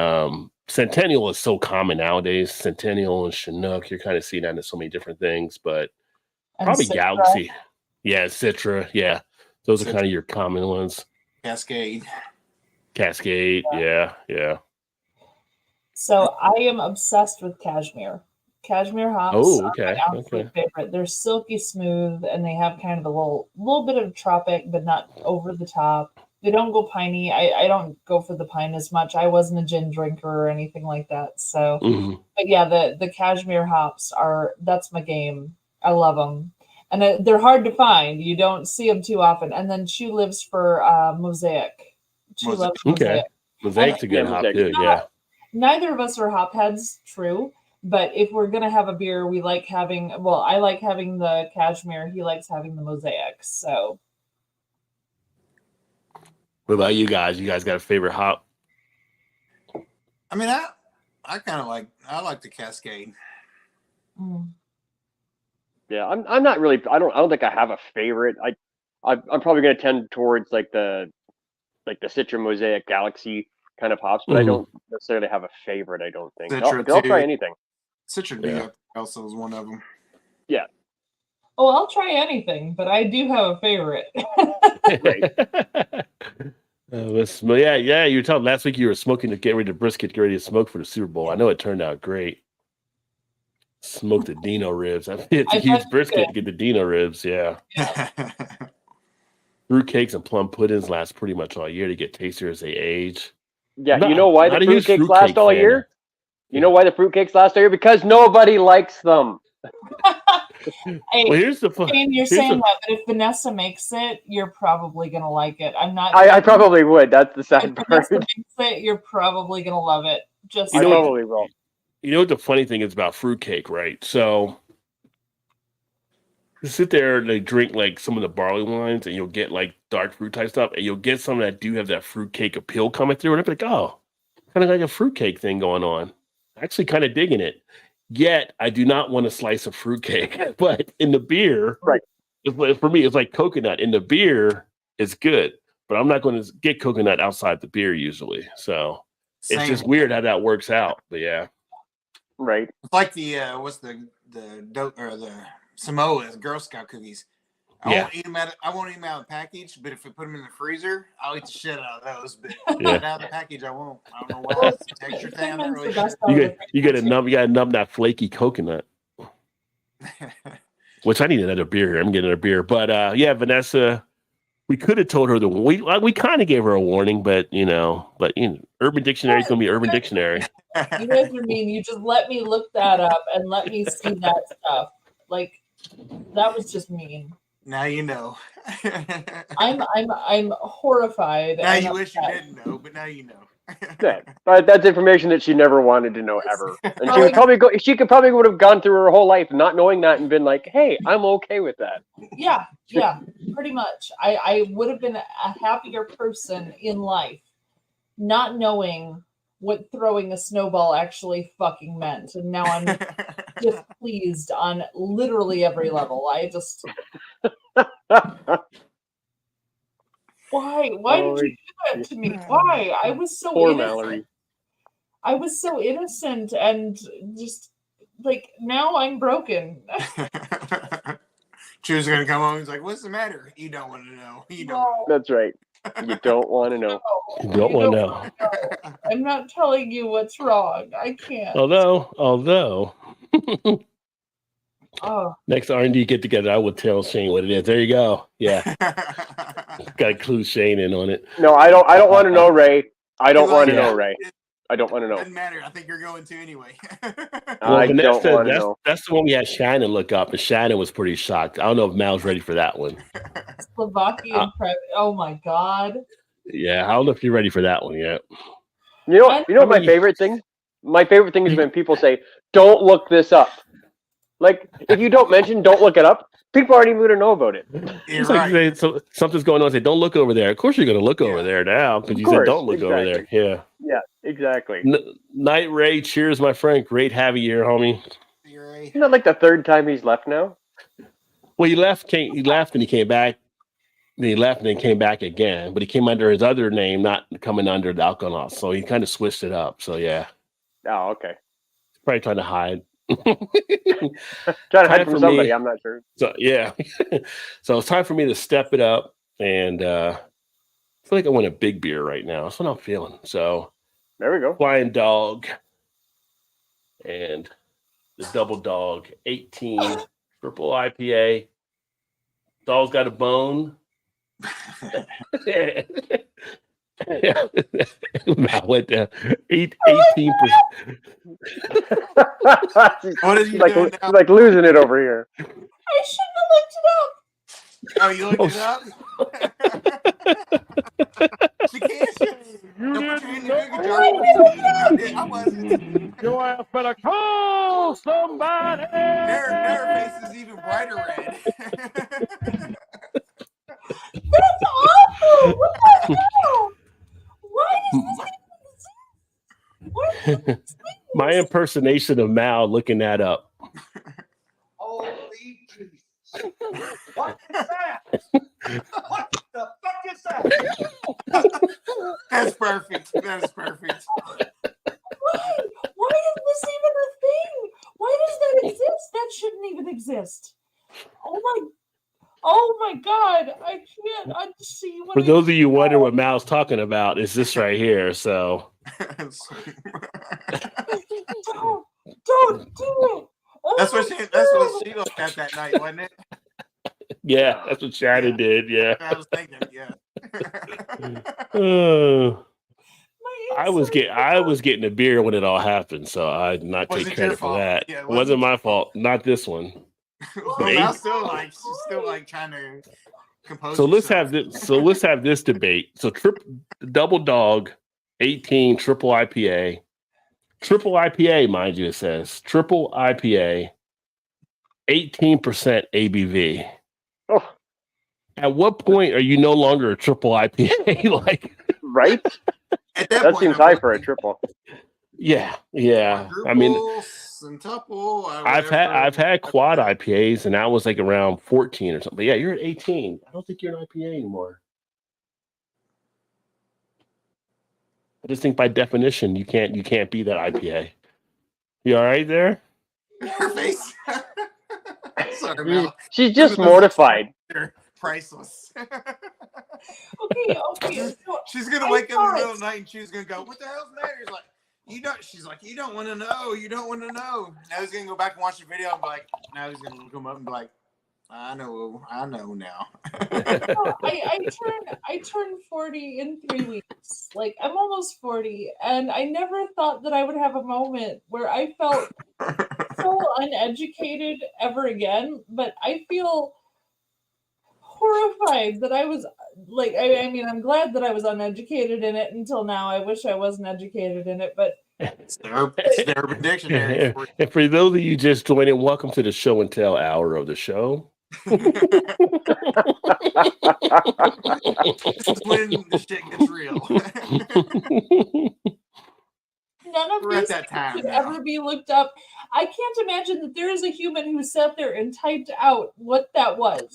Centennial is so common nowadays. Centennial and Chinook, you're kind of seeing that in so many different things, but And probably Citra. Galaxy. Yeah, Citra. Yeah, those are kind of your common ones. Cascade. Yeah. So I am obsessed with cashmere. Cashmere hops Oh, are okay, my absolute favorite. They're silky smooth and they have kind of a little bit of tropic, but not over the top. They don't go piney. I don't go for the pine as much. I wasn't a gin drinker or anything like that. So, but yeah, the cashmere hops that's my game. I love them. And they're hard to find. You don't see them too often. And then Chew lives for Mosaic. Chew loves Mosaic. Okay. Mosaic's a good hop too, yeah. Neither of us are hop heads, true. But if we're gonna have a beer, I like having the cashmere. He likes having the Mosaic. So, what about you guys? You guys got a favorite hop? I mean, I kind of like the Cascade. Yeah, I'm not really. I don't think I have a favorite. I'm probably going to tend towards like the Citra Mosaic Galaxy kind of hops, but I don't necessarily have a favorite. I don't think. I'll try anything. Citra also is one of them. Yeah. Oh, I'll try anything, but I do have a favorite. Yeah. You were telling last week you were smoking to get ready to brisket, get ready to smoke for the Super Bowl. I know it turned out great. Smoked the Dino ribs. I mean, it's a huge brisket to get the Dino ribs. Yeah. Fruit cakes and plum puddings last pretty much all year to get tastier as they age. Yeah, you know why the fruit cakes last all year? You know why the fruit cakes last all year? Because nobody likes them. Hey, well, here's the fun. You're saying that, but if Vanessa makes it, you're probably gonna like it. I'm not. I probably would. That's the sad part. If Vanessa makes it, you're probably gonna love it. I probably will. You know what the funny thing is about fruitcake, right? So you sit there and they drink like some of the barley wines, and you'll get like dark fruit type stuff, and you'll get some that do have that fruitcake appeal coming through, and they'll be like, oh, kind of like a fruitcake thing going on. Actually, kind of digging it. Yet I do not want a slice of fruitcake, but in the beer, right? For me, it's like coconut. In the beer, it's good, but I'm not going to get coconut outside the beer usually. So it's just weird how that works out. But yeah, right. It's like the what's the Samoa's Girl Scout cookies. I won't eat them out of the package, but if I put them in the freezer, I'll eat the shit out of those. But out of the package, I won't. I don't know why. It's the texture thing. You got to numb that flaky coconut. Which I need another beer. I'm getting a beer, but Vanessa, we could have told her we kind of gave her a warning, but Urban Dictionary is going to be Urban Dictionary. You guys are mean. You just let me look that up and let me see that stuff. Like that was just mean. Now you know. I'm horrified. Now you wish you didn't know, but now you know. Yeah, but that's information that she never wanted to know ever, and she could probably would have gone through her whole life not knowing that and been like, "Hey, I'm okay with that." Yeah, pretty much. I would have been a happier person in life, not knowing what throwing a snowball actually fucking meant, and now I'm displeased on literally every level. Why? Why Oh, did you do that to me? Why? I was so Poor innocent. Mallory. I was so innocent and just like now I'm broken. Chew's gonna come home. He's like, "What's the matter? You don't want to know. You don't." No, That's right. You don't want to know. You no, don't you want to don't know. wanna know. I'm not telling you what's wrong. I can't. Although, Oh, next R&D get together, I would tell Shane what it is. There you go. Yeah, got to clue Shane in on it. No, I don't want to know, Ray. I don't want to Yeah. know, Ray. I don't want to know. Doesn't matter. I think you're going to anyway. Well, I Vanessa, don't want to know. that's the one we had Shannon look up, and Shannon was pretty shocked. I don't know if Mal's ready for that one. Slovakian prep. Oh my God. Yeah, I don't know if you're ready for that one yet. You know what my mean- favorite thing? My favorite thing is when people say, "Don't look this up." Like, if you don't mention, don't look it up, people aren't even going to know about it. You're It's like right. so something's going on. Say, don't look over there. Of course, you're going to look over Yeah. there now because Of you course, said don't look over there. exactly. Yeah. Yeah, exactly. Night Ray, cheers, my friend. Great having you here, homie. You're right. Isn't that like the third time he's left now? Well, he left and he came back. Then he left and then came back again, but he came under his other name, not coming under the Alcohol. So he kind of switched it up. So yeah, Oh, okay. probably trying to hide. Trying to Time hide for from somebody, me. I'm not sure. So yeah, so it's time for me to step it up, and I feel like I want a big beer right now. That's what I'm feeling. So There we go. Flying Dog and the Double Dog 18 triple IPA. Dog's got a bone. Matt went down 18%. What is She's you like, doing she's now? like losing it over here. I shouldn't have looked it up. Oh, you looked it up? She can't. Don't pretend to do a good job. I wasn't. Your ass better call somebody. Their face is even brighter red. That's awful. What the hell? Why does this even exist? My impersonation of Mal looking that up. Holy Jesus. What is that? What the fuck is that? That's perfect. That's perfect. Why is this even a thing? Why does that exist? That shouldn't even exist. Oh my God! I can't unsee what. For those of you wondering what Mal's talking about, is this right here. So Don't do it. Oh That's my what she looked at that night, wasn't it? yeah, that's what Shannon did. Yeah. I was thinking, yeah. I was getting a beer when it all happened, so I did not take Wasn't your credit for fault. that. Yeah, it wasn't my fault. Not this one. Well, now she's still like trying to compose. So let's herself. have this. So let's have this debate. So Double Dog 18 triple IPA. Triple IPA, mind you, it says triple IPA, 18% ABV. Oh, At what point are you no longer a triple IPA? Like, right? At That point, seems I'm high like, for a triple. yeah. I mean, quadruple, centuple, I've whatever. had quad IPAs, and that was like around 14 or something. But yeah, you're at 18. I don't think you're an IPA anymore. I just think by definition you can't be that IPA. You all right there? Her face. Sorry, Mel. She's just mortified. They're priceless. Okay. So She's gonna wake up in the middle of the night and she's gonna go, "What the hell's the matter?" He's like, "You don't." She's like, "You don't want to know. You don't want to know." Now he's gonna go back and watch the video and be like, now he's gonna come up and be like, I know now. I turned 40 in 3 weeks. Like I'm almost 40, and I never thought that I would have a moment where I felt so uneducated ever again. But I feel horrified that I was like. I mean, I'm glad that I was uneducated in it until now. I wish I wasn't educated in it, but. It's the Urban Dictionary. And for those of you just joining, welcome to the show and tell hour of the show. This is when the shit gets real. none of We're at these that time could now. ever be looked up. I can't imagine that there is a human who sat there and typed out what that was.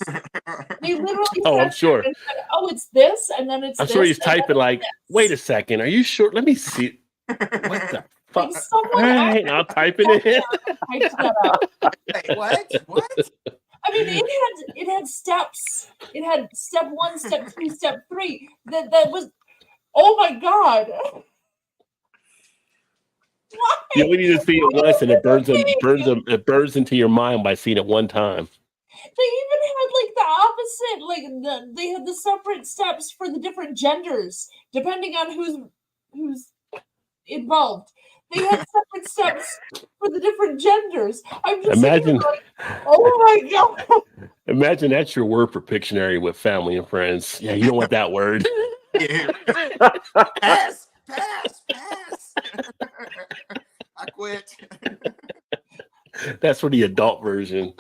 They literally Oh, sat I'm sure. there and said, "Oh, it's this," and then it's I'm this. sure he's and then typing it's like, this. wait a second, are you sure? Let me see. What the fuck? Like someone All right, and I'll type it in. typed that out. Wait, what? What? I mean, it had steps. It had step 1, step 2, step 3. That was, oh my god. Why? You only need to see it once, and it burns into your mind by seeing it one time. They even had like the opposite, like they had the separate steps for the different genders, depending on who's involved. They had separate steps for the different genders. I'm just Imagine, like, oh my god. imagine that's your word for Pictionary with family and friends. Yeah, you don't want that word. Yeah. Pass. I quit. That's for the adult version.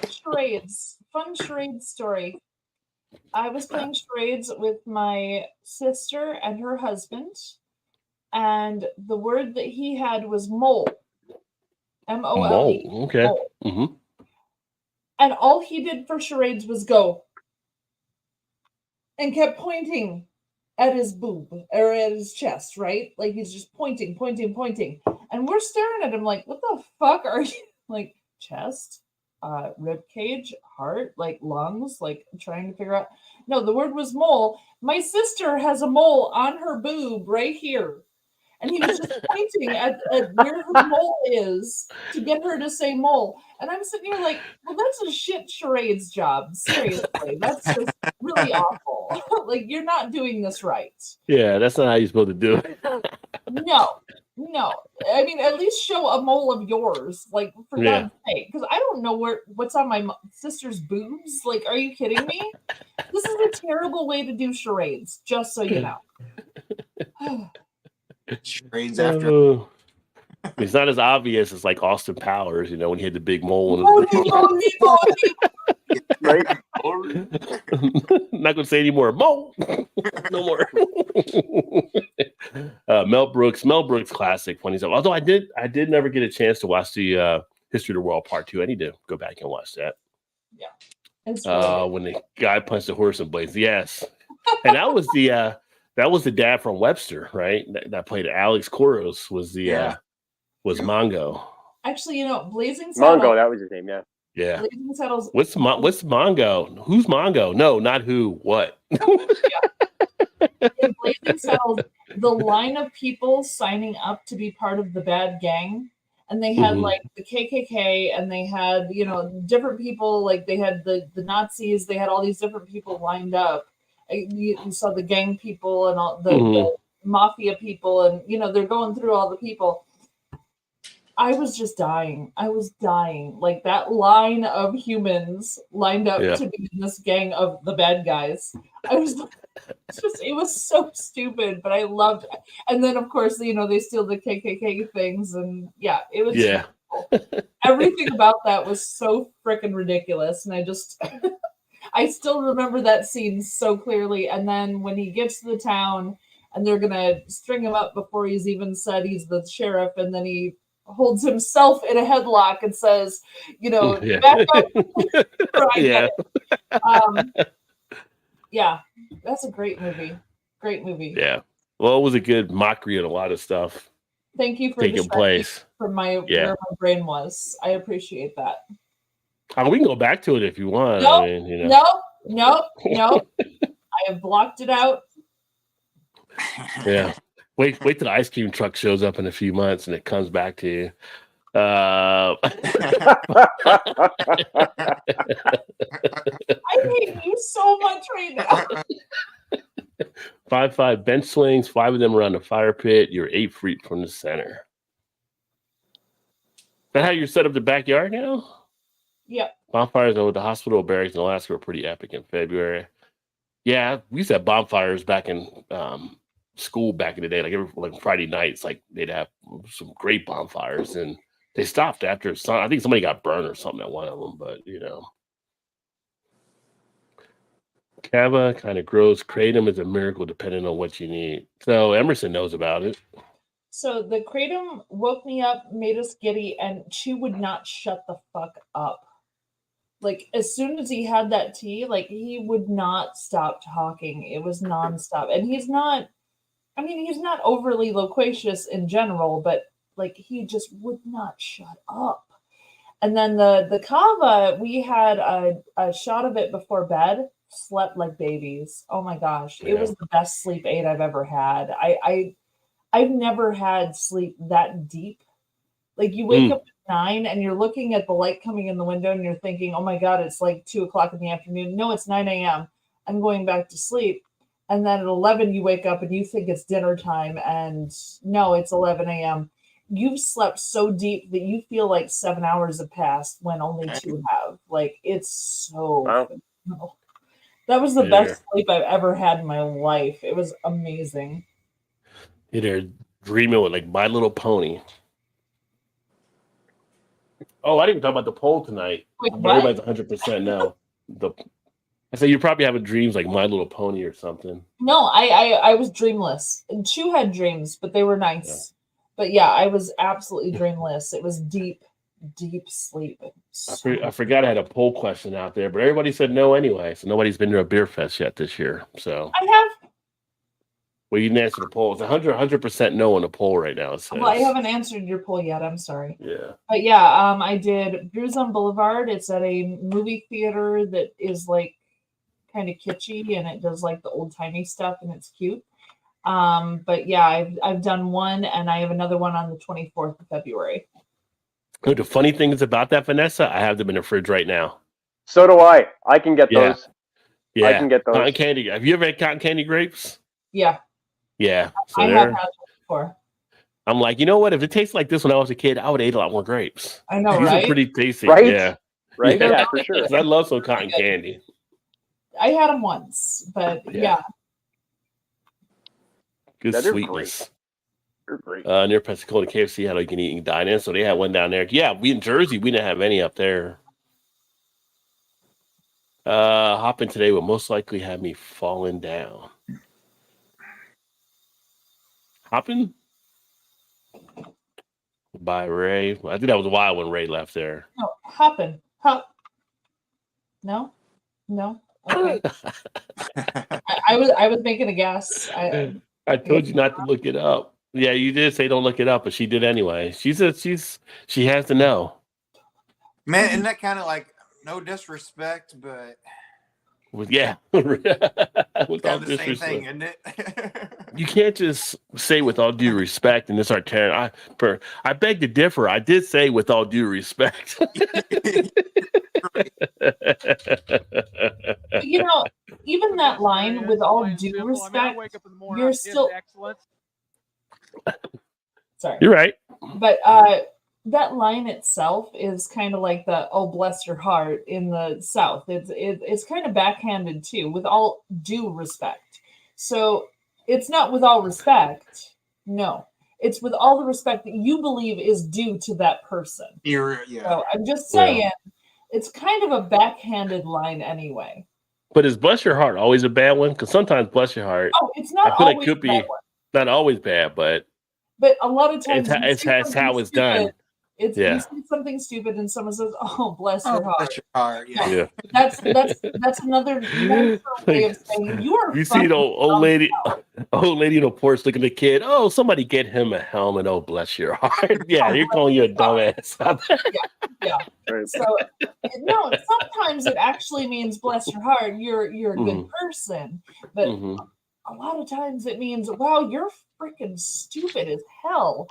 Charades. Fun charades story. I was playing charades with my sister and her husband, and the word that he had was mole. M-O-L-E. Mole. Okay. Mole. Hmm. And all he did for charades was go and kept pointing at his boob or at his chest, right? Like he's just pointing. And we're staring at him like, what the fuck are you? Like, chest, rib cage, heart, like lungs, like trying to figure out. No, the word was mole. My sister has a mole on her boob right here. And he was just pointing at where her mole is to get her to say mole. And I'm sitting here like, well, that's a shit charades job. Seriously. That's just really awful. Like, you're not doing this right. Yeah, that's not how you're supposed to do it. No. I mean, at least show a mole of yours, like, for Yeah. God's sake. Because I don't know what's on my sister's boobs. Like, are you kidding me? This is a terrible way to do charades, just so you know. Charades after. Oh. It's not as obvious as like Austin Powers, when he had the big mole in his Right? Not gonna say anymore. Mole. No more. Mel Brooks classic funny stuff. Although I did never get a chance to watch the History of the World Part 2. I need to go back and watch that. Yeah. It's really When the guy punched the horse in blades. Yes. And that was the dad from Webster, right? That played Alex Koros was was Mongo. Actually, Blazing Saddles. Mongo, that was his name, yeah. Yeah. Blazing Saddles. What's Mongo? Who's Mongo? No, not who. What? In Blazing Saddles, the line of people signing up to be part of the bad gang, and they had like the KKK, and they had different people. Like they had the Nazis. They had all these different people lined up. You saw the gang people and all the mafia people, and they're going through all the people. I was just dying. I was dying. Like that line of humans lined up to be in this gang of the bad guys. It was so stupid, but I loved it. And then of course, they steal the KKK things, and it was cool. Everything about that was so freaking ridiculous. And I still remember that scene so clearly. And then when he gets to the town and they're gonna string him up before he's even said he's the sheriff, and then he holds himself in a headlock and says, back up. That's a great movie. Great movie. Yeah. Well, it was a good mockery on a lot of stuff Thank you for taking place from where my brain was. I appreciate that. We can go back to it if you want. No, I mean, no. I have blocked it out. Yeah. Wait till the ice cream truck shows up in a few months and it comes back to you. I hate you so much right now. 5 bench swings, 5 of them around the fire pit. You're 8 feet from the center. Is that how you're set up the backyard now? Yep. Bonfires over the hospital barracks in Alaska were pretty epic in February. Yeah, we used to have bonfires back in school back in the day, like Friday nights, like they'd have some great bonfires, and they stopped after I think somebody got burned or something at one of them, but Kava kind of grows. Kratom is a miracle depending on what you need. So Emerson knows about it. So the kratom woke me up, made us giddy, and she would not shut the fuck up. Like as soon as he had that tea, like he would not stop talking. It was nonstop. And he's not, I mean, he's not overly loquacious in general, but like he just would not shut up. And then the kava, we had a shot of it before bed, slept like babies. Oh my gosh. It Yeah. was the best sleep aid I've ever had. I've never had sleep that deep. Like you wake up at 9 and you're looking at the light coming in the window and you're thinking, oh my God, it's like 2:00 in the afternoon. No, it's 9 a.m. I'm going back to sleep. And then at 11, you wake up and you think it's dinner time. And no, it's 11 a.m. You've slept so deep that you feel like 7 hours have passed when only 2 have. Like it's so Wow. phenomenal. That was the best sleep I've ever had in my life. It was amazing. They're dreaming with like My Little Pony. Oh, I didn't even talk about the poll tonight. Wait, But what? everybody's 100% no. I said you're probably having dreams like My Little Pony or something. No, I was dreamless. And Chu had dreams, but they were nice. But yeah, I was absolutely dreamless. It was deep, deep sleep. I forgot I had a poll question out there, but everybody said no anyway. So nobody's been to a beer fest yet this year. So I have. well, you didn't answer the poll. It's 100% no on the poll right now. It says. Well, I haven't answered your poll yet. I'm sorry. Yeah. But yeah, I did Brews on Boulevard. It's at a movie theater that is like kind of kitschy and it does like the old timey stuff and it's cute. But yeah, I've done one and I have another one on the 24th of February. The funny thing is about that, Vanessa, I have them in the fridge right now. So do I. I can get Yeah. those. Yeah. I can get those. Cotton candy. Have you ever had cotton candy grapes? Yeah, Yeah. So I have they're- had it before. I'm like, you know what? If it tastes like this when I was a kid, I would have ate a lot more grapes. I know, These right? are pretty tasty. Right? Yeah. Right? Yeah. Yeah, for sure. 'Cause I love some cotton candy. I had them once, but Yeah. yeah. Good Yeah, they're sweetness. They're great. Near Pensacola, KFC had all you can eat and dine in, so they had one down there. Yeah, we in Jersey, we didn't have any up there. Hopping today will most likely have me falling down. Hopping by Ray. I think that was a while when Ray left there. No, hopping. Hop. No? No? Okay. I was making a guess. I told you not to look it up. Yeah, you did say don't look it up, but she did anyway. She said she has to know. Man, isn't that kind of like no disrespect, but Yeah. With all kind of the same disrespect. thing, isn't it? You can't just say with all due respect and then start tearing. I beg to differ. I did say with all due respect. You know, even that line, with all due respect, you're still sorry. You're right. But that line itself is kind of like the "oh bless your heart" in the South. It's kind of backhanded too, with all due respect. So it's not with all respect. No, it's with all the respect that you believe is due to that person. Yeah. So I'm just saying, it's kind of a backhanded line anyway. But is bless your heart always a bad one? Because sometimes bless your heart, Oh, it's not I feel like always it could a be bad one, not always bad, but but a lot of times it's you say how something it's done. stupid, It's Yeah. you say something stupid and someone says, "Oh, bless Oh, your heart." bless your heart. Yeah. Yeah. That's another nicer way of saying you are. You see the old dumb." lady on the porch looking at the kid. Oh, somebody get him a helmet. Oh, bless your heart. Yeah, you're calling you a dumbass. Yeah. Right. So no, sometimes it actually means bless your heart. You're a good person, but Mhm. a lot of times it means wow, you're freaking stupid as hell.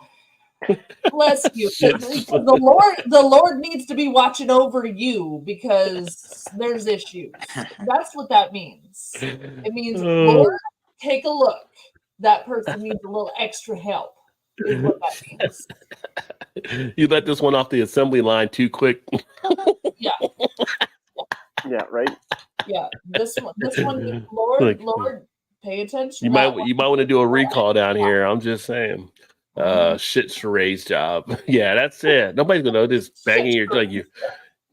Bless you. Shit. Because the Lord needs to be watching over you because there's issues. That's what that means. It means, Lord, take a look. That person needs a little extra help. Is what that means. You let this one off the assembly line too quick. Yeah. Yeah, right. Yeah. This one needs, Lord, Like, Lord, pay attention. You might want to do a recall down here. I'm just saying. Shit charades job. Yeah, that's it. Nobody's gonna know this banging your like you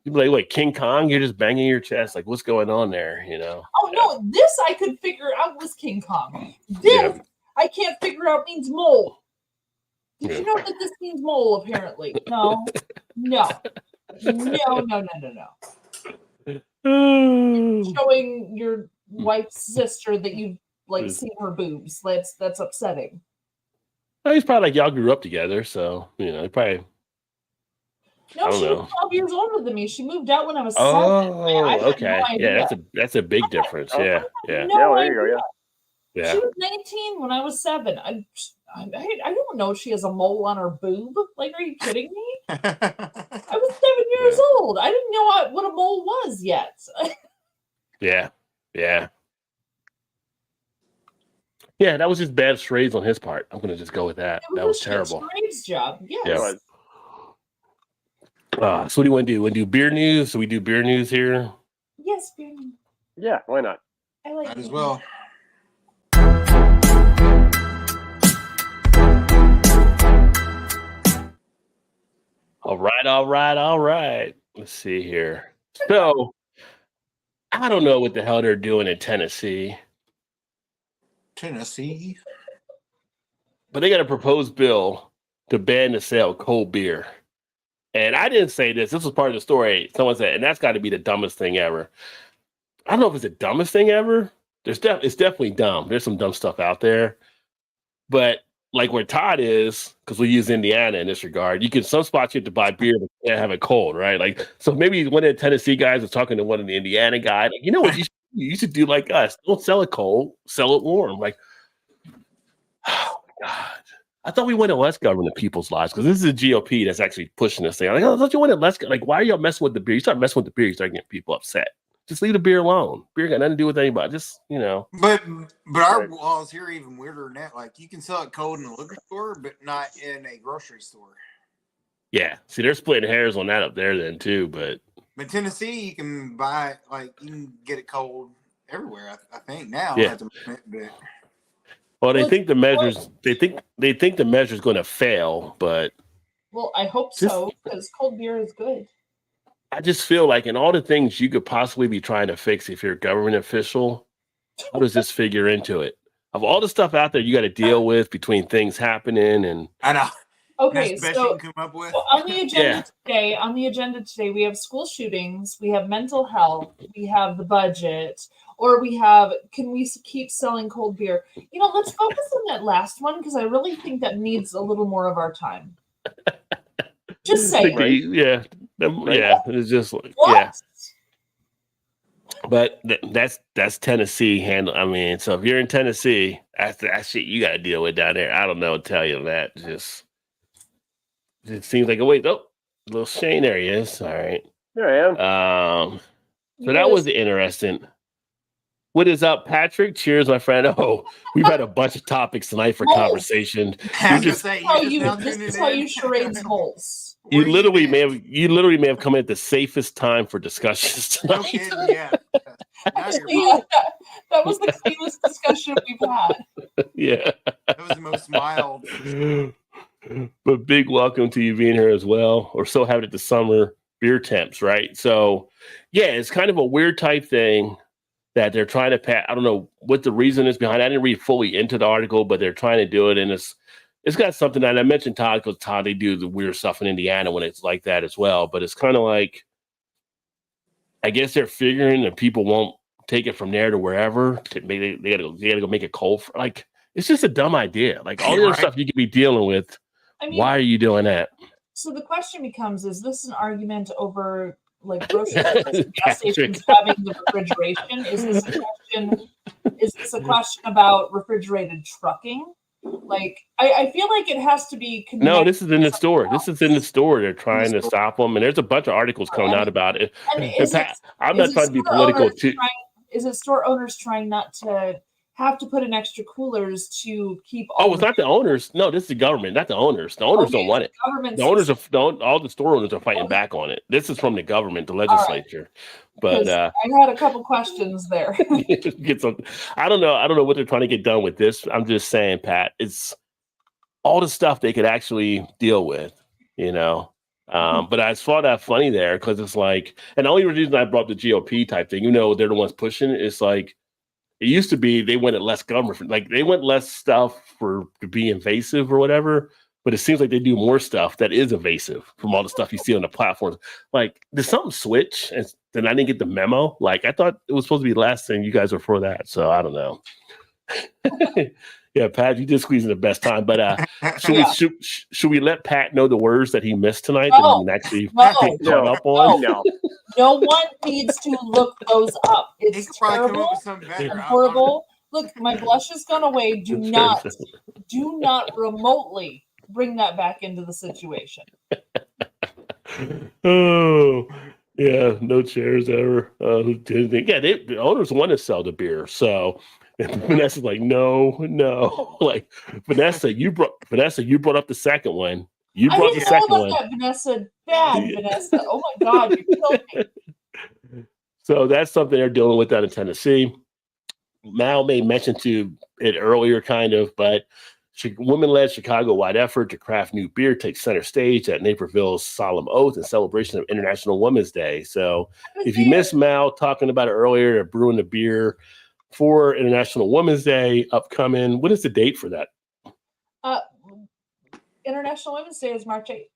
You'd be like, "What, King Kong? You're just banging your chest. Like, what's going on there?" You know? Oh no, this I could figure out was King Kong. This Yeah. I can't figure out means mole. Did Yeah. you know that this means mole? Apparently, no. Showing your wife's sister that you've like seen her boobs. That's upsetting. Oh, he's probably like y'all grew up together, so you know, he probably. No, I don't she know. was 12 years older than me. She moved out when I was 7. Oh, I had okay. no Yeah, idea. that's a big difference. Oh. Yeah, yeah, No there you go. idea. yeah. She was 19 when I was 7. I don't know if she has a mole on her boob. Like, are you kidding me? I was 7 years old. I didn't know what a mole was yet. Yeah, yeah. Yeah, that was just bad charades on his part. I'm gonna just go with that. That was terrible. Charades job. Yes. Yeah. So what do you want to do? Want to do beer news? So we do beer news here. Yes, Brandon. Yeah, why not? I like Might as it. well. All right. Let's see here. So I don't know what the hell they're doing in Tennessee, Tennessee. but they got a proposed bill to ban the sale of cold beer. And I didn't say this. This was part of the story. Someone said, and that's got to be the dumbest thing ever. I don't know if it's the dumbest thing ever. It's definitely dumb. There's some dumb stuff out there. But like where Todd is, because we use Indiana in this regard, some spots you have to buy beer but you can't have it cold, right? Like, so maybe one of the Tennessee guys was talking to one of the Indiana guys. Like, you know what you should do like us. Don't sell it cold, sell it warm. Like, oh my God. I thought we wanted less government people's lives because this is a GOP that's actually pushing this thing. I'm like, oh, don't you want it less? Like, why are y'all messing with the beer? You start messing with the beer, you start getting people upset. Just leave the beer alone. Beer got nothing to do with anybody. Just, you know. But our laws here are even weirder than that. Like, you can sell it cold in a liquor store, but not in a grocery store. Yeah. See, they're splitting hairs on that up there then too. But Tennessee, you can buy it, like, you can get it cold everywhere. I think now. Yeah. At the moment, but well, they think the measures. They think the measure's going to fail, but well, I hope so because cold beer is good. I just feel like in all the things you could possibly be trying to fix if you're a government official, how does this figure into it? Of all the stuff out there you got to deal with between things happening and I know. Okay, That's the best so you can come up with. on the agenda today, we have school shootings, we have mental health, we have the budget, or we have can we keep selling cold beer? You know, let's focus on that last one because I really think that needs a little more of our time. Just saying. Right. Yeah. Yeah. It's just like What? yeah. But that's Tennessee handle. I mean, so if you're in Tennessee, that's that shit you got to deal with down there. I don't know. Tell you that it seems like little Shane there he is. All right. There I am. So that was interesting. What is up, Patrick? Cheers, my friend. Oh, we've had a bunch of topics tonight for conversation. I was gonna say, This is how you charades holes. You literally may have come at the safest time for discussions No tonight. kidding, yeah. Now you're Yeah, that was the cleanest discussion we've had. Yeah. that was the most mild. But big welcome to you being here as well. We're so happy at the summer beer temps, right? So, yeah, it's kind of a weird type thing that they're trying to pass. I don't know what the reason is behind it. I didn't read fully into the article, but they're trying to do it. And it's got something that I mentioned Todd, because Todd, they do the weird stuff in Indiana when it's like that as well. But it's kind of like, I guess they're figuring that people won't take it from there to wherever. Maybe they gotta go make it cold. Like, it's just a dumb idea. Like all the other stuff you could be dealing with. I mean, why are you doing that? So the question becomes: is this an argument over like grocery stores and gas stations having the refrigeration? Is this a question about refrigerated trucking? Like, I feel like it has to be connected. No, this is in the store. This is in the store. They're trying to stop them, and there's a bunch of articles coming out about it. I'm not trying to be political too. Is it store owners trying not to have to put in extra coolers to keep? It's not the owners. No, this is the government, not the owners. The owners don't want it. The owners all the store owners are fighting back on it. This is from the government, the legislature. But I had a couple questions there. Get some. I don't know what they're trying to get done with this. I'm just saying, Pat, it's all the stuff they could actually deal with, you know. But I saw that funny there because it's like, and the only reason I brought up the GOP type thing, they're the ones pushing it. It's like it used to be they wanted less government, like they want less stuff to be invasive or whatever. But it seems like they do more stuff that is invasive from all the stuff you see on the platforms. Like, did something switch? And then I didn't get the memo. Like, I thought it was supposed to be last thing. You guys were for that, so I don't know. Yeah, Pat, you did squeeze in the best time. But should we let Pat know the words that he missed tonight that he can actually get caught up on? No one needs to look those up. It's terrible and horrible. Look, my blush has gone away. Do not remotely bring that back into the situation. Oh, yeah, no chairs ever. Who did anything? Yeah, the owners want to sell the beer, so. And Vanessa's like, no. Like, Vanessa, you brought up the second one. You brought the second one. That, Vanessa. Bad, Vanessa. Oh my God, you killed me. So that's something they're dealing with down in Tennessee. Mal made mention to it earlier, kind of, but women-led Chicago-wide effort to craft new beer takes center stage at Naperville's Solemn Oath in celebration of International Women's Day. So if you missed Mal talking about it earlier, they're brewing the beer for International Women's Day upcoming. What is the date for that? International Women's Day is March 8th.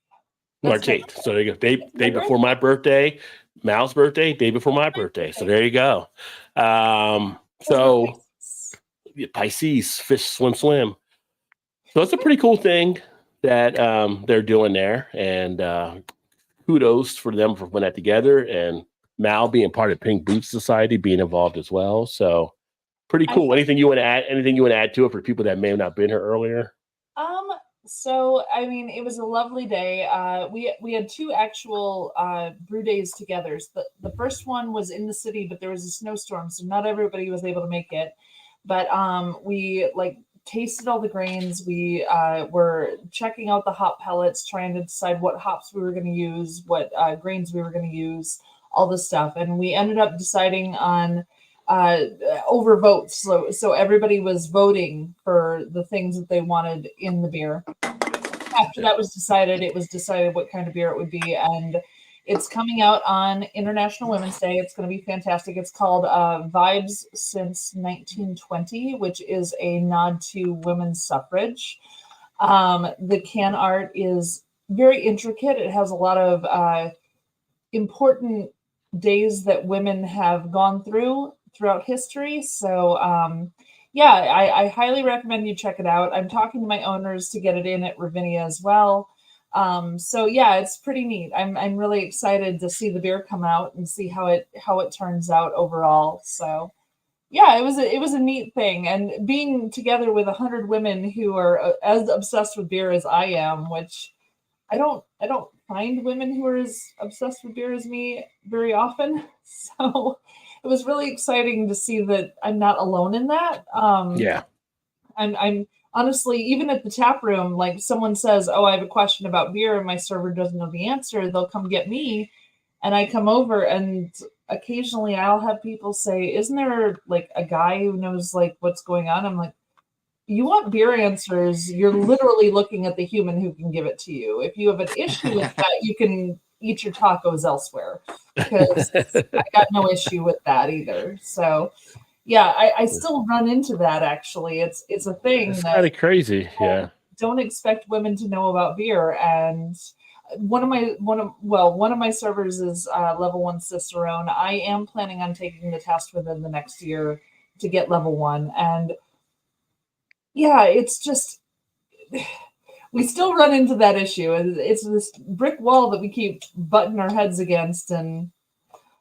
March 8th. So there you go. Day before my birthday, Mal's birthday, day before my birthday. So there you go. So Pisces, fish, swim. So it's a pretty cool thing that they're doing there. And kudos for them for putting that together. And Mal being part of Pink Boots Society, being involved as well. So pretty cool. Anything you want to add to it for people that may have not been here earlier? So I mean, it was a lovely day. We had two actual brew days together. So the first one was in the city, but there was a snowstorm, so not everybody was able to make it. But we tasted all the grains. We were checking out the hop pellets, trying to decide what hops we were going to use, what grains we were going to use, all this stuff. And we ended up deciding on over votes. So everybody was voting for the things that they wanted in the beer. After that was decided, it was decided what kind of beer it would be. And it's coming out on International Women's Day. It's going to be fantastic. It's called Vibes Since 1920, which is a nod to women's suffrage. The can art is very intricate. It has a lot of important days that women have gone throughout history. So I highly recommend you check it out. I'm talking to my owners to get it in at Ravinia as well. It's pretty neat. I'm really excited to see the beer come out and see how it turns out overall. So yeah, it was a neat thing, and being together with 100 women who are as obsessed with beer as I am, which I don't find women who are as obsessed with beer as me very often. So it was really exciting to see that I'm not alone in that. I'm honestly, even at the tap room, like someone says, "Oh, I have a question about beer," and my server doesn't know the answer, they'll come get me, and I come over, and occasionally I'll have people say, "Isn't there like a guy who knows like what's going on?" I'm like, you want beer answers, you're literally looking at the human who can give it to you. If you have an issue with that, you can eat your tacos elsewhere, because I got no issue with that either. So yeah, I still run into that. Actually, it's a thing. It's kind of crazy. Yeah. Don't expect women to know about beer. And one of my servers is level 1 Cicerone. I am planning on taking the test within the next year to get level 1. And yeah, it's just, we still run into that issue. It's this brick wall that we keep butting our heads against, and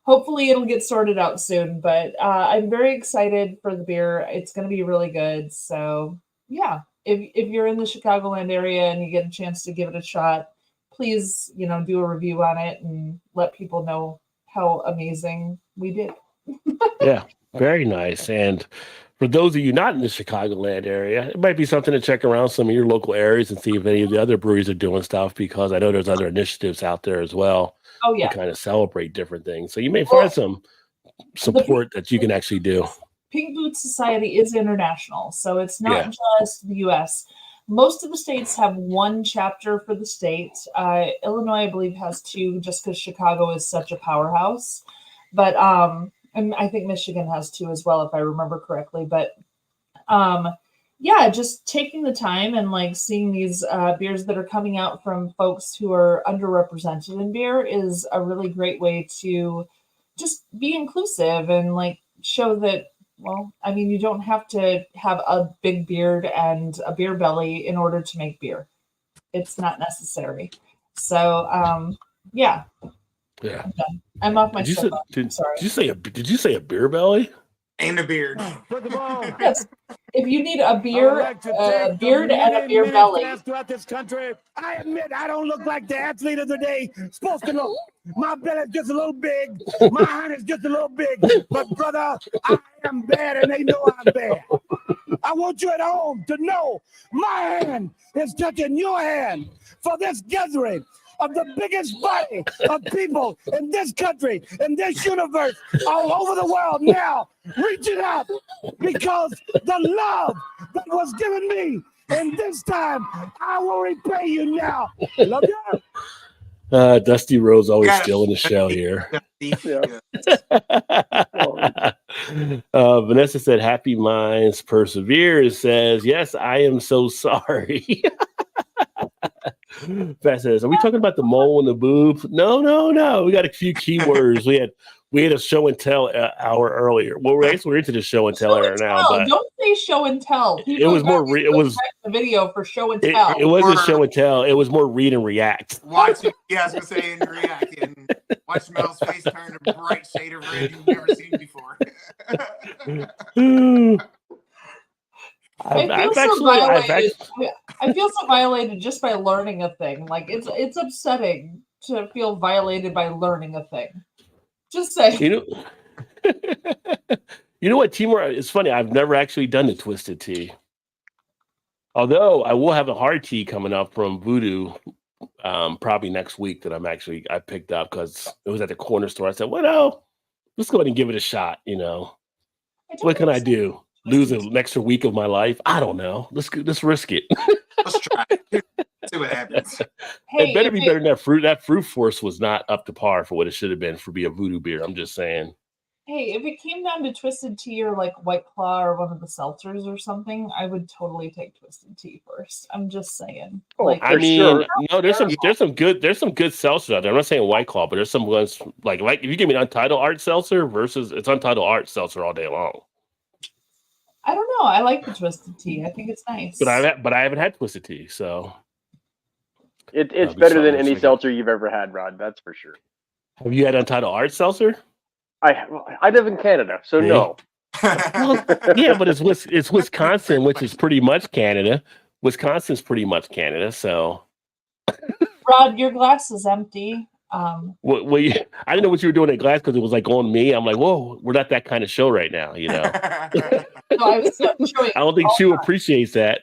hopefully it'll get sorted out soon. But I'm very excited for the beer. It's going to be really good. So yeah, if you're in the Chicagoland area and you get a chance to give it a shot, please, do a review on it and let people know how amazing we did. Yeah, very nice. And for those of you not in the Chicagoland area, it might be something to check around some of your local areas and see if any of the other breweries are doing stuff, because I know there's other initiatives out there as well. Oh, yeah. To kind of celebrate different things. So you may find some support that you can actually do. Pink Boots Society is international, so it's not just the U.S. most of the states have one chapter for the state. Illinois, I believe, has two, just because Chicago is such a powerhouse. But and I think Michigan has two as well, if I remember correctly. But yeah, just taking the time and like seeing these beers that are coming out from folks who are underrepresented in beer is a really great way to just be inclusive and like show that, well, I mean, you don't have to have a big beard and a beer belly in order to make beer. It's not necessary. So yeah, Yeah. I'm off my Did you say, soapbox. Sorry. did you say a beer belly? And a beard. First of all, Yes. If you need a I would beer, like to a take beard the and a many, beer many belly. fans throughout this country. I admit I don't look like the athlete of the day supposed to look. My belly's just a little big. My hand is just a little big. But brother, I am bad and they know I'm bad. I want you at home to know my hand is touching your hand for this gathering of the biggest body of people in this country, in this universe, all over the world now, reaching out because the love that was given me in this time, I will repay you now. Love you. Dusty Rose always Yeah. still in the show here. Yeah. Vanessa said, "Happy minds persevere." Says, "Yes, I am so sorry." Pat says, "Are we talking about the mole and the boob?" No. We got a few keywords. We had a show and tell hour earlier. Well, we're into the show and tell hour now, but Don't say show and tell. it was more. It was the video for show and tell. it wasn't show and tell. It was more read and react. Watch it. Yeah, I was gonna say and react and watch Mel's face turn a bright shade of red you've never seen before. I feel so violated just by learning a thing. Like it's upsetting to feel violated by learning a thing. Just say. You know what, Timur? It's funny. I've never actually done the twisted tea. Although I will have a hard tea coming up from Voodoo probably next week that I picked up because it was at the corner store. I said, well, no, let's go ahead and give it a shot. You know, what can I do? Lose an extra week of my life? I don't know. Let's risk it. Let's try it. See what happens. Hey, It better be better than that fruit. That fruit force was not up to par for what it should have been for be a Voodoo beer. I'm just saying. Hey, if it came down to Twisted Tea or like White Claw or one of the seltzers or something, I would totally take Twisted Tea first. I'm just saying. Like, I mean, sure. no, there's some good seltzers out there. I'm not saying White Claw, but there's some ones like if you give me an Untitled Art seltzer versus it's Untitled Art seltzer all day long. I don't know. I like the Twisted Tea. I think it's nice. But I haven't had Twisted Tea, so It's better than any seltzer you've ever had, Rod. That's for sure. Have you had Untitled Art seltzer? I live in Canada, so no. Well, yeah, but it's Wisconsin, which is pretty much Canada. Wisconsin's pretty much Canada, so. Rod, your glass is empty. Well, I didn't know what you were doing in glass because it was like on me. I'm like, whoa, we're not that kind of show right now, you know. No, I was showing. I don't think Chew appreciates that.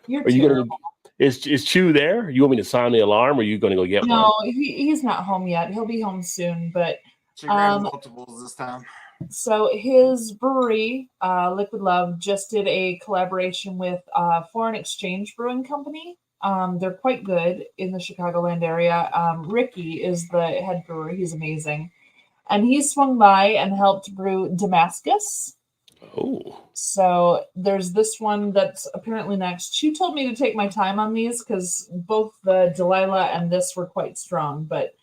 You're Are you terrible. Is Chew there? You want me to sound the alarm, or are you going to go get one? No, he's not home yet. He'll be home soon, but She grabbed multiples this time. so his brewery, Liquid Love, just did a collaboration with Foreign Exchange Brewing Company. They're quite good in the Chicagoland area. Ricky is the head brewer. He's amazing. And he swung by and helped brew Damascus. Oh. So there's this one that's apparently next. She told me to take my time on these because both the Delilah and this were quite strong. But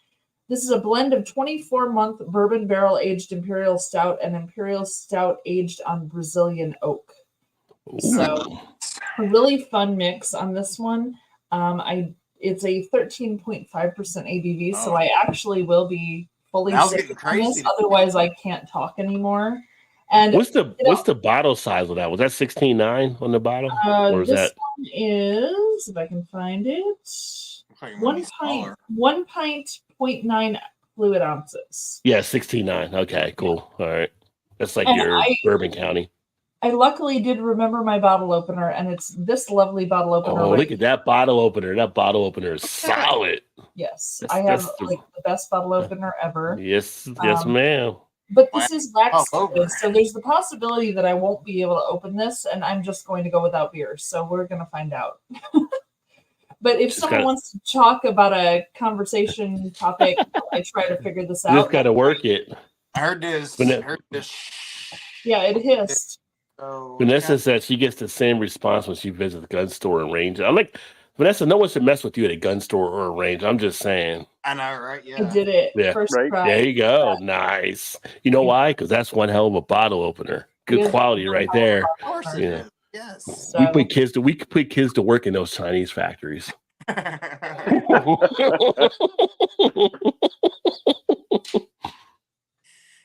this is a blend of 24-month bourbon barrel aged imperial stout and imperial stout aged on Brazilian oak. So a really fun mix on this one. It's a 13.5% ABV, so I actually will be fully sick on this. Otherwise, I can't talk anymore. And what's the bottle size of that? Was that 16.9 on the bottle? Or is this that one is, if I can find it, 1 pint, 0.9 fluid ounces. Yeah, 16.9. Okay, cool. All right. That's like And your Bourbon County. I luckily did remember my bottle opener, and it's this lovely bottle opener. Oh, look at that bottle opener. That bottle opener is solid. Yes, That's- I have that's like the best bottle opener ever. Yes, ma'am. But this is wax all over. so there's the possibility that I won't be able to open this, and I'm just going to go without beer. So we're going to find out. But if someone wants to talk about a conversation topic, I try to figure this out. You just got to work it. I heard this. Yeah, it hissed. So, Vanessa said she gets the same response when she visits the gun store and range. I'm like, Vanessa, no one should mess with you at a gun store or a range. I'm just saying. I know, right? I did it. Yeah. First Right. try. There you go. Nice. You know why? Because that's one hell of a bottle opener. Good quality right there. Of course it Yeah. is. Yes. So, We could put kids to work in those Chinese factories.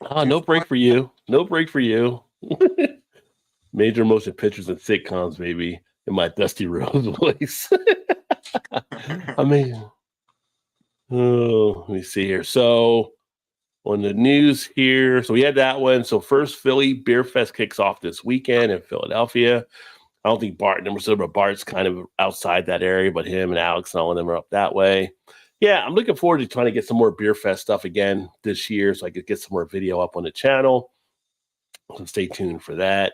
Oh, no break for you. No break for you. Major motion pictures and sitcoms, baby, in my Dusty Rose voice. I mean, oh, let me see here. So on the news here, so we had that one. So first Philly Beer Fest kicks off this weekend in Philadelphia. I don't think Bart number seven, but Bart's kind of outside that area, but him and Alex and all of them are up that way. Yeah, I'm looking forward to trying to get some more Beer Fest stuff again this year so I could get some more video up on the channel. So stay tuned for that.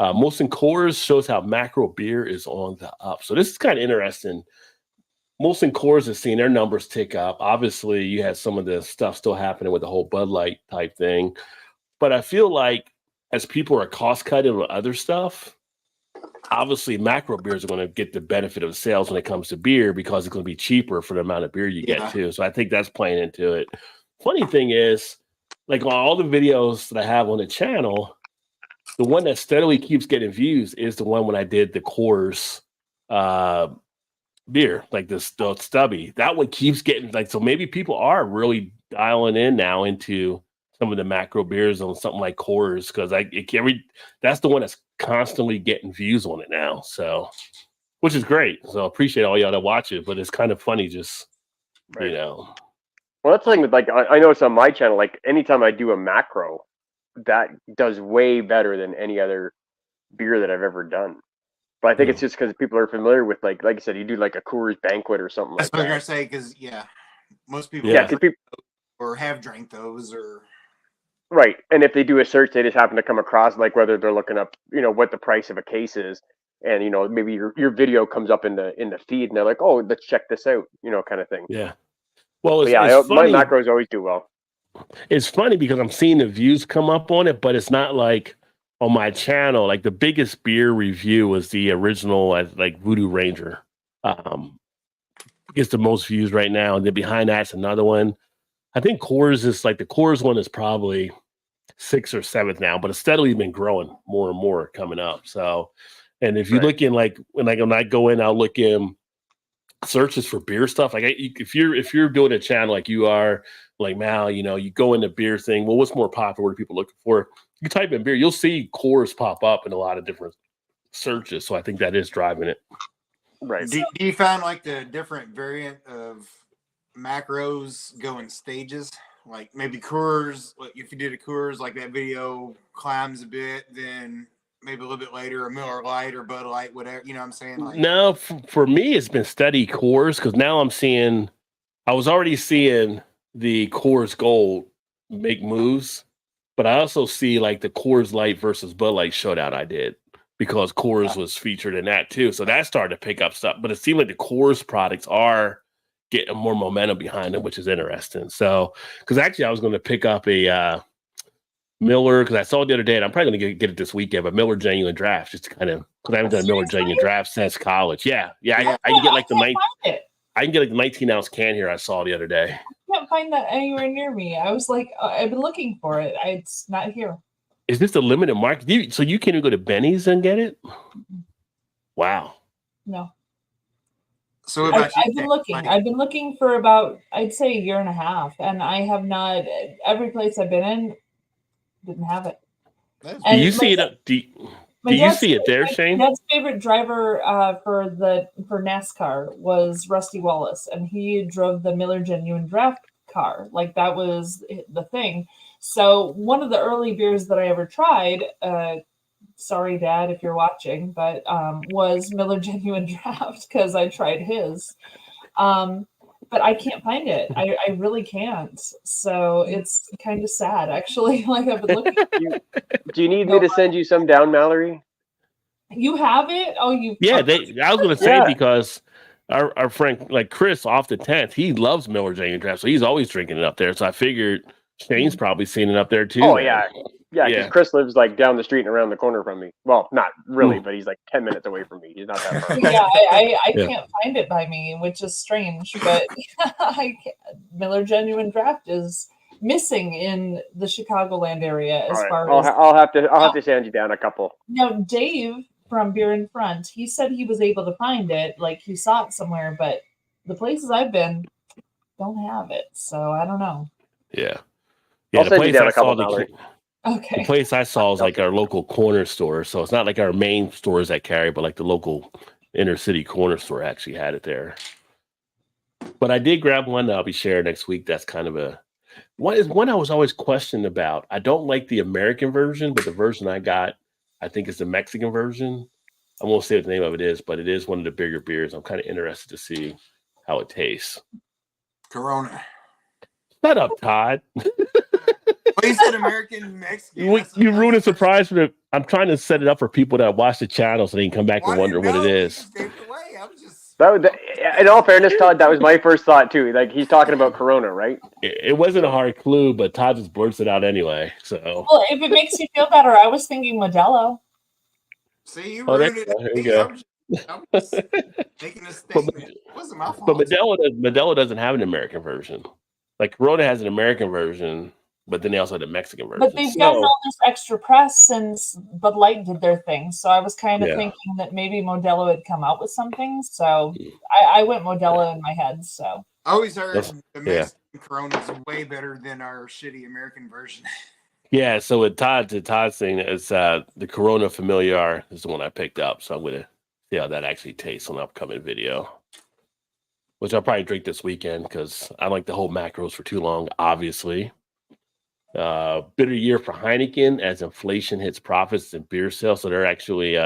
Molson Coors shows how macro beer is on the up. So this is kind of interesting. Molson Coors has seen their numbers tick up. Obviously, you had some of the stuff still happening with the whole Bud Light type thing. But I feel like as people are cost cutting with other stuff, obviously macro beers are going to get the benefit of sales when it comes to beer because it's going to be cheaper for the amount of beer you get too. So I think that's playing into it. Funny thing is, like on all the videos that I have on the channel, the one that steadily keeps getting views is the one when I did the Coors beer, like the stubby. That one keeps getting like, so maybe people are really dialing in now into some of the macro beers on something like Coors because that's the one that's constantly getting views on it now. So, which is great. So I appreciate all y'all that watch it, but it's kind of funny just, you know. Well, that's the thing with like, I know it's on my channel, like anytime I do a macro, that does way better than any other beer that I've ever done. But I think it's just because people are familiar with like I said, you do like a Coors Banquet or something That's like what I that. was gonna say because most people Yeah, because people or have drank those or right. And if they do a search, they just happen to come across like whether they're looking up, what the price of a case is, and maybe your video comes up in the feed, and they're like, oh, let's check this out, kind of thing. Yeah. Well, it's my funny. macros always do well. It's funny because I'm seeing the views come up on it, but it's not like on my channel. Like the biggest beer review was the original, like Voodoo Ranger. Gets the most views right now, and then behind that's another one. I think Coors is like the Coors one is probably 6th or 7th now, but it's steadily been growing more and more coming up. So, and if you look in when I go in, I'll look in searches for beer stuff. Like if you're doing a channel like you are, like Mal, you go in the beer thing. Well, what's more popular? What are people looking for? You type in beer, you'll see Coors pop up in a lot of different searches. So I think that is driving it. Right. Do you find like the different variant of macros go in stages? Like maybe Coors, like if you did a Coors, like that video climbs a bit, then maybe a little bit later a Miller Lite or Bud Light, whatever. You know what I'm saying? Like, no, for me, it's been steady Coors because now I was already seeing the Coors Gold make moves, but I also see like the Coors Light versus Bud Light showdown I did because Coors was featured in that too. So that started to pick up stuff, but it seemed like the Coors products are getting more momentum behind them, which is interesting. So, because actually I was going to pick up a Miller, because I saw it the other day, and I'm probably going to get it this weekend, but Miller Genuine Draft, just to kind of, because I haven't done a Miller Genuine Draft since college. I can get like I can get like the 19-ounce can here I saw the other day. I can't find that anywhere near me. I was like, I've been looking for it. It's not here. Is this a limited market? So you can't even go to Benny's and get it? Wow. No. So I've been looking. I've been looking for about, I'd say, a year and a half, and I have not. Every place I've been in didn't have it. Do you see it? Do you see it there, Shane? My dad's favorite driver for NASCAR was Rusty Wallace, and he drove the Miller Genuine Draft car. Like that was the thing. So one of the early beers that I ever tried, sorry, Dad, if you're watching, but was Miller Genuine Draft because I tried his. but I can't find it. I really can't. So it's kind of sad, actually. Like I've been looking. Do you need me to send you some down, Mallory? You have it? Oh, you. Yeah, I was gonna say Yeah. because our friend like Chris off the 10th, he loves Miller Genuine Draft, so he's always drinking it up there. So I figured Shane's probably seen it up there too. Oh then. yeah, yeah. Because Yeah. Chris lives like down the street and around the corner from me. Well, not really, but he's like 10 minutes away from me. He's not that far. Yeah, I Yeah. can't find it by me, which is strange. But Miller Genuine Draft is missing in the Chicagoland area as All right, far as I'll have to send you down a couple. now. Dave from Beer in Front, he said he was able to find it, like he saw it somewhere, but the places I've been don't have it. So I don't know. Yeah. I'll the send you place down I a couple, saw Mallory. the Okay. place I saw is like our local corner store. So it's not like our main stores that carry, but like the local inner city corner store actually had it there. But I did grab one that I'll be sharing next week. That's kind of a one I was always questioned about. I don't like the American version, but the version I got, I think is the Mexican version. I won't say what the name of it is, but it is one of the bigger beers. I'm kind of interested to see how it tastes. Corona. Shut up, Todd. Well, you said American Mexican. You ruined a surprise for the. I'm trying to set it up for people that watch the channel so they can come back and wonder what it is. In all fairness, Todd, that was my first thought too. Like he's talking about Corona, right? It wasn't a hard clue, but Todd just blurts it out anyway. So Well, if it makes you feel better, I was thinking Modelo. See, you Oh, there ruined you go. Here you it. go. I'm just making a statement. It wasn't my fault. But Modelo doesn't have an American version. Like Corona has an American version, but then they also have the Mexican version. But they've gotten all this extra press since Bud Light did their thing. So I was kind of thinking that maybe Modelo had come out with something. So I went Modelo in my head. So I always heard the Mexican Corona is way better than our shitty American version. Yeah, so with Todd's thing, it's the Corona Familiar is the one I picked up. So I'm gonna see how that actually tastes on the upcoming video. Which I'll probably drink this weekend because I like to hold macros for too long, obviously. Bitter year for Heineken as inflation hits profits and beer sales. So they're actually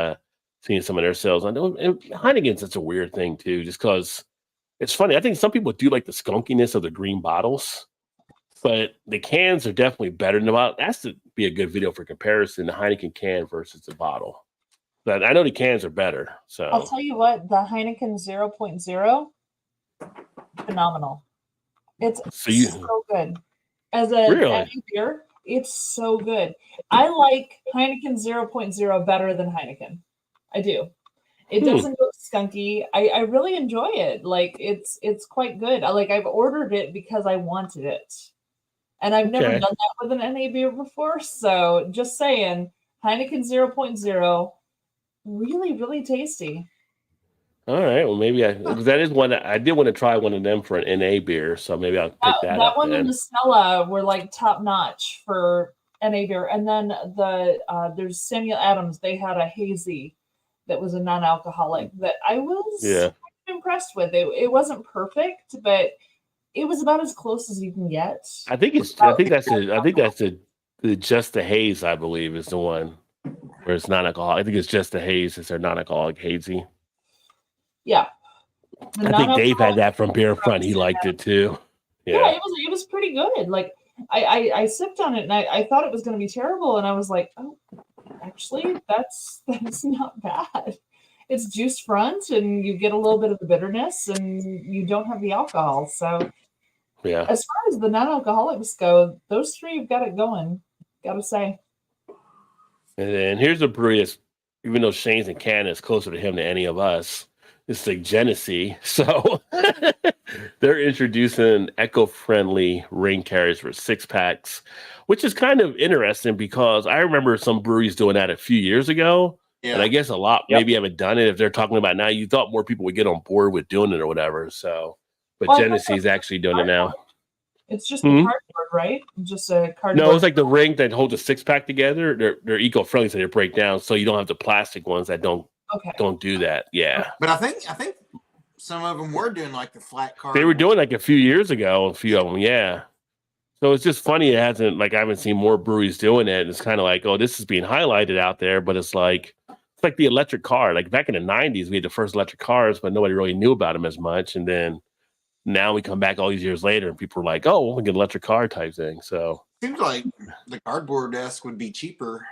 seeing some of their sales. I know Heineken's such a weird thing too, just because it's funny. I think some people do like the skunkiness of the green bottles, but the cans are definitely better than the bottle. That's to be a good video for comparison, the Heineken can versus the bottle. But I know the cans are better. So I'll tell you what, the Heineken 0.0, phenomenal. It's so good. As a beer, it's so good. I like Heineken 0.0 better than Heineken. I do. It doesn't look skunky. I really enjoy it. Like it's quite good. I've ordered it because I wanted it. And I've never done that with an NA beer before. So just saying, Heineken 0.0, really, really tasty. All right. Well, maybe that is one that I did want to try one of them for an NA beer. So maybe I'll pick that up. That one then. and the Stella were like top notch for NA beer. And then there's Samuel Adams. They had a hazy that was a non-alcoholic that I was impressed with. It wasn't perfect, but it was about as close as you can get. I think that's the Just the Haze, I believe, is the one where it's non-alcoholic. I think it's Just the Haze. It's their non-alcoholic hazy. Yeah. I think Dave had that from Beer Front. He liked it too. Yeah, it was pretty good. Like I sipped on it and I thought it was going to be terrible, and I was like, oh, actually, that's not bad. It's juice front, and you get a little bit of the bitterness, and you don't have the alcohol. So, yeah. As far as the non-alcoholics go, those three have got it going. Got to say. And then here's a brewery that's, even though Shane's in Canada, is closer to him than any of us. It's like Genesee. So they're introducing eco-friendly rain carriers for 6-packs, which is kind of interesting because I remember some breweries doing that a few years ago. Yeah. And I guess a lot maybe haven't done it. If they're talking about now, you thought more people would get on board with doing it or whatever. So, but Genesee's actually doing it now. It's just the cardboard, right? Just a cardboard. No, it's like the ring that holds a 6-pack together. They're eco-friendly, so they break down. So you don't have the plastic ones that don't do that. Yeah. But I think some of them were doing like the flat card. They were doing like a few years ago, a few of them. Yeah. So it's just funny. I haven't seen more breweries doing it. It's kind of like, oh, this is being highlighted out there, but it's like the electric car. Like back in the 90s, we had the first electric cars, but nobody really knew about them as much. And then now we come back all these years later and people are like, oh, well, we get an electric car type thing. So Seems like the cardboard desk would be cheaper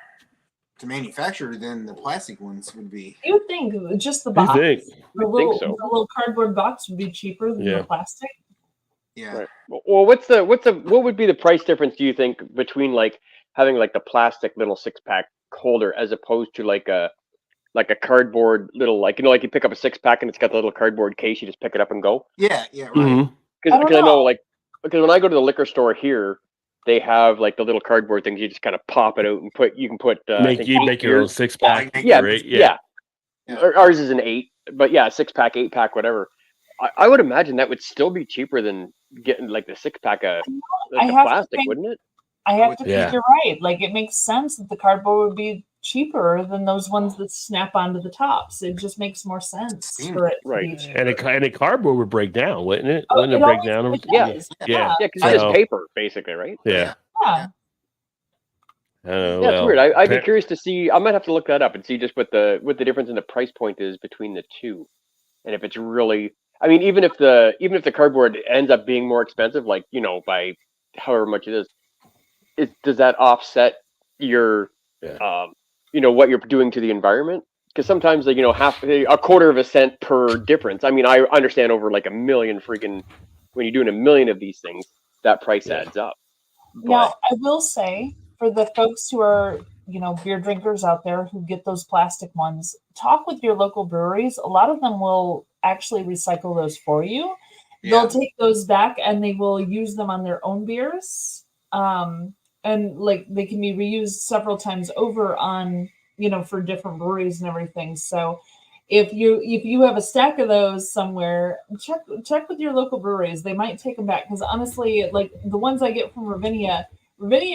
to manufacture than the plastic ones would be. You would think just the what box, do you think? the I think so. little cardboard box would be cheaper than Yeah. the plastic. Yeah. Right. Well, what would be the price difference, do you think, between like having like the plastic little 6-pack holder as opposed to like a cardboard little, like, you know, like you pick up a 6-pack and it's got the little cardboard case, you just pick it up and go? Yeah, yeah, right. Mhm. I don't Because I know, know. like, because when I go to the liquor store here, they have like the little cardboard things. You just kind of pop it out and you can put. I think You 8 make your own beers. 6-pack. Yeah, right? yeah. Yeah. Ours is an 8, but yeah, 6-pack, 8-pack, whatever. I would imagine that would still be cheaper than getting like the 6-pack of I the have to plastic, think- wouldn't it? I have to Yeah. think you're right. Like it makes sense that the cardboard would be cheaper than those ones that snap onto the tops. It just makes more sense for it to Right. be cheaper. And a cardboard would break down, wouldn't it? Oh, Wouldn't it it break always- down? it Yeah. does. Yeah. Yeah, because it's So- just paper, basically, right? Yeah. Yeah. Yeah, it's weird. I'd be curious to see. I might have to look that up and see just what the difference in the price point is between the two, and if it's really. I mean, even if the cardboard ends up being more expensive, like, you know, by however much it is, does that offset your, you know, what you're doing to the environment? Because sometimes, like, you know, a quarter of a cent per difference. I mean, I understand over like a million freaking, when you're doing a million of these things, that price adds up. Now, I will say, for the folks who are, you know, beer drinkers out there who get those plastic ones, talk with your local breweries. A lot of them will actually recycle those for you. Yeah. They'll take those back and they will use them on their own beers. And like they can be reused several times over on, you know, for different breweries and everything. So if you have a stack of those somewhere, check with your local breweries. They might take them back, because honestly, like the ones I get from Ravinia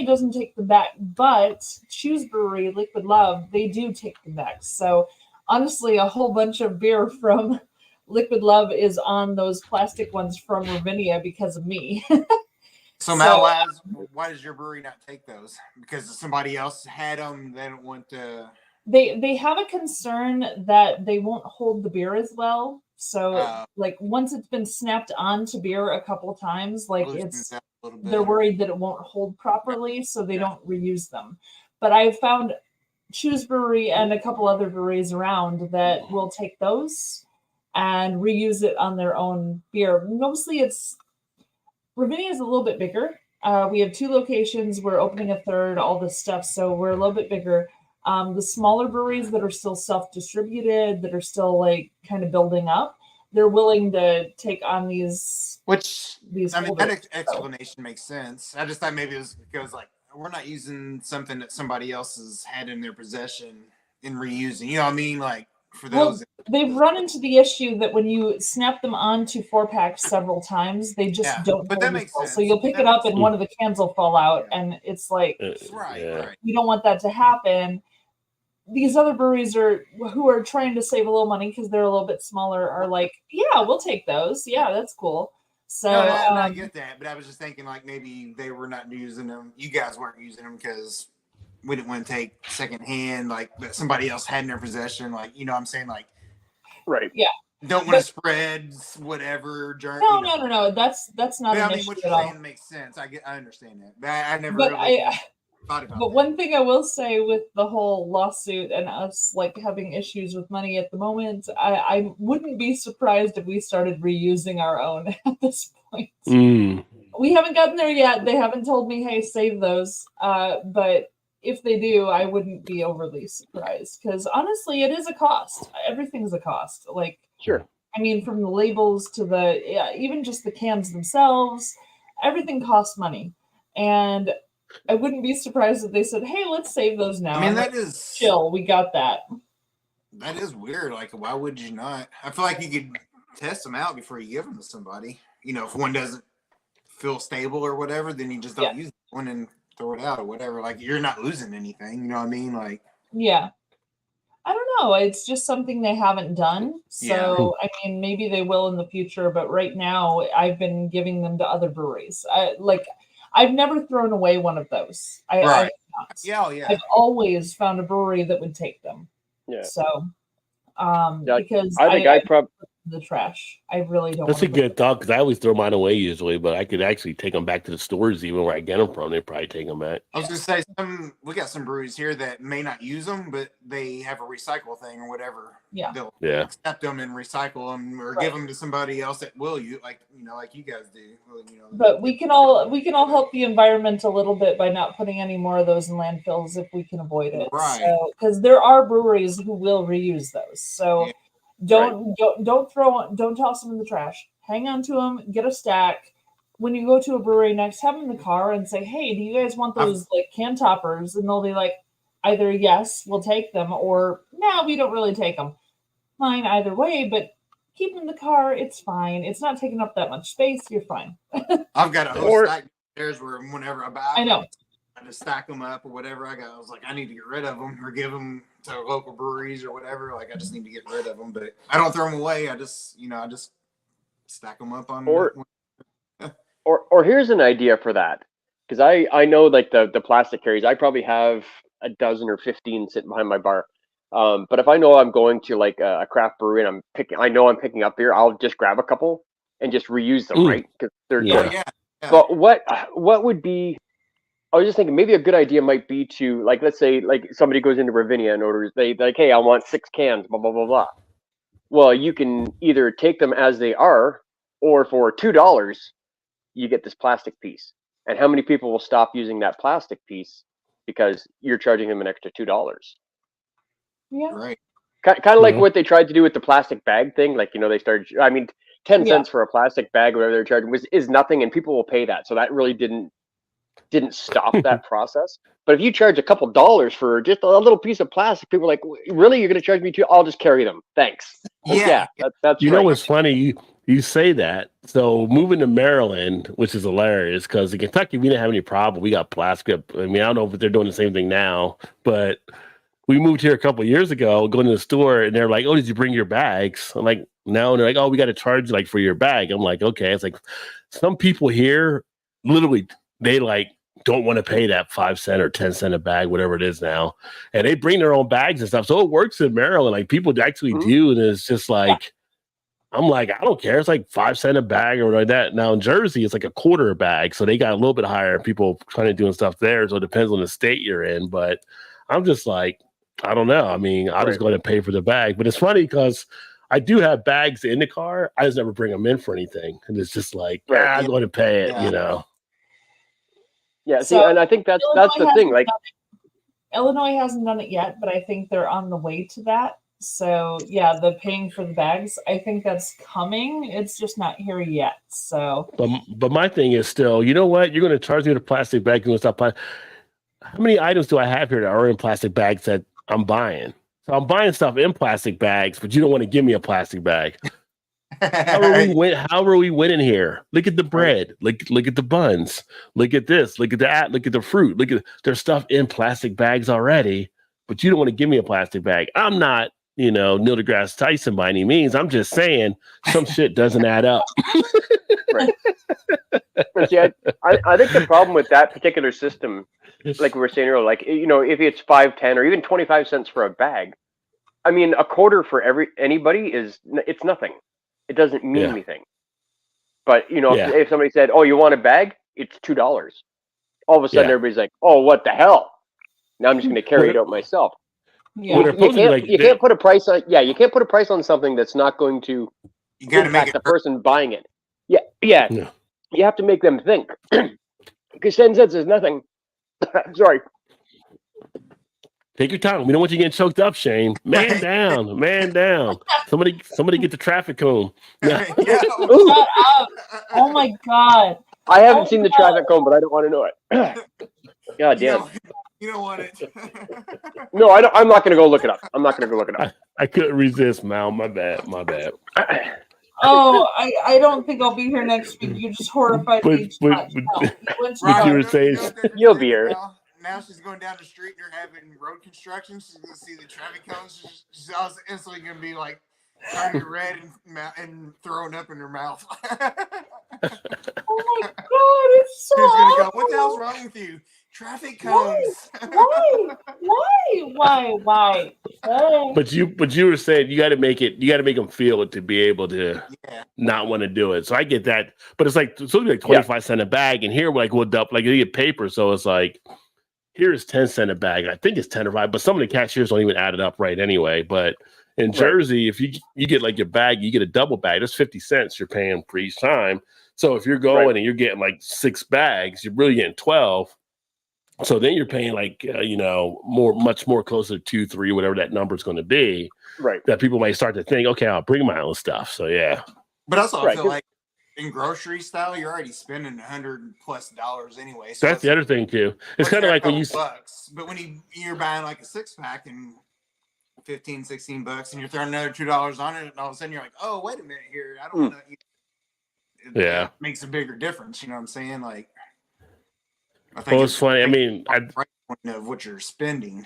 doesn't take them back, but Choose Brewery, Liquid Love, they do take them back. So honestly, a whole bunch of beer from Liquid Love is on those plastic ones from Ravinia because of me. So Mal, why does your brewery not take those? Because somebody else had them. They don't want to. They have a concern that they won't hold the beer as well. So like once it's been snapped onto beer a couple of times, like they're worried that it won't hold properly, so they don't reuse them. But I've found Choose Brewery and a couple other breweries around that will take those and reuse it on their own beer. Mostly Ravinia is a little bit bigger. We have 2 locations. We're opening a third, all this stuff. So we're a little bit bigger. The smaller breweries that are still self-distributed, that are still like kind of building up, they're willing to take on these. I mean, that explanation makes sense. I just thought maybe it was because like we're not using something that somebody else has had in their possession and reusing. You know what I mean? Like for those. They've run into the issue that when you snap them onto 4-packs several times, they just don't. But that makes sense. So you'll pick it up and one of the cans will fall out, and it's like, right. You don't want that to happen. These other breweries who are trying to save a little money because they're a little bit smaller are like, yeah, we'll take those. Yeah, that's cool. So I get that, but I was just thinking like maybe they were not using them. You guys weren't using them because we didn't want to take secondhand like that somebody else had in their possession. Like, you know what I'm saying? Like, right. Yeah. Don't want to spread whatever. No. That's not an issue what at you're all. saying makes sense. I understand that. But I never But really thought about But one thing I will say with the whole lawsuit and us like having issues with money at the moment, I wouldn't be surprised if we started reusing our own at this point. We haven't gotten there yet. They haven't told me, hey, save those. But if they do, I wouldn't be overly surprised, because honestly, it is a cost. Everything's a cost. Like, sure. I mean, from the labels to even just the cans themselves, everything costs money. And I wouldn't be surprised if they said, hey, let's save those now. I mean, that is chill. We got that. That is weird. Like, why would you not? I feel like you could test them out before you give them to somebody. You know, if one doesn't feel stable or whatever, then you just don't use one and throw it out or whatever. Like, you're not losing anything. You know what I mean? Like, yeah. I don't know. It's just something they haven't done. So, I mean, maybe they will in the future. But right now, I've been giving them to other breweries. I've never thrown away one of those. Right. I've always found a brewery that would take them. Yeah. So, because I think the trash. I really don't. That's a wanna put- good thought because I always throw mine away usually, but I could actually take them back to the stores even where I get them from. They probably take them back. I was gonna say we got some breweries here that may not use them, but they have a recycle thing or whatever. Yeah. They'll Yeah. accept them and recycle them or Right. give them to somebody else that will use, like like you guys do. Well, But we can all help the environment a little bit by not putting any more of those in landfills if we can avoid it. Right. So because there are breweries who will reuse those. So Yeah. don't toss them in the trash. Hang on to them. Get a stack. When you go to a brewery next, have them in the car and say, "Hey, do you guys want those like can toppers?" And they'll be like, either yes, we'll take them, or no, we don't really take them. Fine, either way, but keep them in the car. It's fine. It's not taking up that much space. You're fine. I've got a whole Or- stack upstairs where whenever I buy I know. I just stack them up or whatever. I was like, I need to get rid of them or give them to local breweries or whatever. Like, I just need to get rid of them, but I don't throw them away. I just stack them up on. Or here's an idea for that, because I know like the plastic carriers. I probably have a dozen or 15 sitting behind my bar. But if I know I'm going to like a craft brewery and I know I'm picking up beer, I'll just grab a couple and just reuse them, right? Because they're Yeah. Oh, yeah. But what would be? I was just thinking maybe a good idea might be to, like, let's say like somebody goes into Ravinia and orders, they like, hey, I want 6 cans, blah blah blah blah. Well, you can either take them as they are, or for $2 you get this plastic piece. And how many people will stop using that plastic piece because you're charging them an extra $2? Yeah. Right. Kind of like Mhm. what they tried to do with the plastic bag thing. Like, they started, I mean, 10 Yeah. cents for a plastic bag, whatever they're charging, is nothing, and people will pay that. So that really didn't stop that process. But if you charge a couple dollars for just a little piece of plastic, people are like, really? You're going to charge me I'll just carry them. Thanks. Like, Yeah. that's You right. know what's funny? You say that. So moving to Maryland, which is hilarious, because in Kentucky we didn't have any problem. We got plastic. I mean, I don't know if they're doing the same thing now, but we moved here a couple of years ago, going to the store, and they're like, "Oh, did you bring your bags?" I'm like, "No." And they're like, "Oh, we got to charge you like for your bag." I'm like, "Okay." It's like some people here, literally, they like don't want to pay that 5 cent or 10 cent a bag, whatever it is now, and they bring their own bags and stuff. So it works in Maryland. Like people actually Mhm. do, and it's just like. I'm like, I don't care. It's like 5 cent a bag or like that. Now in Jersey, it's like a quarter a bag. So they got a little bit higher. People trying to doing stuff there. So it depends on the state you're in. But I'm just like, I don't know. I mean, I just Right. going to pay for the bag. But it's funny because I do have bags in the car. I just never bring them in for anything. And it's just like, Right. I'm going to pay it, Yeah. you know. Yeah. See, So, and I think that's Illinois the thing. hasn't Like, done it. Illinois hasn't done it yet, but I think they're on the way to that. So yeah, the paying for the bags, I think that's coming. It's just not here yet. So But my thing is still, you know what? You're going to charge me the plastic bag. You're going to stop buying. How many items do I have here that are in plastic bags that I'm buying? So I'm buying stuff in plastic bags, but you don't want to give me a plastic bag. How are we winning here? Look at the bread. Look at the buns. Look at this. Look at that. Look at the fruit. There's stuff in plastic bags already, but you don't want to give me a plastic bag. I'm not, Neil deGrasse Tyson by any means. I'm just saying some shit doesn't add up. right. But see, I think the problem with that particular system, like we were saying earlier, like, if it's 5, 10, or even 25 cents for a bag, I mean, a quarter for anybody it's nothing. It doesn't mean Yeah. anything. But Yeah. if somebody said, "Oh, you want a bag?" It's $2. All of a sudden, Yeah. everybody's like, "Oh, what the hell?" Now I'm just going to carry it out myself. yeah, Well, they're supposed to be like- You can't put a price on. Yeah, you can't put a price on something that's not going to You got to make impact it the person buying it. Yeah. Yeah. You have to make them think. Because 10 cents is nothing. Sorry. Take your time. We don't want you getting choked up, Shane. Man down. Man down. Somebody get the traffic cone. Yeah. Yeah. Ooh, shut up. Oh my god. I haven't Oh, seen the no. traffic cone, but I don't want to know it. God damn. You don't want it. No, I don't. I'm not going to go look it up. I'm not going to go look it up. I couldn't resist, Mal. My bad. Oh, I don't think I'll be here next week. You just horrified me. But- Josh. but- No, you went to But you the- were saying- You'll be here. Now she's going down the street and they're having road construction. She's going to see the traffic cones. She's also instantly going to be like turning red and throwing up in her mouth. Oh my god, it's so She's going to go, awful. what the hell's wrong with you? Traffic Why? cones. Why? Hey. But you were saying you got to make them feel it to be able to Yeah. not want to do it. So I get that, but it's like it's supposed to be like Yeah. 25 cents a bag, and here like we'll like you get paper, so it's like here's 10 cents a bag. I think it's 10 or 5, but some of the cashiers don't even add it up right anyway. But in Jersey, if you get like your bag, you get a double bag. That's 50 cents you're paying for each time. So if you're going and you're getting like 6 bags, you're really getting 12. So then you're paying like much more closer to 2, 3, whatever that number is going to be. Right. That people might start to think, okay, I'll bring my own stuff. So yeah. But also, I feel like in grocery style, you're already spending $100+ anyway. So that's the other thing too. It's kind of like when you bucks, but when you're buying like a 6-pack and $15-16, and you're throwing another $2 on it, and all of a sudden you're like, oh, wait a minute here, I don't want to. It makes a bigger difference. You know what I'm saying? Like, I think it's funny. I mean, of what you're spending.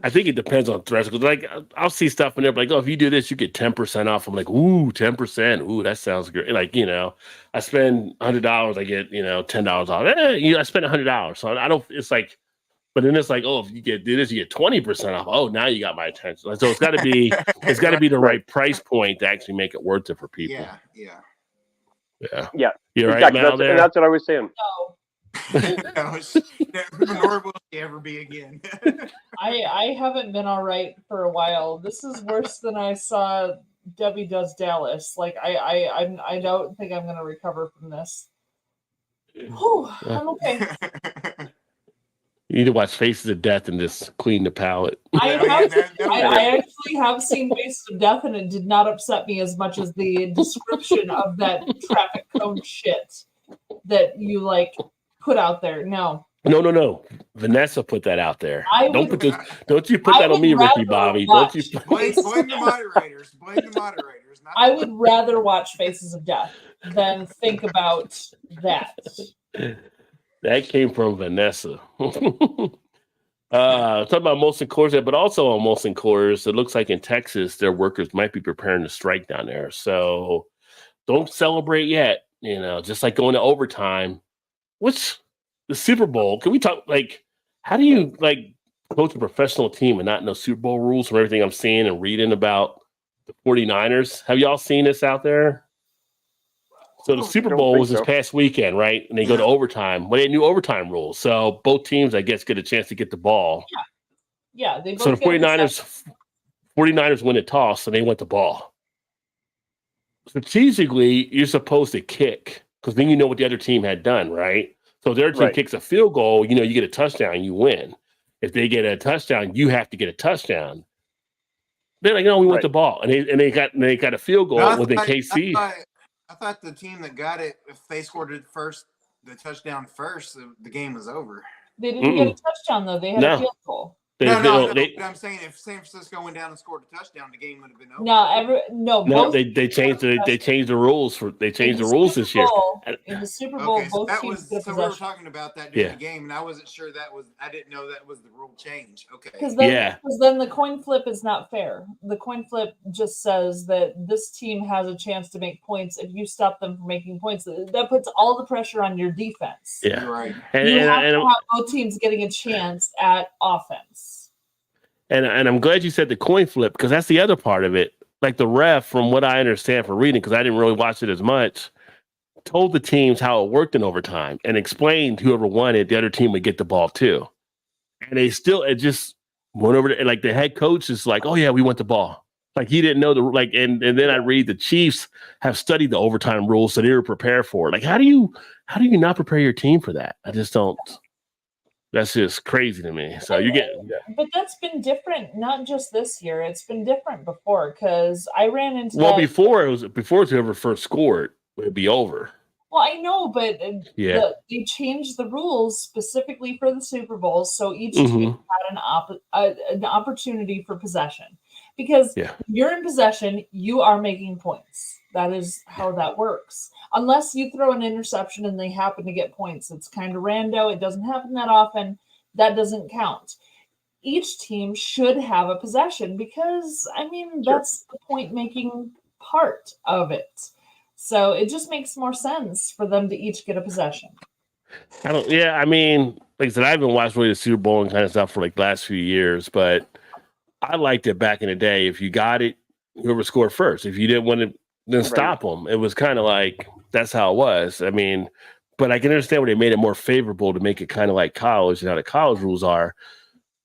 I think it depends on threshold. Like I'll see stuff in there like, oh, if you do this, you get 10% off. I'm like, ooh, 10%. Ooh, that sounds great. Like, I spend $100, I get, $10 off. I spend $100. So I don't, it's like, but then it's like, oh, if you do this, you get 20% off. Oh, now you got my attention. So it's gotta be the right price point to actually make it worth it for people. Yeah. You're exactly. right, Mal, there? And that's what I was saying. No. Nor will she ever be again. I haven't been all right for a while. This is worse than I saw Debbie Does Dallas. Like I don't think I'm gonna recover from this. Whew, I'm okay. You need to watch Faces of Death and just clean the palate. I actually have seen Faces of Death, and it did not upset me as much as the description of that traffic cone shit that you like put out there. No. Vanessa put that out there. Don't you put I that on me, Ricky Bobby. Don't you blame the moderators. Blame the moderators. I would rather watch Faces of Death than think about that. That came from Vanessa. Talking about Molson Coors, but also on Molson Coors, it looks like in Texas, their workers might be preparing to strike down there. So don't celebrate yet. Just like going to overtime. What's the Super Bowl? Can we talk how do you coach a professional team and not know Super Bowl rules from everything I'm seeing and reading about the 49ers? Have y'all seen this out there? So the Super Bowl was this past weekend, right? And they go to overtime. Well, they had new overtime rules. So both teams, I guess, get a chance to get the ball. Yeah. They both so the 49ers win the toss, and they want the ball. Strategically, you're supposed to kick because then you know what the other team had done, right? So if their team kicks a field goal, you get a touchdown, you win. If they get a touchdown, you have to get a touchdown. They're like, no, we want the ball, and they got a field goal within KC. I thought the team that got it, if they scored the touchdown first, the game was over. They didn't get a touchdown though. They had a field goal. But I'm saying if San Francisco went down and scored a touchdown, the game would have been over. No, they changed the rules this year. In the Super Bowl, both teams get so we were talking about that during the game, and I wasn't sure I didn't know that was the rule change. Okay. Because then the coin flip is not fair. The coin flip just says that this team has a chance to make points if you stop them from making points. That puts all the pressure on your defense. Yeah, you're right. You have to have both teams getting a chance at offense. And I'm glad you said the coin flip because that's the other part of it. Like the ref, from what I understand from reading, because I didn't really watch it as much, told the teams how it worked in overtime and explained whoever won it, the other team would get the ball too. And it just went over to, like the head coach is like, oh yeah, we want the ball. Like he didn't know and then I read the Chiefs have studied the overtime rules, so they were prepared for it. Like how do you not prepare your team for that? I just don't. That's just crazy to me. So but that's been different, not just this year. It's been different before because I ran into before it was whoever first scored would be over. Well, I know, but they changed the rules specifically for the Super Bowl, so each team had an opportunity for possession. Because you're in possession, you are making points. That is how that works. Unless you throw an interception and they happen to get points. It's kind of rando. It doesn't happen that often. That doesn't count. Each team should have a possession because, that's the point-making part of it. So it just makes more sense for them to each get a possession. like I said, I haven't watched really the Super Bowl and kind of stuff for like the last few years, but I liked it back in the day. If you got it, whoever scored first. If you didn't want to, then stop them. It was kind of like that's how it was. I mean, but I can understand where they made it more favorable to make it kind of like college and how the college rules are.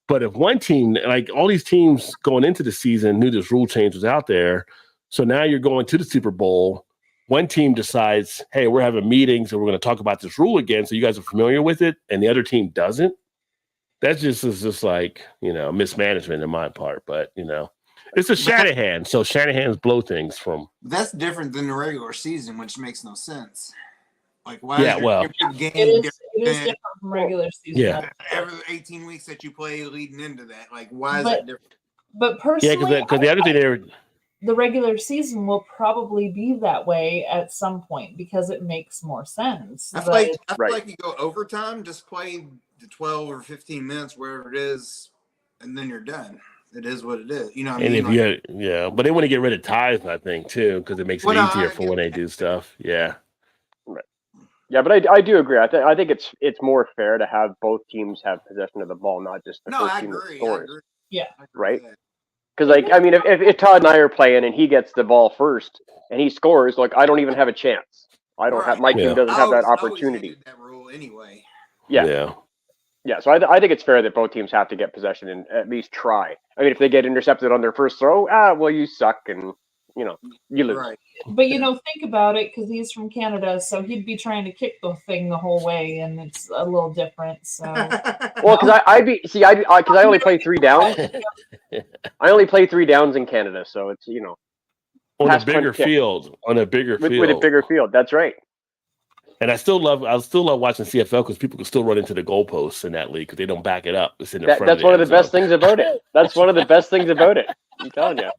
But if one team, like all these teams going into the season, knew this rule change was out there, so now you're going to the Super Bowl. One team decides, hey, we're having meetings and we're going to talk about this rule again, so you guys are familiar with it, and the other team doesn't. That just is just like, mismanagement on my part. But, it's a Shanahan. So Shanahan's blow things from. That's different than the regular season, which makes no sense. Like, why Yeah, is your well, game It is different different from regular season. Yeah. every 18 weeks that you play leading into that? Like, why is that different? But personally, because the other thing they were. the regular season will probably be that way at some point because it makes more sense. I feel like you go overtime, just play the 12 or 15 minutes, wherever it is, and then you're done. It is what it is. You know what I mean? But they want to get rid of ties, I think, too, because it makes it easier for when they do stuff. Yeah. Right. Yeah, but I do agree. I think it's more fair to have both teams have possession of the ball, not just the first team that scores. Yeah. Right? Because, if Todd and I are playing and he gets the ball first and he scores, I don't even have a chance. I don't have my team doesn't have that opportunity. I always that rule anyway. Yeah. Yeah, so I think it's fair that both teams have to get possession and at least try. I mean, if they get intercepted on their first throw, well, you suck and, you lose. Right. But, think about it, because he's from Canada, so he'd be trying to kick the thing the whole way, and it's a little different, so. Well, because I only play 3 downs. I only play 3 downs in Canada, so it's, on a bigger field. On a bigger field. With a bigger field, that's right. And I still love watching CFL because people can still run into the goalposts in that league because they don't back it up. It's in the front. That's one of the best things about it. That's one of the best things about it. I'm telling you.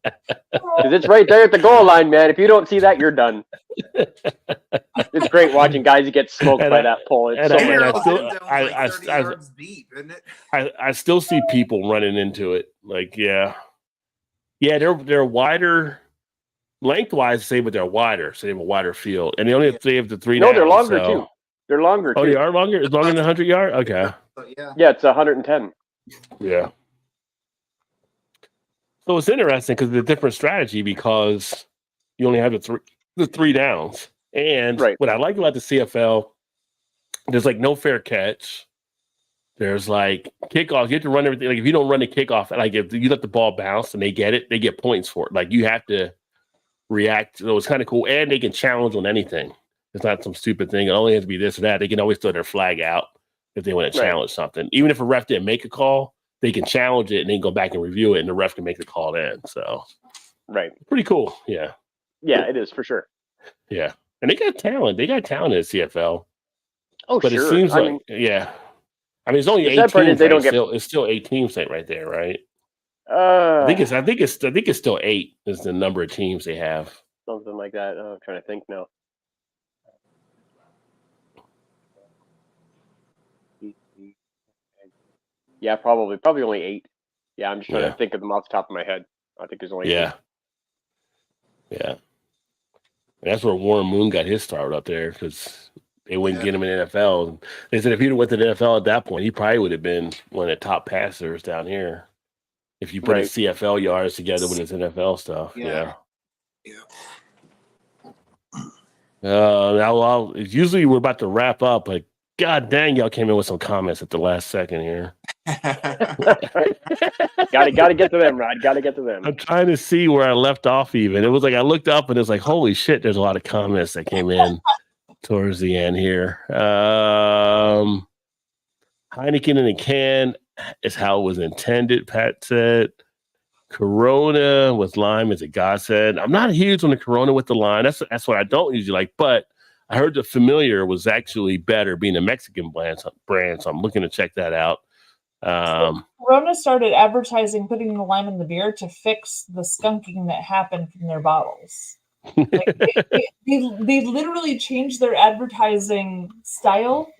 Because it's right there at the goal line, man. If you don't see that, you're done. It's great watching guys get smoked by that pole. It's I still see people running into it. They're wider. Lengthwise, same, but they're wider, so they have a wider field, and they only have the 3. No, they're longer too. They're longer. Oh, they are longer. It's longer than 100 yard. Okay. Yeah, it's 110. Yeah. So it's interesting because it's a different strategy because you only have the 3 downs, and what I like about the CFL, there's no fair catch. There's kickoff. You have to run everything. If you don't run the kickoff, if you let the ball bounce and they get it, they get points for it. You have to react. So it's kind of cool, and they can challenge on anything. It's not some stupid thing. It only has to be this or that. They can always throw their flag out if they want to challenge something. Even if a ref didn't make a call, they can challenge it and then go back and review it, and the ref can make the call then. So, pretty cool. Yeah, it is for sure. Yeah, and they got talent. They got talent in the CFL. Oh, but sure. It seems it's only 8 teams. It's still 8 teams right there, right? I think it's still 8 is the number of teams they have. Something like that. I'm trying to think now. Yeah, probably only 8. Yeah, I'm just trying to think of them off the top of my head. I think there's only 8. Yeah. And that's where Warren Moon got his start up there because they wouldn't get him in the NFL. They said if he'd went to the NFL at that point, he probably would have been one of the top passers down here. If you put his CFL yards together with his NFL stuff, usually we're about to wrap up, but God dang, y'all came in with some comments at the last second here. Gotta get to them, Rod. Gotta get to them. I'm trying to see where I left off. Even it was I looked up and it's holy shit. There's a lot of comments that came in towards the end here. Heineken in a can is how it was intended, Pat said. Corona with lime is a godsend. I'm not huge on the Corona with the lime. That's what I don't usually like, but I heard the Familiar was actually better being a Mexican brand, so I'm looking to check that out. Corona started advertising putting the lime in the beer to fix the skunking that happened from their bottles. They literally changed their advertising style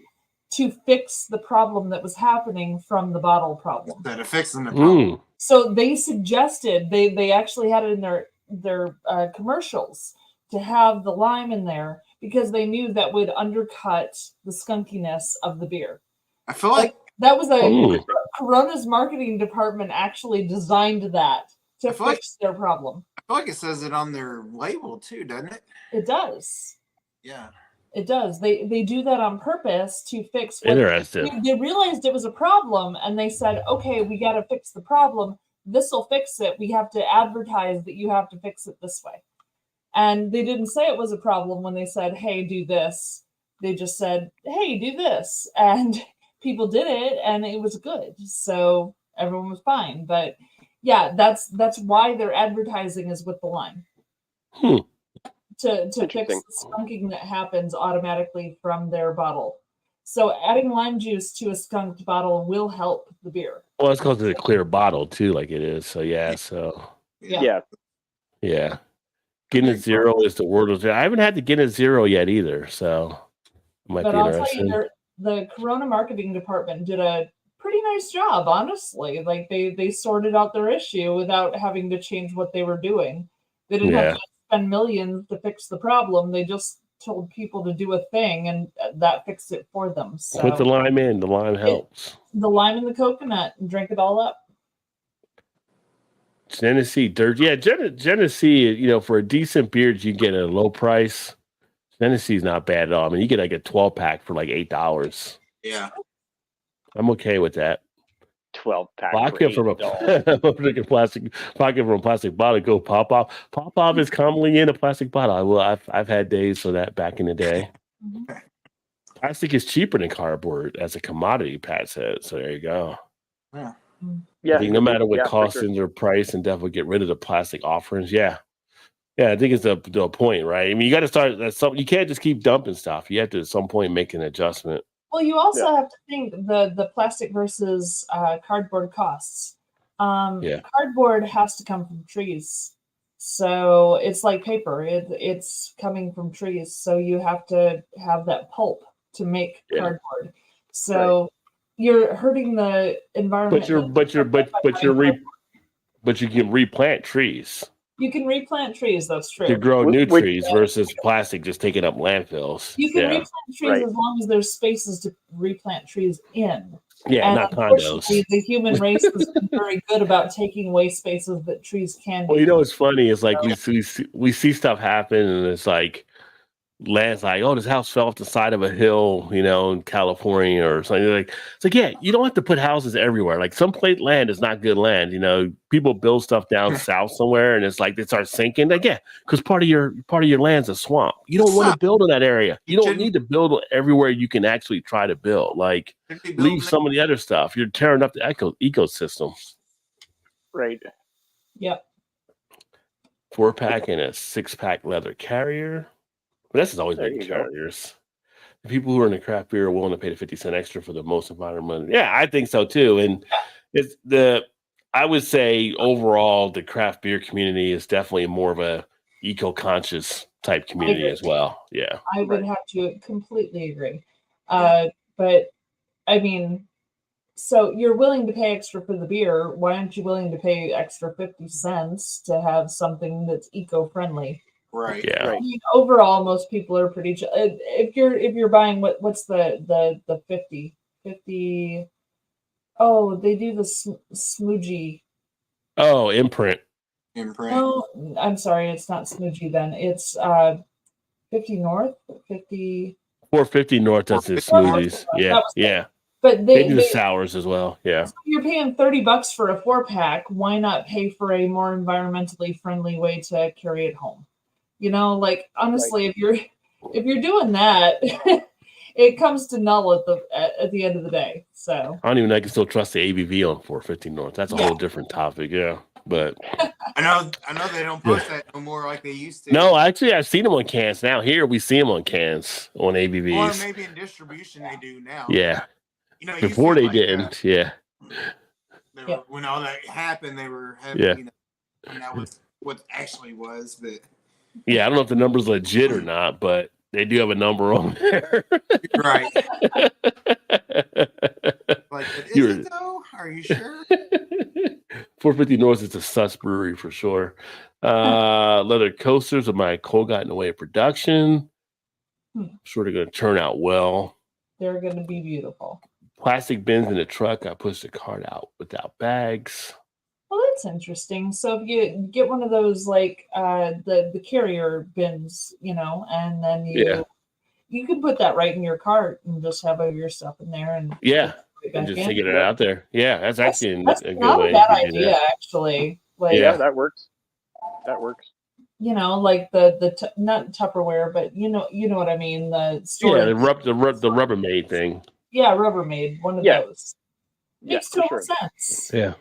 to fix the problem that was happening from the bottle problem. Instead of fixing the problem. So they suggested, they actually had it in their commercials to have the lime in there because they knew that would undercut the skunkiness of the beer. I feel like That was a Mm. Corona's marketing department actually designed that to I feel like- fix their problem. I feel like it says it on their label too, doesn't it? It does. Yeah. It does. They do that on purpose to fix what Interesting. they realized it was a problem, and they said, okay, we got to fix the problem. This will fix it. We have to advertise that you have to fix it this way. And they didn't say it was a problem when they said, hey, do this. They just said, hey, do this. And people did it, and it was good. So everyone was fine. But yeah, that's why their advertising is with the lime. Hmm. To fix Interesting. the skunking that happens automatically from their bottle. So adding lime juice to a skunked bottle will help the beer. Well, it's because of the clear bottle too, like it is. So yeah, so Yeah. yeah. Guinness Zero is the word. I haven't had the Guinness Zero yet either, so it might But be I'll tell interesting. you, the Corona marketing department did a pretty nice job, honestly. Like they sorted out their issue without having to change what they were doing. They didn't have to spend millions to fix the problem. They just told people to do a thing, and that fixed it for them. So Put the lime in. The lime helps. the lime and the coconut, and drink it all up. Genesee dirt. Yeah, Genesee, for a decent beer you get at a low price, Genesee's not bad at all. I mean, you get like a 12-pack for like $8. Yeah. I'm okay with that. 12-pack. Vodka from a plastic bottle. Go pop off. Pop off is commonly in a plastic bottle. I've had days for that back in the day. Mhm. Plastic is cheaper than cardboard as a commodity, Pat said. So there you go. Yeah. Yeah. I think no matter what Yeah, for costs sure. in their price, and definitely get rid of the plastic offerings. Yeah. I think it's the point, right? I mean, you got to start. You can't just keep dumping stuff. You have to at some point make an adjustment. Well, you also have to think the plastic versus cardboard costs. Cardboard has to come from trees, so it's like paper. It's coming from trees, so you have to have that pulp to make cardboard. So you're hurting the environment. But you can replant trees. You can replant trees. That's true. To grow new trees versus plastic just taking up landfills. You can replant trees as long as there's spaces to replant trees in. Yeah, and not condos. The human race has been very good about taking away spaces that trees can. Well, what's funny is like we see stuff happen, and it's like land's like, oh, this house fell off the side of a hill, in California or something. It's like, yeah, you don't have to put houses everywhere. Like some plate land is not good land. People build stuff down south somewhere, and it's like they start sinking. Like, yeah, because part of your land's a swamp. You don't want to build in that area. You don't need to build everywhere you can actually try to build. Like, leave some of the other stuff. You're tearing up the ecosystem. Right. Yep. 4-pack and a 6-pack leather carrier. But this has always been carriers. The people who are in the craft beer are willing to pay the 50 cents extra for the most environmental. Yeah, I think so too. And I would say overall the craft beer community is definitely more of a eco-conscious type community as well. Yeah. I would have to completely agree. But I mean, so you're willing to pay extra for the beer. Why aren't you willing to pay extra 50 cents to have something that's eco-friendly? Right. Yeah. I mean, overall, most people are pretty. If you're buying what's the 50? Oh, they do the smoogie. Oh, imprint. No, I'm sorry, it's not smoogie. Then it's 50 North, 50. 450 North does the smoothies. Yeah. But they do the sours as well. Yeah. So you're paying $30 for a 4-pack. Why not pay for a more environmentally friendly way to carry it home? Like honestly, if you're doing that, it comes to null at the end of the day. So I don't even know I can still trust the ABV on 450 North. That's a whole different topic. Yeah. But I know they don't post that no more like they used to. No, actually I've seen them on cans. Now here we see them on cans on ABVs. Or maybe in distribution they do now. Yeah. Before they didn't. Yeah. When all that happened, they were having, and that was what actually was, but yeah, I don't know if the number's legit or not, but they do have a number on there. Right. Like, is it though? Are you sure? 450 North is a sus brewery for sure. Leather coasters of my cold got in the way of production. I'm sure they're going to turn out well. They're going to be beautiful. plastic bins in the truck. I push the cart out without bags. Well, that's interesting. So if you get one of those like the carrier bins, and then you can put that right in your cart and just have all your stuff in there and Yeah, put it and back just in. taking it out there. Yeah, that's actually That's a good not way a bad to do idea, that. actually. Like Yeah, that works. That works. like the not Tupperware, but you know what I mean. The storage. Yeah, the Rubbermaid thing. Yeah, Rubbermaid, one of Yeah. those. Yeah, Makes for total sure. sense. Yeah,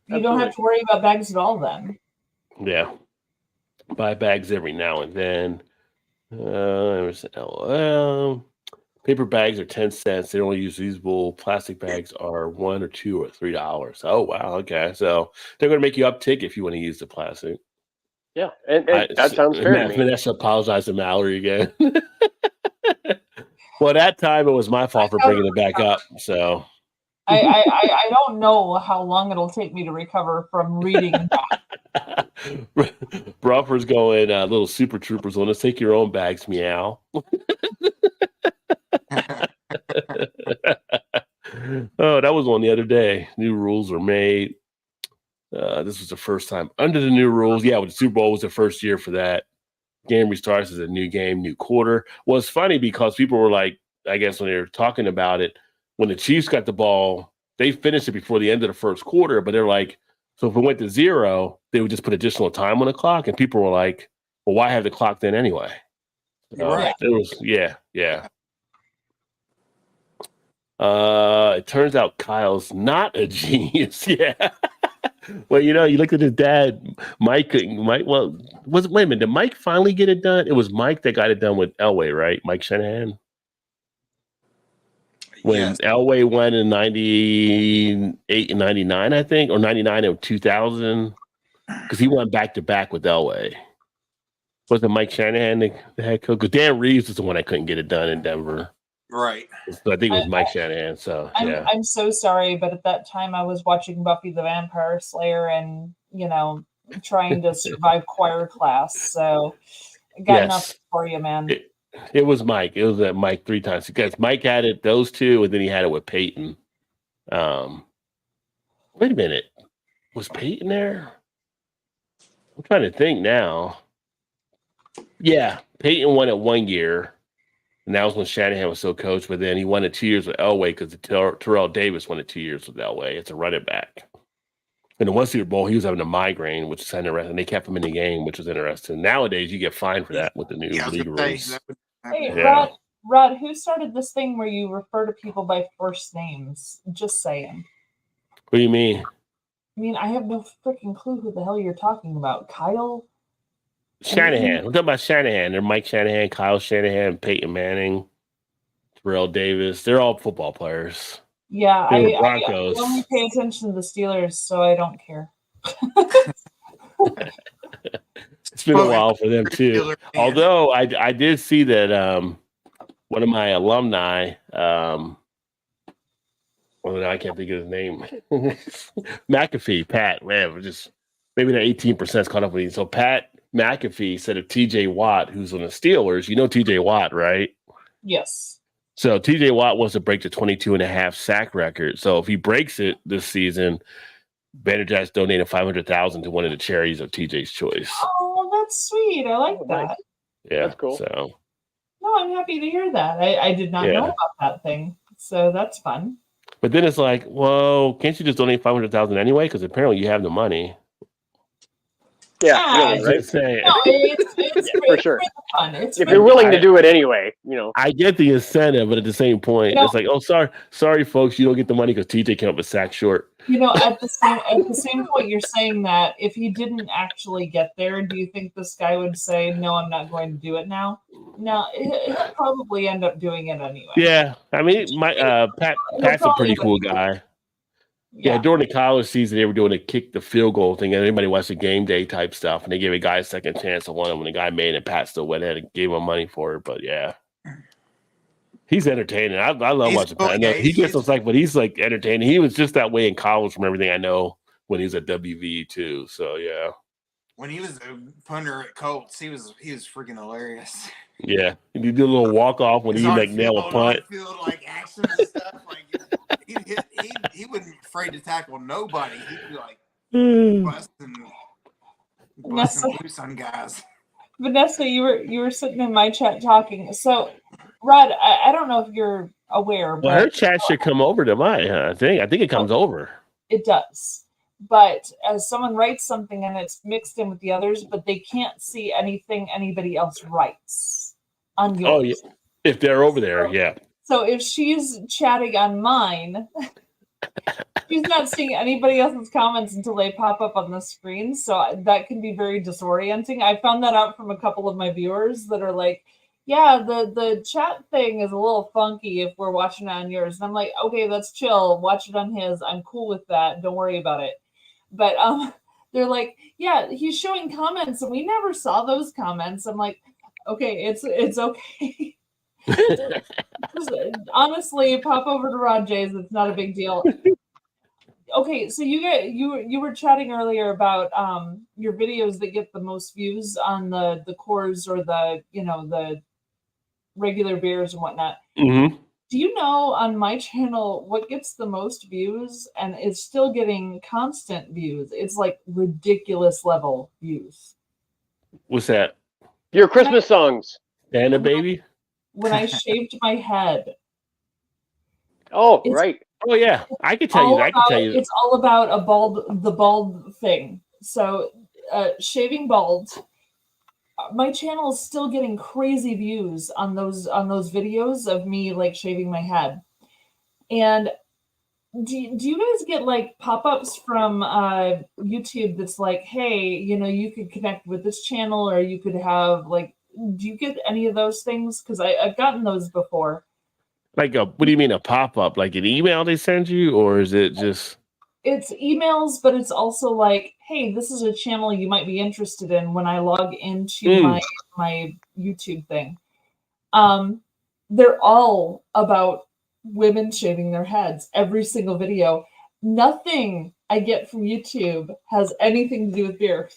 You don't have to worry about bags at all then. yeah. Buy bags every now and then. There's LOL. Paper bags are 10 cents. They only use reusable. Plastic bags are $1 or $2 or $3. Oh wow, okay. So they're going to make you uptick if you want to use the plastic. Yeah, and that sounds fair to me. Vanessa apologized to Mallory again. Well, that time it was my fault for bringing it back up. So I don't know how long it'll take me to recover from reading that. Bruffer's going little super troopers on. Let's take your own bags, meow. Oh, that was on the other day. New rules were made. This was the first time under the new rules. Yeah, the Super Bowl was the first year for that. Game restarts as a new game, new quarter. Well, it's funny because people were like, I guess when they were talking about it, when the Chiefs got the ball, they finished it before the end of the first quarter, but they're like, so if it went to 0, they would just put additional time on the clock. And people were like, well, why have the clock then anyway? Right. It was, yeah. It turns out Kyle's not a genius. Yeah. Well, you look at his dad, Mike. Wait a minute, did Mike finally get it done? It was Mike that got it done with Elway, right? Mike Shanahan. When Yes. Elway won in 98 and 99, I think, or 99 and 2000, because he went back to back with Elway. Wasn't Mike Shanahan the head coach? Because Dan Reeves was the one that couldn't get it done in Denver. Right. So I think it was Mike Shanahan. So yeah. I'm so sorry, but at that time I was watching Buffy the Vampire Slayer and trying to survive choir class. So I got nothing for you, man. It was Mike. It was Mike 3 times because Mike had it those two, and then he had it with Peyton. Wait a minute, was Peyton there? I'm trying to think now. Yeah, Peyton won it 1 year, and that was when Shanahan was still coach. But then he won it 2 years with Elway because Terrell Davis won it 2 years with Elway. It's a running back. In the one Super Bowl, he was having a migraine, which is interesting. And they kept him in the game, which was interesting. Nowadays, you get fined for that with the new league rules. Hey, Yeah. Rod, who started this thing where you refer to people by first names? Just saying. What do you mean? I mean, I have no freaking clue who the hell you're talking about. Kyle? Shanahan. We're talking about Shanahan. They're Mike Shanahan, Kyle Shanahan, Peyton Manning, Terrell Davis. They're all football players. Yeah, They were I Broncos. only pay attention to the Steelers, so I don't care. It's been a while for them too. Although I did see that one of my alumni, well, now I can't think of his name, McAfee, Pat. Man, just maybe that 18% is caught up with you. So Pat McAfee said of TJ Watt, who's on the Steelers, TJ Watt, right? Yes. So TJ Watt wants to break the 22.5 sack record. So if he breaks it this season, Beverages donated $500,000 to one of the charities of TJ's choice. Oh, that's sweet. I like that. Nice. Yeah, That's cool. So No, I'm happy to hear that. I did not know about that thing. So that's fun. but then it's like, well, can't you just donate $500,000 anyway? Because apparently you have the money. Yeah, really, right? Just saying. No, it's for sure. fun. It's If you're willing to do it anyway, I get the incentive, but at the same point, No. it's like, oh, sorry, folks, you don't get the money because TJ came up with sack short. At the same point you're saying that, if he didn't actually get there, do you think this guy would say, no, I'm not going to do it now? No, he'll probably end up doing it anyway. Yeah, I mean, Pat's a pretty cool guy. Yeah, during the college season, they were doing a kick the field goal thing, and everybody watched the game day type stuff, and they gave a guy a second chance on one of them. When the guy made it, Pat still went ahead and gave him money for it. But yeah, he's entertaining. I love watching Pat. I know he gets us but he's like entertaining. He was just that way in college, from everything I know, when he was at WV too. So yeah, when he was a punter at Colts, he was freaking hilarious. Yeah, he did a little walk off when he nail a punt. Field, like actions and stuff, like he wasn't afraid to tackle nobody. He'd be like busting loose on guys. Vanessa, you were sitting in my chat talking. So, Rod, I don't know if you're aware, Well, her but chat should come over to mine. I think it comes over. it does. But as someone writes something and it's mixed in with the others, but they can't see anything anybody else writes on yours. Oh yeah, if they're over there, yeah. So if she's chatting on mine, she's not seeing anybody else's comments until they pop up on the screen. So that can be very disorienting. I found that out from a couple of my viewers that are like, yeah, the chat thing is a little funky if we're watching it on yours. And I'm like, okay, that's chill. Watch it on his. I'm cool with that. Don't worry about it. But they're like, yeah, he's showing comments and we never saw those comments. I'm like, okay, it's okay. Honestly, pop over to Rod J's. It's not a big deal. Okay, so you were chatting earlier about your videos that get the most views on the cores or the regular beers and whatnot. Mm-hmm. Do you know on my channel what gets the most views and is still getting constant views? It's like ridiculous level views. What's that? Your Christmas songs. Santa baby? When I shaved my head. Oh, It's- right. Oh yeah, I can tell you. I can tell you. It's all about the bald thing. So shaving bald. My channel is still getting crazy views on those videos of me like shaving my head. And do you guys get like pop-ups from YouTube that's like, hey, you could connect with this channel, or you could have like, do you get any of those things? Because I've gotten those before. Like what do you mean a pop-up? Like an email they send you, or is it just? It's emails, but it's also like, hey, this is a channel you might be interested in when I log into my YouTube thing. They're all about women shaving their heads. Every single video. Nothing I get from YouTube has anything to do with beer.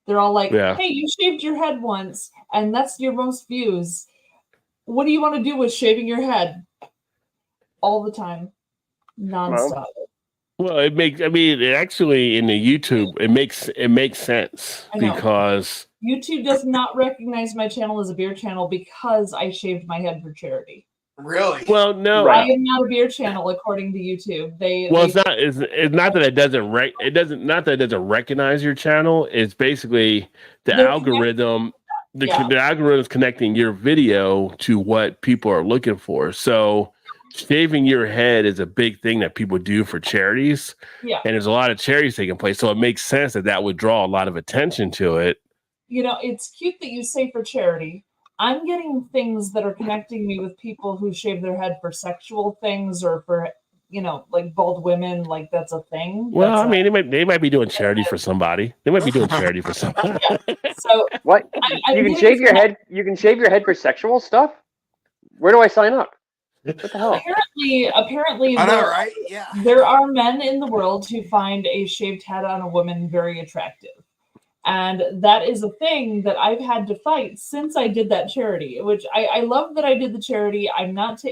They're all like, hey, you shaved your head once, and that's your most views. What do you want to do with shaving your head? All the time. Nonstop. Well, actually in the YouTube, it makes sense because YouTube does not recognize my channel as a beer channel because I shaved my head for charity. Really? Well, no, I am not a beer channel according to YouTube. It's not that it doesn't recognize your channel. It's basically the algorithm. The algorithm is connecting your video to what people are looking for. So shaving your head is a big thing that people do for charities. Yeah. And there's a lot of charities taking place. So it makes sense that would draw a lot of attention to it. It's cute that you say for charity. I'm getting things that are connecting me with people who shave their head for sexual things or for, like bald women, like that's a thing. Well, they might be doing charity for somebody. They might be doing charity for somebody. Yeah. So what? You can shave your head. You can shave your head for sexual stuff. Where do I sign up? What the hell? Apparently, I know, right? Yeah. There are men in the world who find a shaved head on a woman very attractive. And that is a thing that I've had to fight since I did that charity, which I love that I did the charity. I'm not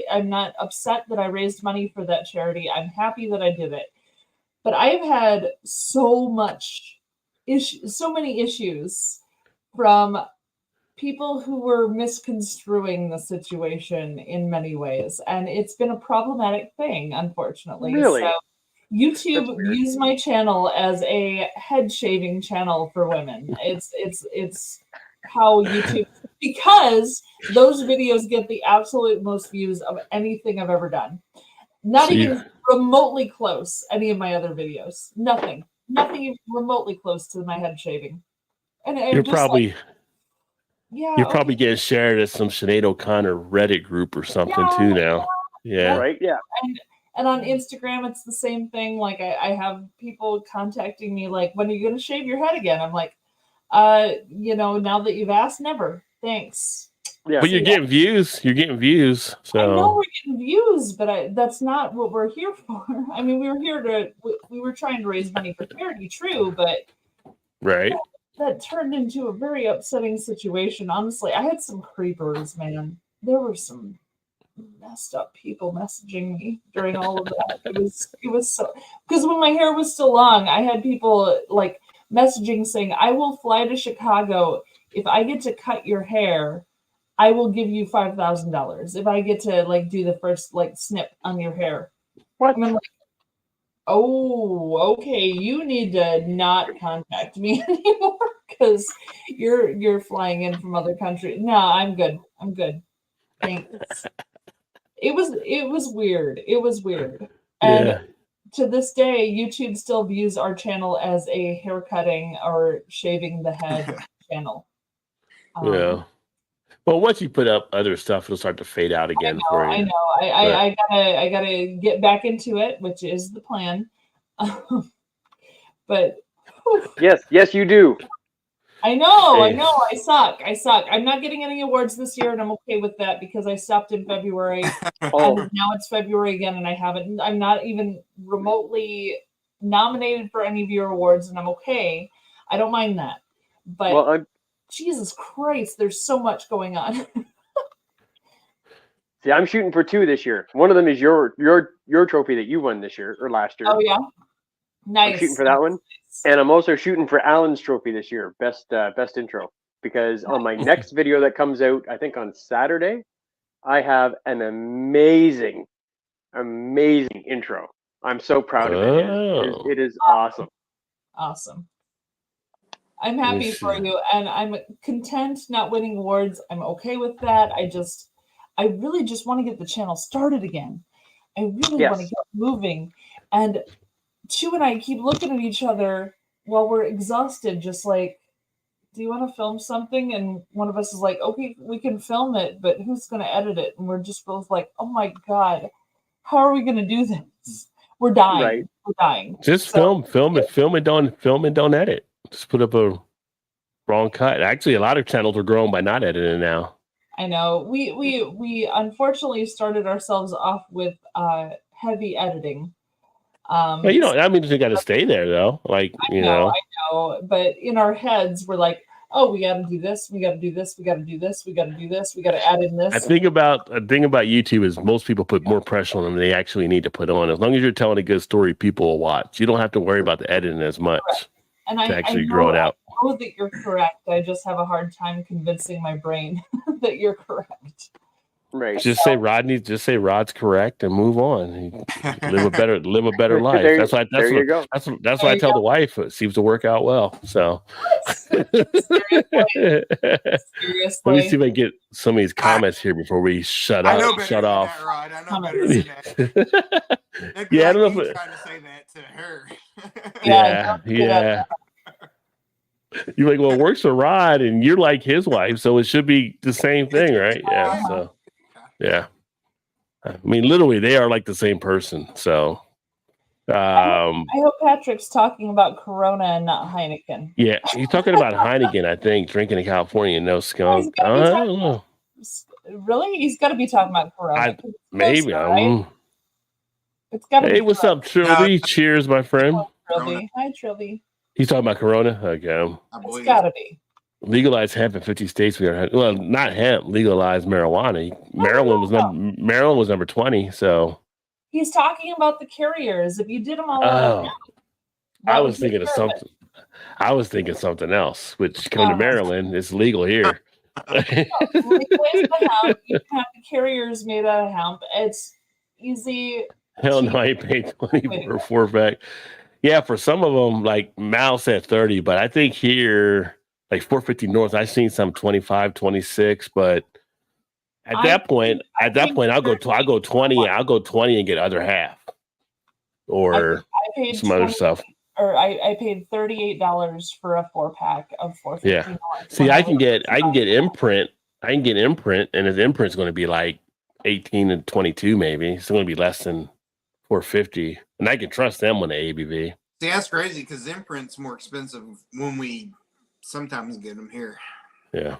upset that I raised money for that charity. I'm happy that I did it. But I've had so many issues from people who were misconstruing the situation in many ways. And it's been a problematic thing, unfortunately. Really? So YouTube views my channel as a head shaving channel for women. It's how YouTube, because those videos get the absolute most views of anything I've ever done. Not even remotely close any of my other videos. Nothing even remotely close to my head shaving. And you're probably getting shared at some Sinead O'Connor Reddit group or something too now. Yeah. Right. Yeah. And on Instagram, it's the same thing. Like I have people contacting me like, when are you going to shave your head again? I'm like, now that you've asked, never. Thanks. Yeah. But you're getting views. You're getting views. So I know we're getting views, but that's not what we're here for. I mean, we were trying to raise money for charity, true, but right. That turned into a very upsetting situation. Honestly, I had some creepers, man. There were some messed up people messaging me during all of that. It was so, because when my hair was still long, I had people like messaging saying, I will fly to Chicago if I get to cut your hair. I will give you $5,000 if I get to like do the first like snip on your hair. What? And I'm like, oh, okay. You need to not contact me anymore because you're flying in from other countries. No, I'm good. I'm good. Thanks. It was weird. It was weird. And Yeah. to this day, YouTube still views our channel as a haircutting or shaving the head channel. Yeah. Well, once you put up other stuff, it'll start to fade out again for you. I know. I gotta get back into it, which is the plan. But Yes, you do. I know. Hey. I suck. I'm not getting any awards this year, and I'm okay with that because I stopped in February. Oh, And now it's February again, and I'm not even remotely nominated for any of your awards, and I'm okay. I don't mind that. But well, Jesus Christ, there's so much going on. see, I'm shooting for 2 this year. One of them is your trophy that you won this year or last year. Oh yeah, nice. I'm shooting for that one, and I'm also shooting for Alan's trophy this year, best intro. Because on my next video that comes out, I think on Saturday, I have an amazing intro. I'm so proud of it. Oh. It is awesome. Awesome. I'm happy for you, and I'm content not winning awards. I'm okay with that. I really just want to get the channel started again. I really want to get moving. And Chu and I keep looking at each other while we're exhausted, just like, do you want to film something? And one of us is like, okay, we can film it, but who's going to edit it? And we're just both like, oh my God, how are we going to do this? We're dying. Right. We're dying. Just film it, don't edit. Just put up a wrong cut. Actually, a lot of channels are growing by not editing now. I know. We unfortunately started ourselves off with heavy editing. Well, you know, I mean, you got to stay there though. Like, I know. But in our heads, we're like, oh, we got to do this. We got to do this. We got to do this. We got to do this. We got to add in this. The thing about YouTube is most people put more pressure on them than they actually need to put on. As long as you're telling a good story, people will watch. You don't have to worry about the editing as much. Correct. And to actually grow it out. I know that you're correct. I just have a hard time convincing my brain that you're correct. Right. Just say Rod's correct and move on. Live a better life. There That's why I tell the wife. It seems to work out well. So Seriously. let me see if I can get some of these comments here before we shut I know off. better Shut than off. that, Rod. I know better than that. That'd be Yeah, I like don't know me if trying to say that to her. Yeah. You're like, well, it works for Rod, and you're like his wife, so it should be the same thing, right? Yeah. So, yeah. I mean, literally, they are like the same person. So, I hope Patrick's talking about Corona and not Heineken. yeah, he's talking about Heineken. I think drinking in California, no skunk. I don't know. Really, he's got to be talking about Corona. Maybe. Right? It's got to be. Hey, what's up, Trilby? Cheers, my friend. Trilby. Hi, Trilby. He's talking about Corona. Okay. It's got to be. Legalized hemp in 50 states. Well, not hemp. Legalized marijuana. Maryland was number 20. So he's talking about the carriers. If you did them all, I was thinking of something. I was thinking something else. Which come to Maryland, it's legal here. Legalize the hemp. You can have the carriers made out of hemp. It's easy. Hell no, I ain't paid 20 for a 4-pack. Yeah, for some of them, like Mal said 30, but I think here, like 450 North, I've seen some 25, 26, but at that point, I'll go 20. I'll go 20 and get other half, or I paid some other stuff. Or I paid $38 for a 4-pack of 450. Yeah. See, I can get imprint. I can get imprint, and his imprint's going to be like 18 and 22, maybe. It's going to be less than 450, and I can trust them on the ABV. See, that's crazy because imprint's more expensive when we sometimes get them here. Yeah.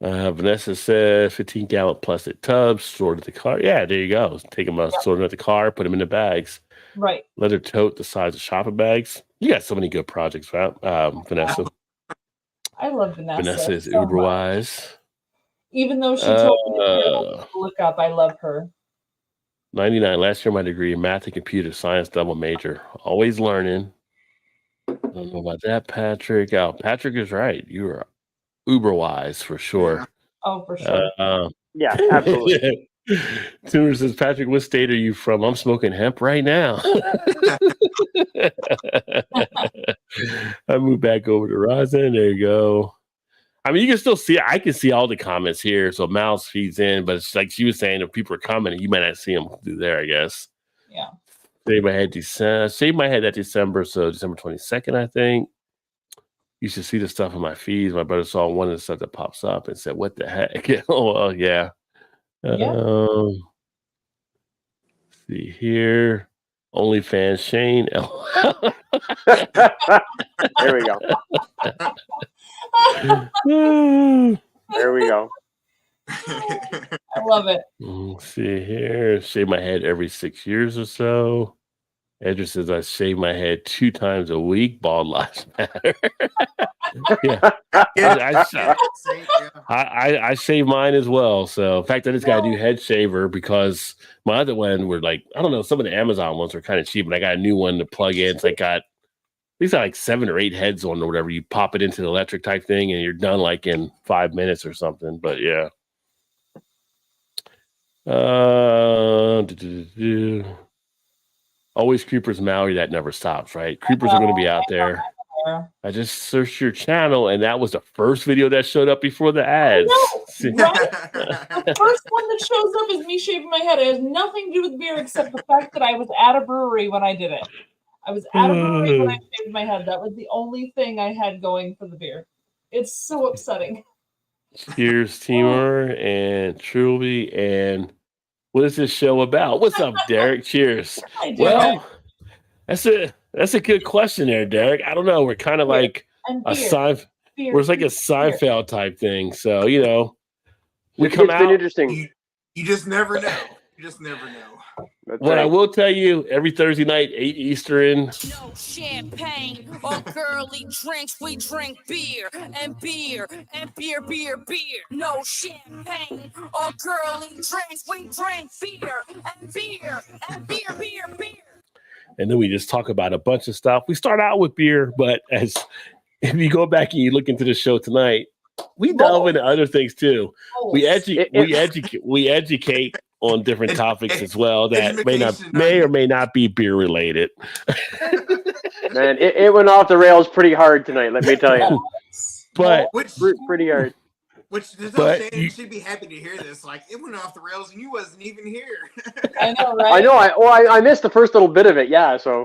Vanessa said 15 gallon plastic tubs stored at the car. Yeah, there you go. Take them out, store them at the car, put them in the bags. Right. Leather tote the size of shopping bags. You got so many good projects, right? Vanessa. I love Vanessa. Vanessa is so uber wise. Even though she told me it's terrible to look up, I love her. 99. Last year, my degree in math and computer science double major. Always learning. I don't know about that, Patrick. Oh, Patrick is right. You are uber wise for sure. Oh, for sure. Yeah, absolutely. Timur says, Patrick, what state are you from? I'm smoking hemp right now. I moved back over to Rosin. There you go. I mean, you can still see, I can see all the comments here. So Mouse feeds in, but it's like she was saying, if people are commenting, you might not see them through there, I guess. Yeah. Save my head that December, so December 22nd, I think. You should see the stuff in my feeds. My brother saw one of the stuff that pops up and said, what the heck? Oh, well, yeah. Let's see here. OnlyFans Shane. There we go. There we go. I love it. Let's see here. Shave my head every 6 years or so. Edgar says I shave my head 2 times a week. Bald lives matter. Yeah. I shave mine as well. So in fact, I just got a new head shaver because my other one were like, I don't know, some of the Amazon ones are kind of cheap, but I got a new one to plug in. It's like these are like 7 or 8 heads on or whatever. You pop it into the electric type thing and you're done like in 5 minutes or something. But yeah. Always Creepers Maui, that never stops, right? Creepers are going to be out there. I just searched your channel, and that was the first video that showed up before the ads. Right? The first one that shows up is me shaving my head. It has nothing to do with beer except the fact that I was at a brewery when I did it. I was at a brewery when I shaved my head. That was the only thing I had going for the beer. It's so upsetting. Cheers, Timur and Truly, and what is this show about? What's up, Derek? Cheers. Well, that's a good question there, Derek. I don't know. We're kind of like we're like a Seinfeld type thing. So, we come out. Been interesting. You just never know. You just never know. That's I will tell you, every Thursday night, 8 Eastern. No champagne or girly drinks. We drink beer and beer and beer, beer, beer. No champagne or girly drinks. We drink beer and beer and beer, beer, beer. And then we just talk about a bunch of stuff. We start out with beer, but if you go back and you look into the show tonight, we delve into other things too. We educate on different topics as well that may or may not be beer related. Man, it went off the rails pretty hard tonight, let me tell you. But pretty hard. Which there's no saying you should be happy to hear this. Like, it went off the rails and you wasn't even here. I know, right? I missed the first little bit of it, yeah. So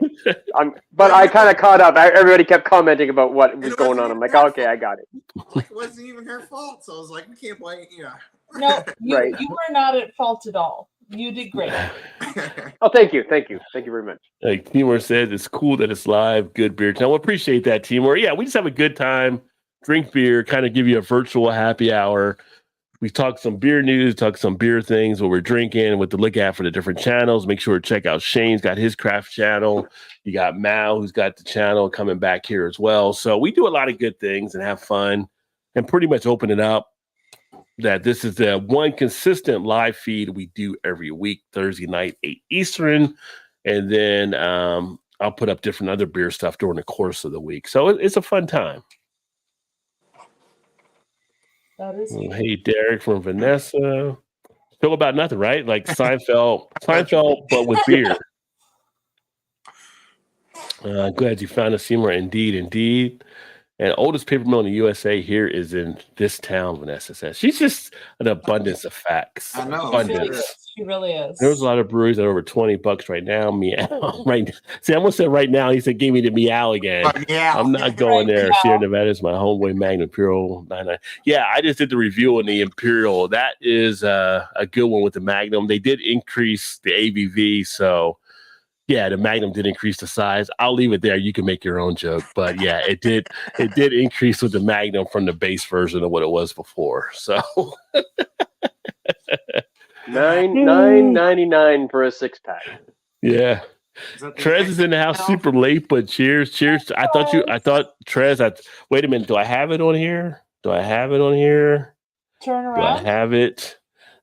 I kind of caught up. Everybody kept commenting about what was going on. I'm like, okay, I got it. Like, it wasn't even her fault. So I was like, we can't blame you. No, you were not at fault at all. You did great. Oh, thank you very much. Like Timur said, it's cool that it's live. Good beer time. Well, appreciate that, Timur. Yeah, we just have a good time. Drink beer, kind of give you a virtual happy hour. We talk some beer news, talk some beer things, what we're drinking, what to look at for the different channels. Make sure to check out Shane's got his craft channel. You got Mao, who's got the channel coming back here as well. So we do a lot of good things and have fun and pretty much open it up that this is the one consistent live feed we do every week, Thursday night, 8 Eastern. And then I'll put up different other beer stuff during the course of the week. So it's a fun time. That is. Hey, Derek from Vanessa. Show about nothing, right? Like Seinfeld, but with beer. Glad you found us, Seymour. Indeed. And oldest paper mill in the USA here is in this town, Vanessa says. She's just an abundance of facts. I know. Abundance. She really is. There's a lot of breweries that are over $20 right now. Meow. Right. See, I almost said right now. He said, "Give me the meow again." I'm not going there. Sierra Nevada is my homeway Magnum Imperial 99. Yeah, I just did the review on the Imperial. That is a good one with the Magnum. They did increase the ABV, so yeah, the Magnum did increase the size. I'll leave it there. You can make your own joke, but yeah, it did increase with the Magnum from the base version of what it was before. So. $9.99 for a 6-pack. Yeah. Trez is in the house super late, but cheers. I thought Trez, wait a minute. Do I have it on here? Turn Do I around. have it?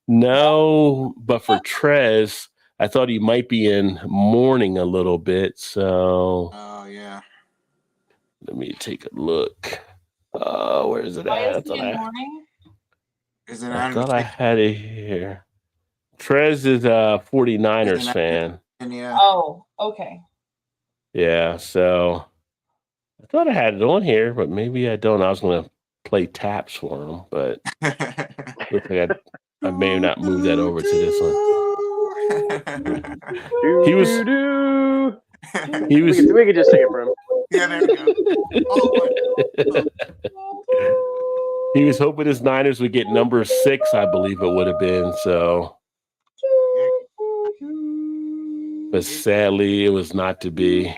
No, but for Trez, I thought he might be in mourning a little bit. So Oh yeah. let me take a look. Where is it Why at? is he in mourning? Is it I on thought I had it here. Trez is a 49ers fan. And yeah. Oh, okay. Yeah, so I thought I had it on here, but maybe I don't. I was going to play taps for him, but looks like I may not move that over to this one. He was We could just sing it for him. Yeah, there we go. Oh, he was hoping his Niners would get number 6, I believe it would have been. So, but sadly, it was not to be.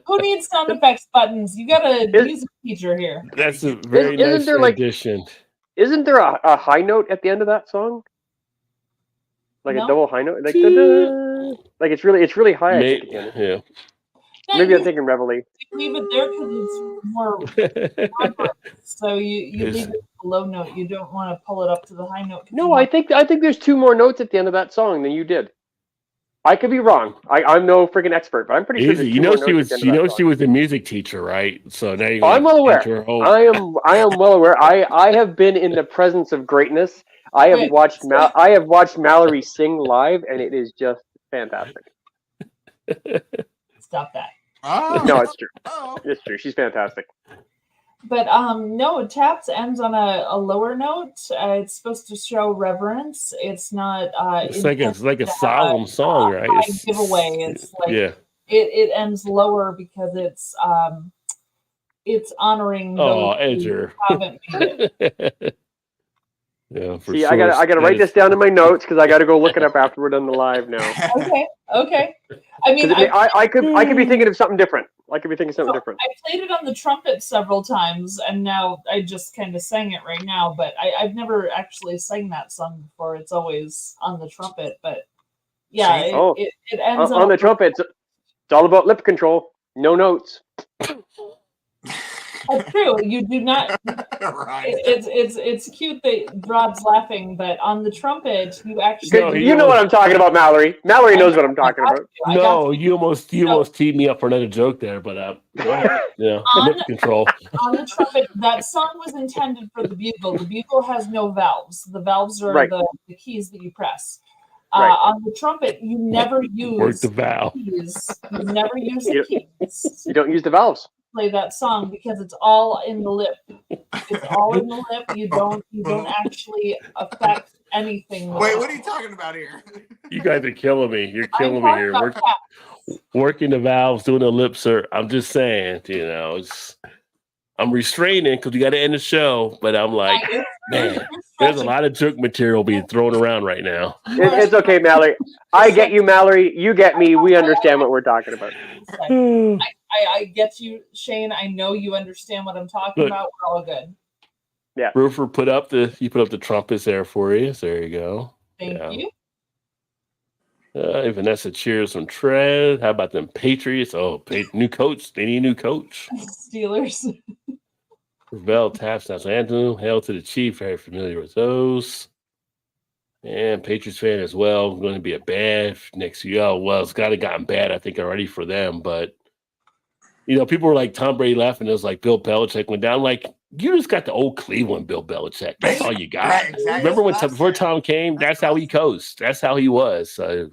Who needs sound effects buttons? You got a music teacher here. That's a very nice rendition. Isn't there a high note at the end of that song? Like No. a double high note, like da-da. Like it's really high. I think, at the end. Yeah. No, Maybe you I'm thinking Reveille. leave it there because it's more vibrant. So you leave it at the low note. You don't want to pull it up to the high note. No, I think there's 2 more notes at the end of that song than you did. I could be wrong. I'm no freaking expert, but I'm pretty sure. Easy. You know she was a music teacher, right? So now you're I'm well aware. I am well aware. I have been in the presence of greatness. I have watched Mallory sing live, and it is just fantastic. Stop that. Oh. No, it's true. Oh. It's true. She's fantastic. But no, taps ends on a lower note. It's supposed to show reverence. It's not. It's like a solemn song, right? It's giveaway. It's like it ends lower because it's honoring those who haven't made it. Yeah, for See, sure. I gotta write this down in my notes because I gotta go look it up after we're done the live now. Okay. I mean, I could be thinking of something different. I could be thinking something different. I played it on the trumpet several times, and now I just kind of sang it right now. But I've never actually sang that song before. It's always on the trumpet. But yeah, it ends on the trumpet. It's all about lip control. No notes. That's true. You do not. Right. It's cute that Rob's laughing, but on the trumpet, you actually. No, you know what I'm talking about, Mallory. Mallory knows what I'm talking about. No, you almost teed me up for another joke there, but go ahead. Yeah, lip control. On the trumpet, that song was intended for the bugle. The bugle has no valves. The valves are the keys that you press. On the trumpet, you never use the valve. Keys. You never use the keys. You don't use the valves. Play that song because it's all in the lip. It's all in the lip. You don't actually affect anything. Wait, what are you talking about here? You guys are killing me. You're killing me here. Working the valves, doing the lip sir. I'm just saying, I'm restraining because we got to end the show. But I'm like, man, there's a lot of joke material being thrown around right now. It's okay, Mallory. I get you, Mallory. You get me. We understand what we're talking about. I get you, Shane. I know you understand what I'm talking about. We're all good. Yeah. Roofer put up the trumpets there for you. So there you go. Thank you. Vanessa cheers from Tread. How about them Patriots? Oh, new coach. They need a new coach. Steelers. Ravel taps national anthem. Hail to the Chief. Very familiar with those. And Patriots fan as well. Going to be a bad next year. Oh, well, it's got to gotten bad, I think, already for them. But, people were like, Tom Brady left, and it was like Bill Belichick went down. Like, you just got the old Cleveland Bill Belichick. That's all you got. Right, exactly. Remember before Tom came? That's how he coached. That's how he was. So,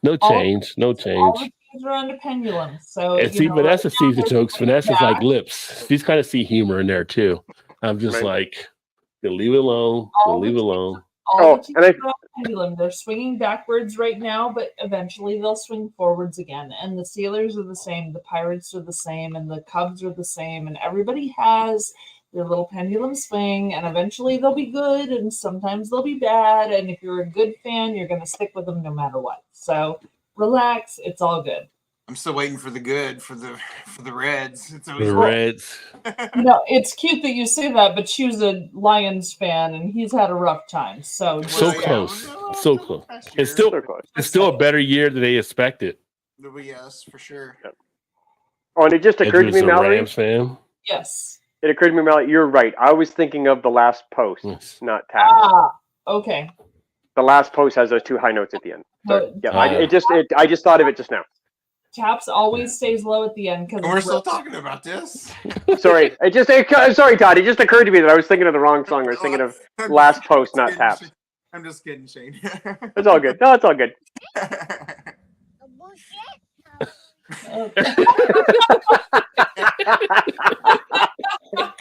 no change. All the teams are on the pendulum. So, and see, Vanessa sees the jokes. Vanessa's like lips. She's kind of see humor in there, too. I'm just like, leave it alone. Leave it alone. All the teams are on the pendulum. They're swinging backwards right now, but eventually they'll swing forwards again. And the Steelers are the same. The Pirates are the same. And the Cubs are the same. And everybody has their little pendulum swing. And eventually they'll be good. And sometimes they'll be bad. And if you're a good fan, you're going to stick with them no matter what. So relax. It's all good. I'm still waiting for the good for the Reds. It's always the Reds. It's cute that you say that, but she was a Lions fan, and he's had a rough time. So close, so close. It's still a better year than they expected. Yes, for sure. Oh, and it just occurred to Edgar's me, a Mallory. Rams fan. Yes. It occurred to me, Mallory. You're right. I was thinking of the last post, Yes. not Taps. Ah, okay. The last post has those 2 high notes at the end. Sorry. No, Yeah, Ah. I just thought of it just now. Taps always stays low at the end because And we're still talking about this. Sorry, sorry, Todd. It just occurred to me that I was thinking of the wrong song. I was thinking of last post, not Taps. I'm just kidding, Shane. It's all good. No, it's all good.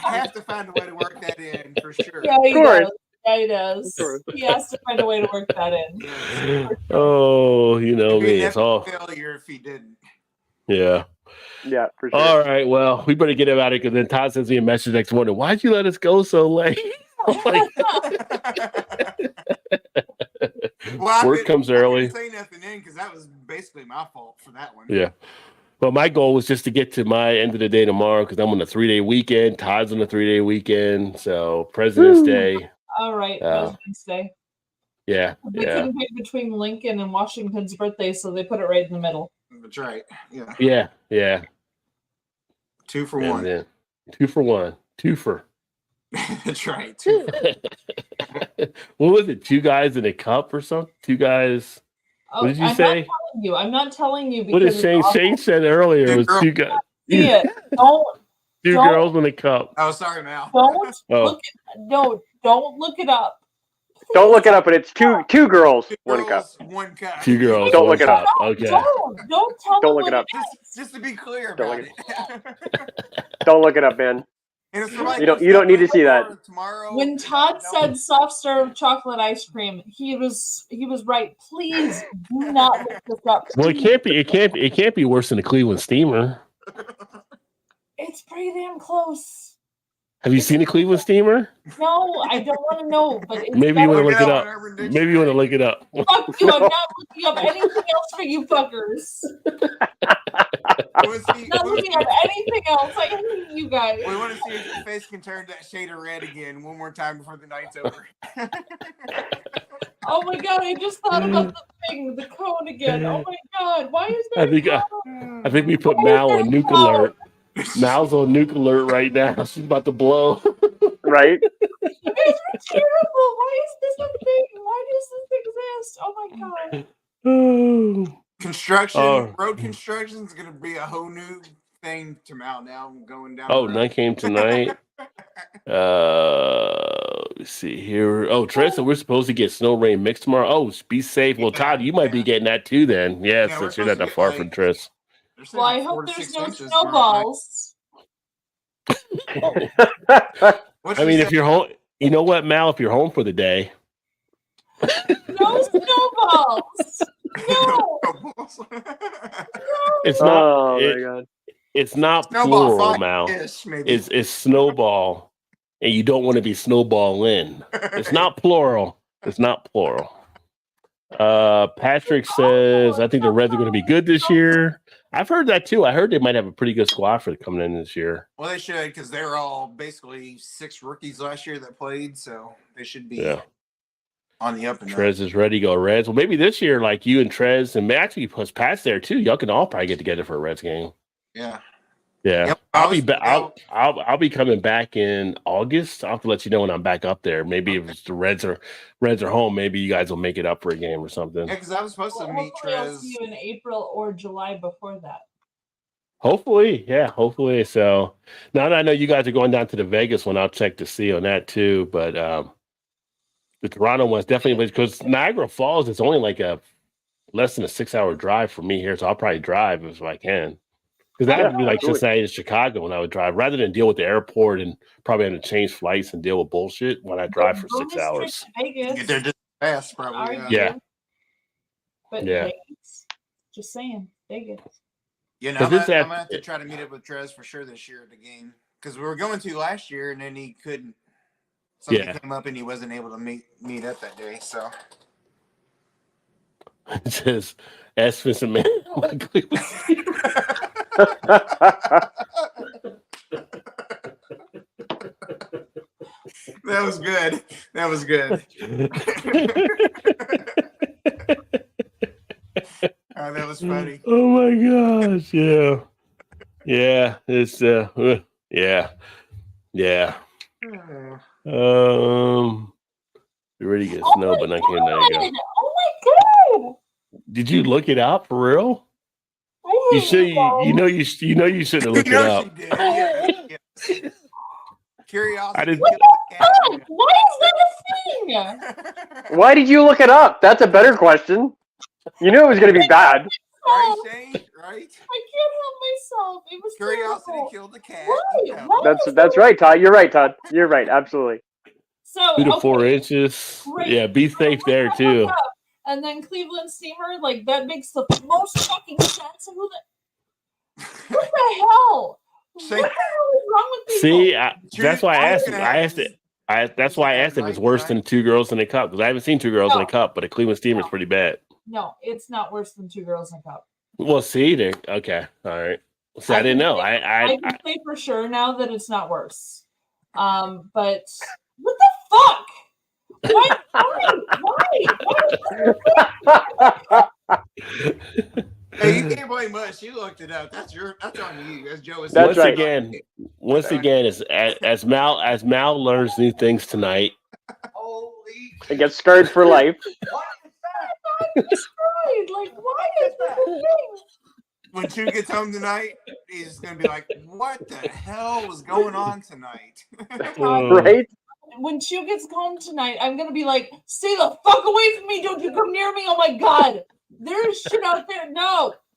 I have to find a way to work that in for sure. Yeah, he Of course. does. Yeah, he does. Of course. He has to find a way to work that in. Oh, you know It'd be me. an It's all failure if he didn't. yeah. Yeah, for sure. All right. Well, we better get about it because then Todd sends me a message next morning. Why'd you let us go so late? I'm like, work comes early. I didn't say nothing in because that was basically my fault for that one. Yeah. But my goal was just to get to my end of the day tomorrow because I'm on a 3-day weekend. Todd's on a 3-day weekend. So President's Day. All right, President's Day. Yeah. They couldn't pick between Lincoln and Washington's birthday, so they put it right in the middle. That's right. Yeah. Yeah. Yeah. 2 for And 1. then 2 for 1. 2 for. That's right. 2 for What was it? 2 guys in a cup or something? 2 guys. Oh, What did you I'm say? Not telling you. I'm not telling you because What did it's Shane? awful. Shane said earlier it was 2 guys. See it. 2 Don't- girls in a cup. Oh, sorry, Mal. Don't Oh. look it. No, don't look it up. Don't look it up, but it's two girls, 2 1 girls, cup. 1 cup. 2 girls. Don't 1 look it up. cup. Okay. Don't tell Don't me look it what up. Just to be clear Don't about look it. Don't look it up, man. And it's like, You don't need to see that. Tomorrow, When Todd said soft serve chocolate ice cream, he was right. Please do not look this up. Well, it can't be. It can't be worse than the Cleveland Steamer. It's pretty damn close. Have you seen the Cleveland Steamer? No, I don't want to know, but it's Maybe you want to Look look it it up up. on Urban Dictionary. Maybe you want to look it up. Fuck you! I'm not looking up anything else for you fuckers. Not looking at anything else. I hate you guys. We want to see if your face can turn that shade of red again one more time before the night's over. Oh my god! I just thought about the thing, the cone again. Oh my god! Why is there? I think we put Mal on nuke alert. Mal's on nuke alert right now. She's about to blow. Right? You guys are terrible. Why is this a thing? Why does this exist? Oh my god! Construction, Oh. road construction is going to be a whole new thing to Mount now. Going down. Oh, the road. none came tonight. Let's see here. Oh, Tressa, we're supposed to get snow rain mix tomorrow. Oh, be safe. Well, Todd, you might be getting that too then. Yeah, Yeah, since we're you're not supposed that to far get, from like, Triss. They're saying Well, I like 4 hope to there's 6 no inches tomorrow night. snowballs. What'd I she mean, say? if you're home, you know what, Mal, if you're home for the day, No snowballs. No. it's not. Oh my god. It's not Snowball plural, fight Mal. ish, maybe. It's snowball, and you don't want to be snowballing. It's not plural. It's not plural. Patrick says, I think the Reds are going to be good this year. I've heard that too. I heard they might have a pretty good squad for coming in this year. Well, they should because they were all basically 6 rookies last year that played, so they should be Yeah. on the up and up. Trez is ready to go Reds. Well, maybe this year, like you and Trez, and actually plus Pat's there too. Y'all can all probably get together for a Reds game. Yeah. Yeah, Yep. I'll be coming back in August. I'll have to let you know when I'm back up there. Maybe if it's the Reds are home, maybe you guys will make it up for a game or something. Yeah, because I was supposed to meet Hopefully I'll Trez. see you in April or July before that. Hopefully, yeah, hopefully. So now that I know you guys are going down to the Vegas one, I'll check to see on that too. But the Toronto one's definitely because Niagara Falls is only like a less than a 6-hour drive for me here, so I'll probably drive if I can. Because that would be like Cincinnati to Chicago when I would drive, rather than deal with the airport and probably have to change flights and deal with bullshit when I drive for 6 hours. Get there just fast, probably. Yeah. But Yeah. Vegas, just saying, Vegas. You know, But I'm this gonna app- have to try to meet up with Trez for sure this year at the game because we were going to last year and then he couldn't. Something Yeah. came up and he wasn't able to meet up that day. So It says, ask Vincent Man. that was good. That was good. That was funny. Oh my gosh, yeah. Yeah, it's yeah. It really gets snow, but not here. There you go. Oh my god! Did you look it up for real? You should. You should have looked it up. She did. Yeah. Curiosity. I didn't- killed the cat. Oh, why is that a thing? Why did you look it up? That's a better question. You knew it was going to be bad. Right, Shane? Right? I can't help myself. It was Curiosity terrible. killed the cat. Why? Yeah. Why? That's right, Todd. You're right, Todd. You're right. Absolutely. So 2 to 4 okay, inches. great. Yeah, be safe there too. And then Cleveland Steamer, like that makes the most fucking sense. And what the hell? Shane- What the hell is wrong with people? See, Should that's why I I asked. gonna I have asked this- it. That's why I asked if it's worse than 2 girls in a cup, because I haven't seen 2 girls in a No. cup, but a Cleveland Steamer is No. pretty bad. No, it's not worse than 2 girls in a cup. Well, see, there. Okay, all right. So I didn't know. I can say for sure now that it's not worse. But what the fuck? Why? Hey, you can't blame us. You looked it up. That's on you. As Joe was That's once right. once again, as Mal learns new things tonight. Holy. It gets scarred for life. I'm destroyed. Like, why is that a thing? When Chew gets home tonight, he's gonna be like, "What the hell was going on tonight?" Right? When Chew gets home tonight, I'm gonna be like, "Stay the fuck away from me! Don't you come near me! Oh my god, there's shit out there!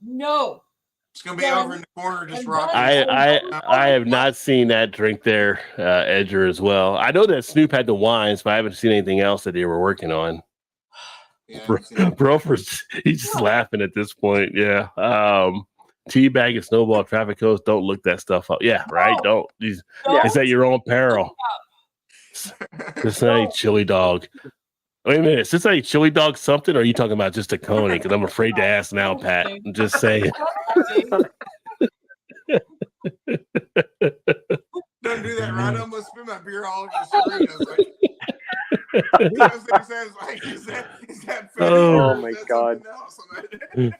No." It's gonna be over in the corner, just And rocking. I have not seen that drink there, Edger, as well. I know that Snoop had the wines, but I haven't seen anything else that they were working on. Yeah, Brofer's, he's just laughing at this point. Yeah. Teabag and Snowball Traffic Coast, don't look that stuff up. Yeah, right. Don't. It's at your own peril. It's not a chili dog. Wait a minute. Is this a chili dog something, or are you talking about just a coney? Because I'm afraid to ask now, Pat. I'm just saying. Don't do that, right? I almost spit my beer all over the screen. I was like, you know what I'm saying? Like, is that funny? Oh or my is that God. something else? I'm like-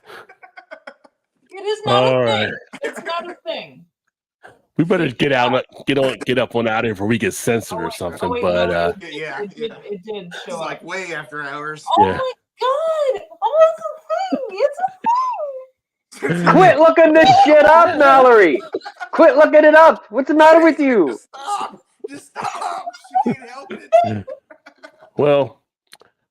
It is not All a right. thing. It's not a thing. We better get up on out of here before we get censored or something. wait, But no, yeah, It did it's show like up. way after hours. Oh Yeah. my god! Oh, it's a thing! It's a thing! Quit looking this shit up, Mallory. Quit looking it up. What's the matter with you? Just stop! Just stop! She can't help it. well,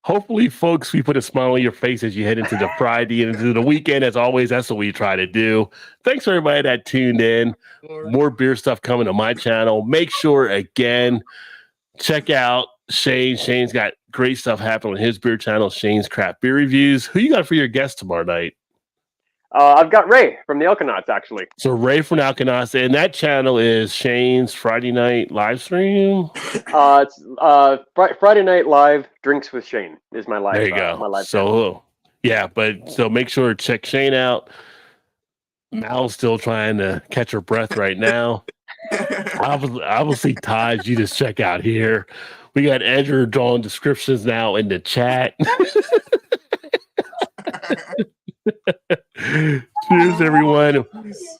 hopefully, folks, we put a smile on your face as you head into the Friday and into the weekend. As always, that's what we try to do. Thanks for everybody that tuned in. More beer stuff coming to my channel. Make sure, again, check out Shane. Shane's got great stuff happening on his beer channel, Shane's Craft Beer Reviews. Who you got for your guest tomorrow night? I've got Ray from the Elkanauts, actually. So Ray from Alcanasta, and that channel is Shane's Friday night live stream. It's Friday Night Live Drinks with Shane is my live. There you go. My live channel. So yeah, so make sure to check Shane out. Mal's still trying to catch her breath right now. Obviously, Todd, you just check out here. We got Edger drawing descriptions now in the chat. Cheers, everyone.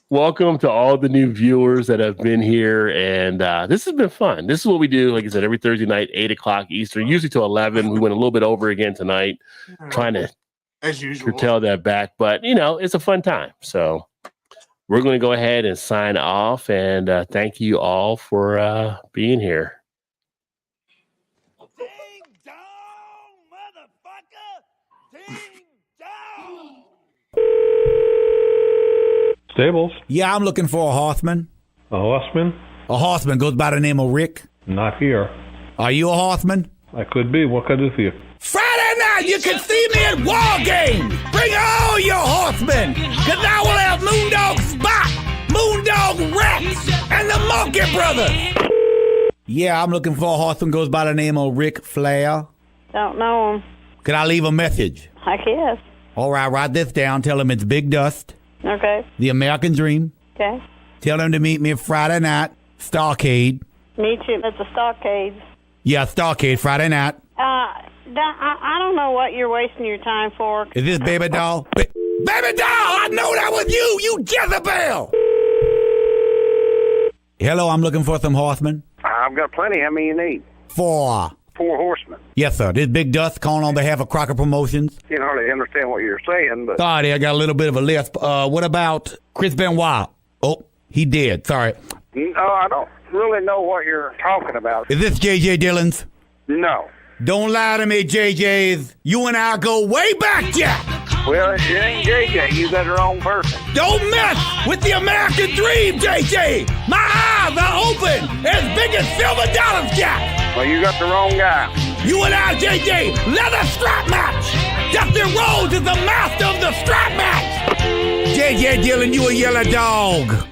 Welcome to all the new viewers that have been here. And this has been fun. This is what we do, like I said, every Thursday night, 8 o'clock Eastern, usually till 11. We went a little bit over again tonight, trying to As usual. curtail that back. But, it's a fun time. So we're going to go ahead and sign off. And thank you all for being here. Ding dong, motherfucker! Ding dong! Stables. Yeah, I'm looking for a Hoffman. A horseman? A Hoffman goes by the name of Rick. Not here. Are you a Hoffman? I could be. What can I do for you? Friday night, you can see me at War Games. Bring all your Horsemen, because I will have Moondog Spot, Moondog Rex, and the Monkey Brothers. Yeah, I'm looking for a Horseman goes by the name of Rick Flair. Don't know him. Can I leave a message? I guess. All right, write this down. Tell him it's Big Dust, Okay. the American Dream. Okay. Tell him to meet me Friday night, Starcade. Meet you at the stockades. Yeah, Starcade, Friday night. I don't know what you're wasting your time for. Is this Baby Doll? Baby Doll, I know that was you Jezebel! Hello, I'm looking for some horsemen. I've got plenty. How many you need? 4. 4 horsemen. Yes, sir. This Big Dust calling on behalf of Crocker Promotions. Can't hardly understand what you're saying, but Sorry, I got a little bit of a lisp. What about Chris Benoit? Oh, he did. Sorry. no, I don't really know what you're talking about. Is this J.J. Dillon's? No. Don't lie to me, JJ's. You and I go way back, Jack. Well, it ain't JJ. You got the wrong person. Don't mess with the American dream, JJ. My eyes are open as big as silver dollars, Jack. Well, you got the wrong guy. You and I, JJ, leather strap match. Dustin Rhodes is the master of the strap match. JJ Dillon, you a yellow dog.